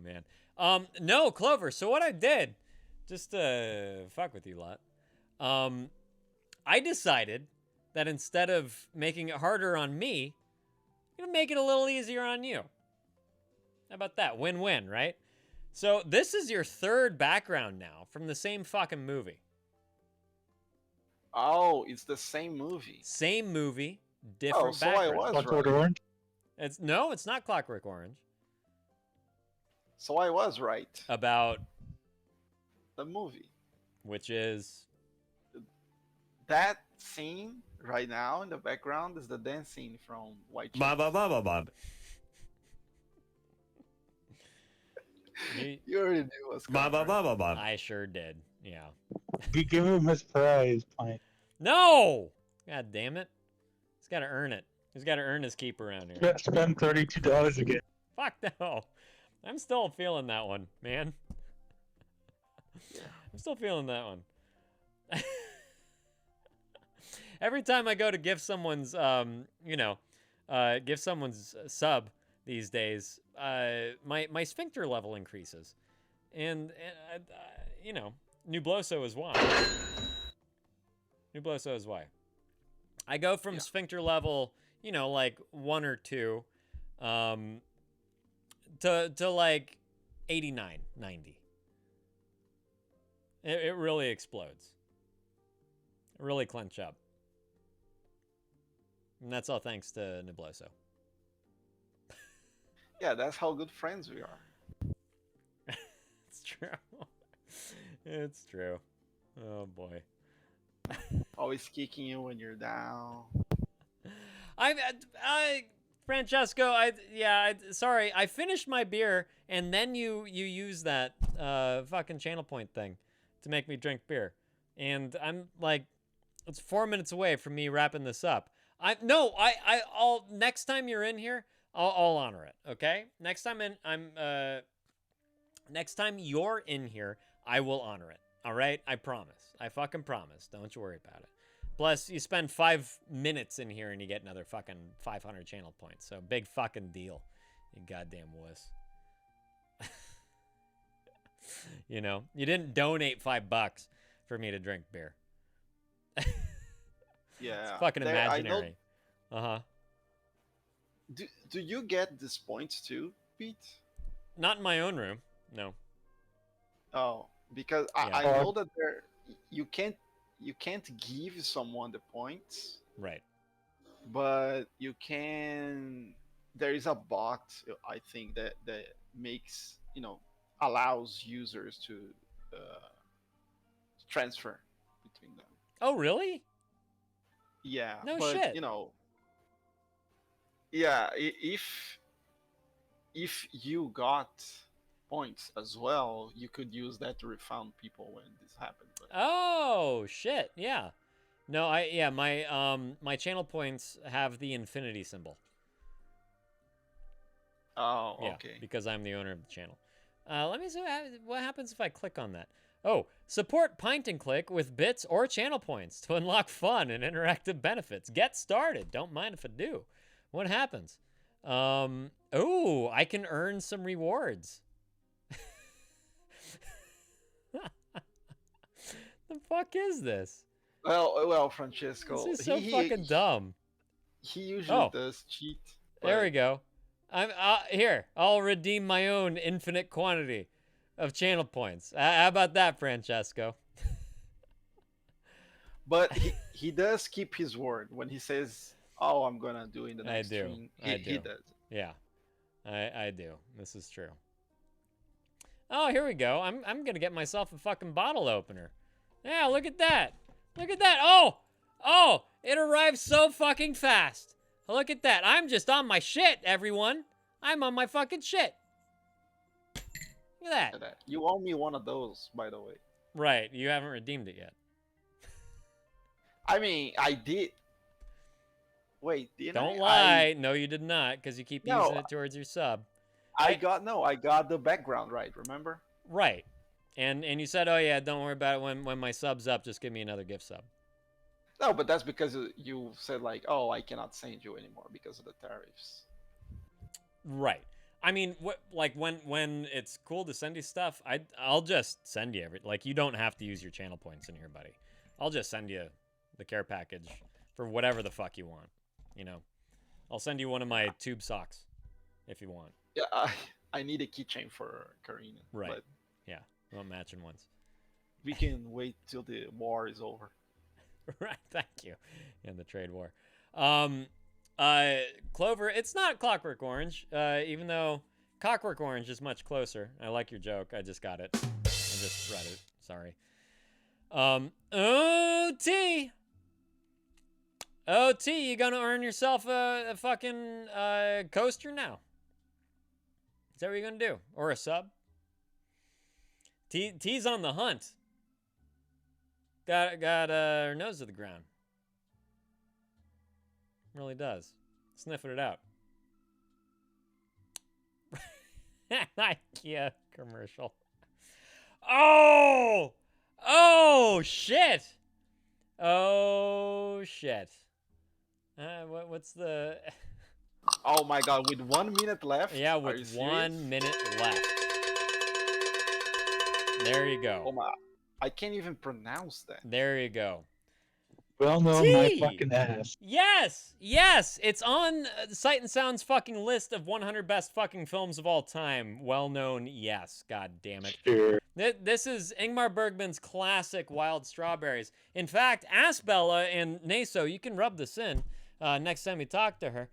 man. No, Clover. So what I did, just to fuck with you lot, I decided that instead of making it harder on me, I'm gonna make it a little easier on you. How about that? Win-win, right? So this is your third background now from the same fucking movie. Oh, it's the same movie. Same movie, different so background. I was Clockwork right. Orange? It's not Clockwork Orange. So I was right. About the movie. Which is that scene right now in the background is the dance scene from White Chicks. Bob. You already knew what's coming. Bob. I sure did. Yeah. Give him his prize, Pint. No! God damn it. He's got to earn it. He's got to earn his keep around here. Let's spend $32 again. Fuck no. I'm still feeling that one, man. I'm still feeling that one. Every time I go to give someone's, sub these days, my sphincter level increases, and Nubloso is why. Nubloso is why. I go from sphincter level, like 1 or 2, to like 89, 90. It really explodes. It really clench up. And that's all thanks to Nubloso. Yeah, that's how good friends we are. It's true. It's true. Oh boy. Always kicking you when you're down. Francesco, sorry, I finished my beer, and then you use that fucking channel point thing to make me drink beer, and I'm like, it's 4 minutes away from me wrapping this up. I'll next time you're in here, I'll honor it. Okay, next time next time you're in here, I will honor it. All right, I promise. I fucking promise. Don't you worry about it. Plus, you spend 5 minutes in here and you get another fucking 500 channel points. So, big fucking deal, you goddamn wuss. You know, you didn't donate $5 for me to drink beer. Yeah. It's fucking imaginary. Uh-huh. Do you get these points too, Pete? Not in my own room, no. Oh, because I know that you can't give someone the points. Right. But you can. There is a bot, I think, that makes, allows users to transfer between them. Oh, really? Yeah. No but, shit. Yeah, if you got points as well, you could use that to refund people when this happened. But... Oh shit! Yeah, no, my channel points have the infinity symbol. Oh, yeah, okay. Because I'm the owner of the channel. Let me see what happens if I click on that. Oh, support Pint and Click with bits or channel points to unlock fun and interactive benefits. Get started. Don't mind if I do. What happens? Oh, I can earn some rewards. The fuck is this? Well, Francesco. This is so fucking dumb. He usually does cheat. There we go. I'm here. I'll redeem my own infinite quantity of channel points. How about that, Francesco? But he does keep his word when he says, "Oh, I'm gonna do in the next stream." He does. Yeah, I do. This is true. Oh, here we go. I'm gonna get myself a fucking bottle opener. Yeah, look at that. Look at that. Oh, it arrived so fucking fast. Look at that. I'm just on my shit, everyone. I'm on my fucking shit. Look at that. You owe me one of those, by the way. Right. You haven't redeemed it yet. I mean, I did. Wait, didn't Don't lie. No, you did not, because you keep using it towards your sub. I got the background right, remember? Right. And you said, oh yeah, don't worry about it when my sub's up, just give me another gift sub. No, but that's because you said like, oh, I cannot send you anymore because of the tariffs. Right. I mean, when it's cool to send you stuff, I'll just send you like, you don't have to use your channel points in here, buddy. I'll just send you the care package for whatever the fuck you want. I'll send you one of my tube socks if you want. Yeah, I need a keychain for Karina. Right. But yeah, we want matching ones. We can wait till the war is over. Right, thank you. And the trade war. Clover, it's not Clockwork Orange, even though Clockwork Orange is much closer. I like your joke. I just got it. I just read it. Sorry. OT, you gonna earn yourself a fucking coaster now? Is that what you're gonna do? Or a sub? T's on the hunt. Got her nose to the ground. Really does. Sniffing it out. IKEA commercial. Oh shit. Oh shit. What's the? Oh my god! With 1 minute left. Yeah, with 1 minute left. There you go. Oh my! I can't even pronounce that. There you go. Well known, my fucking ass. Yes, it's on Sight and Sound's fucking list of 100 best fucking films of all time. Well known, yes. God damn it. Sure. This is Ingmar Bergman's classic Wild Strawberries. In fact, ask Bella and Naso, you can rub this in next time you talk to her.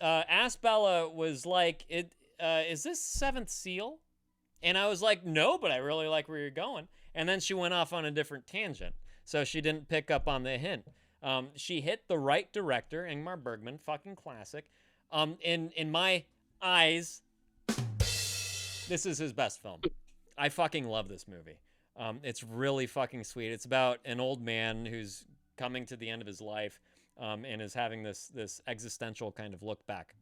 Ask Bella was like, is this Seventh Seal? And I was like, no, but I really like where you're going. And then she went off on a different tangent. So she didn't pick up on the hint. She hit the right director, Ingmar Bergman, fucking classic. In my eyes, this is his best film. I fucking love this movie. It's really fucking sweet. It's about an old man who's coming to the end of his life, and is having this existential kind of look back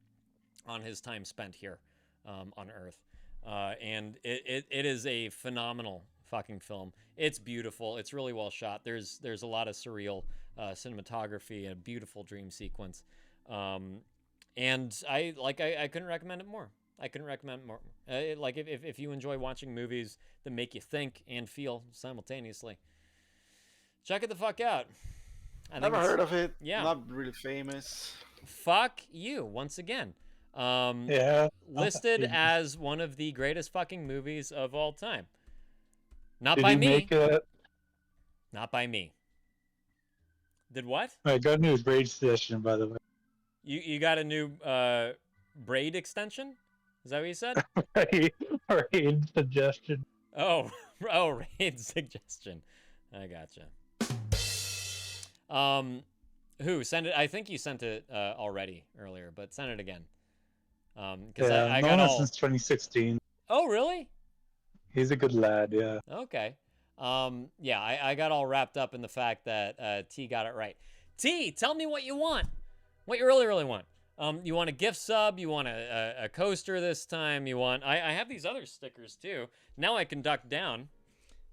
on his time spent here on Earth. And it is a phenomenal fucking film. It's beautiful. It's really well shot. There's a lot of surreal cinematography, a beautiful dream sequence. And I couldn't recommend it more. I couldn't recommend it more. Like if you enjoy watching movies that make you think and feel simultaneously, check it the fuck out. Never heard of it. Yeah. Not really famous. Fuck you once again. Yeah. Listed as one of the greatest fucking movies of all time. Not Did by you me. make a... Not by me. Did what? I got a new braid suggestion, by the way. You got a new braid extension? Is that what you said? Raid suggestion. Oh, raid suggestion. I gotcha. Who sent it? I think you sent it already earlier, but send it again. Because I got all since 2016. Oh, really? He's a good lad, yeah. Okay. Yeah, I got all wrapped up in the fact that T got it right. T, tell me what you want. What you really, really want. You want a gift sub? You want a coaster this time? You want... I have these other stickers, too. Now I can duck down.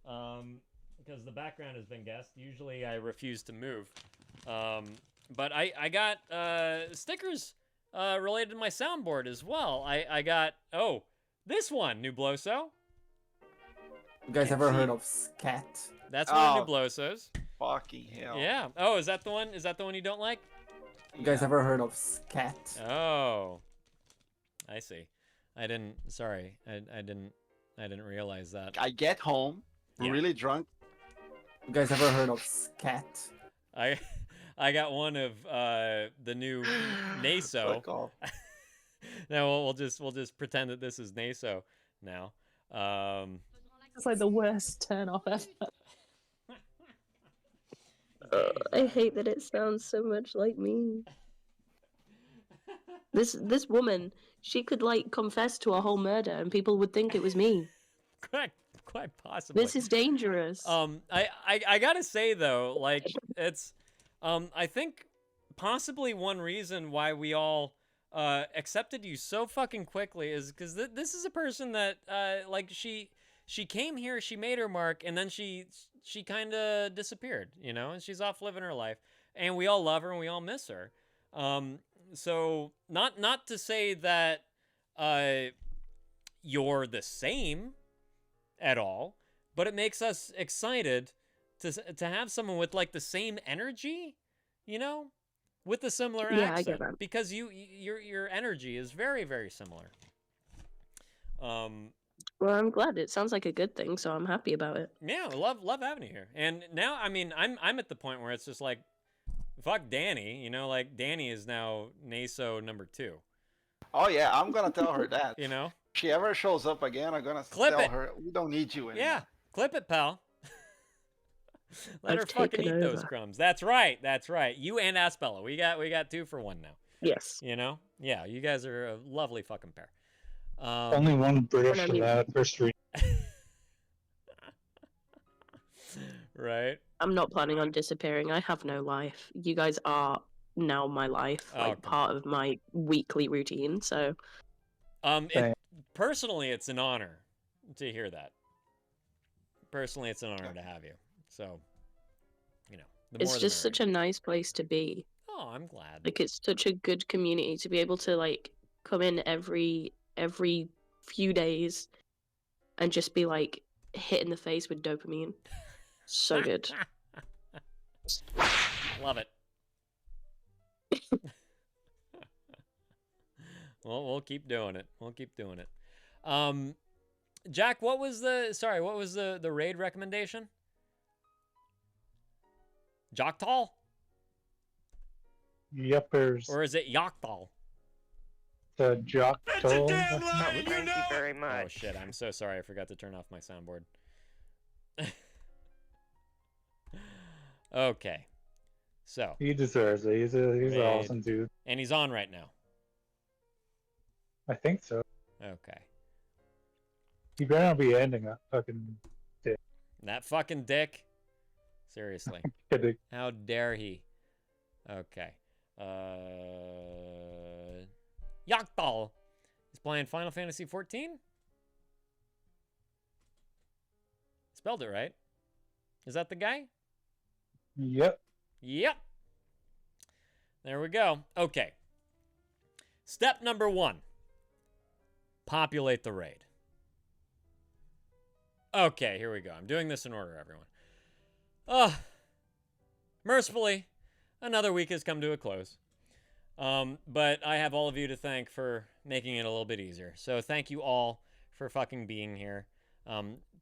Because the background has been guessed. Usually I refuse to move. But I got stickers related to my soundboard as well. I got... Oh, this one, Nubloso. You guys ever heard of Scat? That's one of Nubloso's. Fucking hell. Yeah. Oh, is that the one? Is that the one you don't like? You guys ever heard of Scat? Oh, I see. I didn't. Sorry, I didn't realize that. I get home, really drunk. You guys ever heard of Scat? I got one of the new Naso. Now we'll just pretend that this is Naso now. It's like the worst turn off ever. I hate that it sounds so much like me. This woman, she could like confess to a whole murder and people would think it was me. Quite possibly. This is dangerous. I gotta say though, like it's I think possibly one reason why we all accepted you so fucking quickly is because this is a person that like she came here, she made her mark, and then she kind of disappeared, you know, and she's off living her life, and we all love her and we all miss her. So not to say that you're the same at all, but it makes us excited to have someone with like the same energy, you know, with a similar accent. I get that. Because your energy is very, very similar. Well, I'm glad. It sounds like a good thing, so I'm happy about it. Yeah, love having you here. And now, I mean, I'm at the point where it's just like, fuck Danny, you know, like Danny is now Naso number 2. Oh yeah, I'm gonna tell her that. You know, if she ever shows up again, I'm gonna Clip tell it. her we don't need you anymore. Yeah, clip it, pal. Let her I've fucking taken eat those over. crumbs. That's right. You and Aspella. We got 2 for 1 now. Yes. You know? Yeah, you guys are a lovely fucking pair. Only one British lad per stream. Right? I'm not planning on disappearing. I have no life. You guys are now my life, like part of my weekly routine. So, Personally, it's an honor to hear that. Personally, it's an honor to have you. So, you know, the more it's the just such a nice place to be. Oh, I'm glad. Like it's such a good community to be able to like come in every few days and just be like hit in the face with dopamine. So good. Love it. Well, we'll keep doing it. We'll keep doing it. Jack, what was the raid recommendation? Joktal? Yuppers. Or is it Yoktal? The Joktal. Thank you very much. Oh shit, I'm so sorry. I forgot to turn off my soundboard. Okay. So He deserves it. He's an Raid. awesome dude. And he's on right now. I think so. Okay. He better not be ending that fucking dick. That fucking dick. Seriously. Kidding. How dare he? Okay. Yakdal is playing Final Fantasy 14. Spelled it right. Is that the guy? Yep. Yep. There we go. Okay. Step number 1. Populate the raid. Okay, here we go. I'm doing this in order, everyone. Mercifully, another week has come to a close. But I have all of you to thank for making it a little bit easier. So thank you all for fucking being here.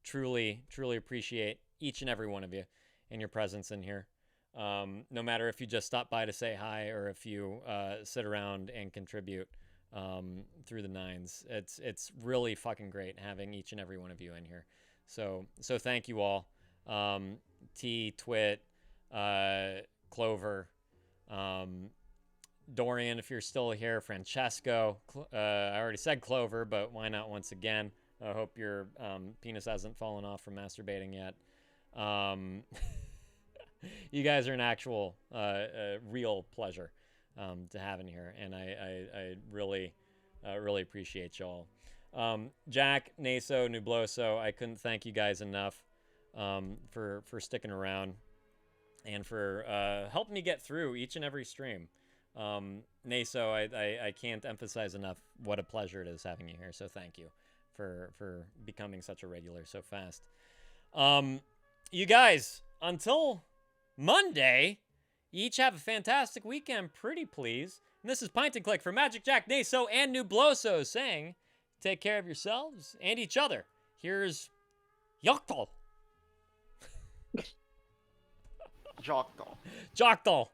Truly, truly appreciate each and every one of you and your presence in here. No matter if you just stop by to say hi or if you sit around and contribute through the nines. It's really fucking great having each and every one of you in here. So thank you all. T, Twit, Clover, Dorian, if you're still here, Francesco. I already said Clover, but why not once again? I hope your penis hasn't fallen off from masturbating yet. You guys are an actual, real pleasure to have in here, and I really, really appreciate y'all. Jack, Naso, Nubloso, I couldn't thank you guys enough for sticking around and for helping me get through each and every stream. Naso, I can't emphasize enough what a pleasure it is having you here, so thank you for becoming such a regular so fast. You guys, until Monday, you each have a fantastic weekend, pretty please. And this is Pint and Click for Magic Jack, Naso, and Nubloso saying, take care of yourselves and each other. Here's Yoktal. Joktal. Joktal.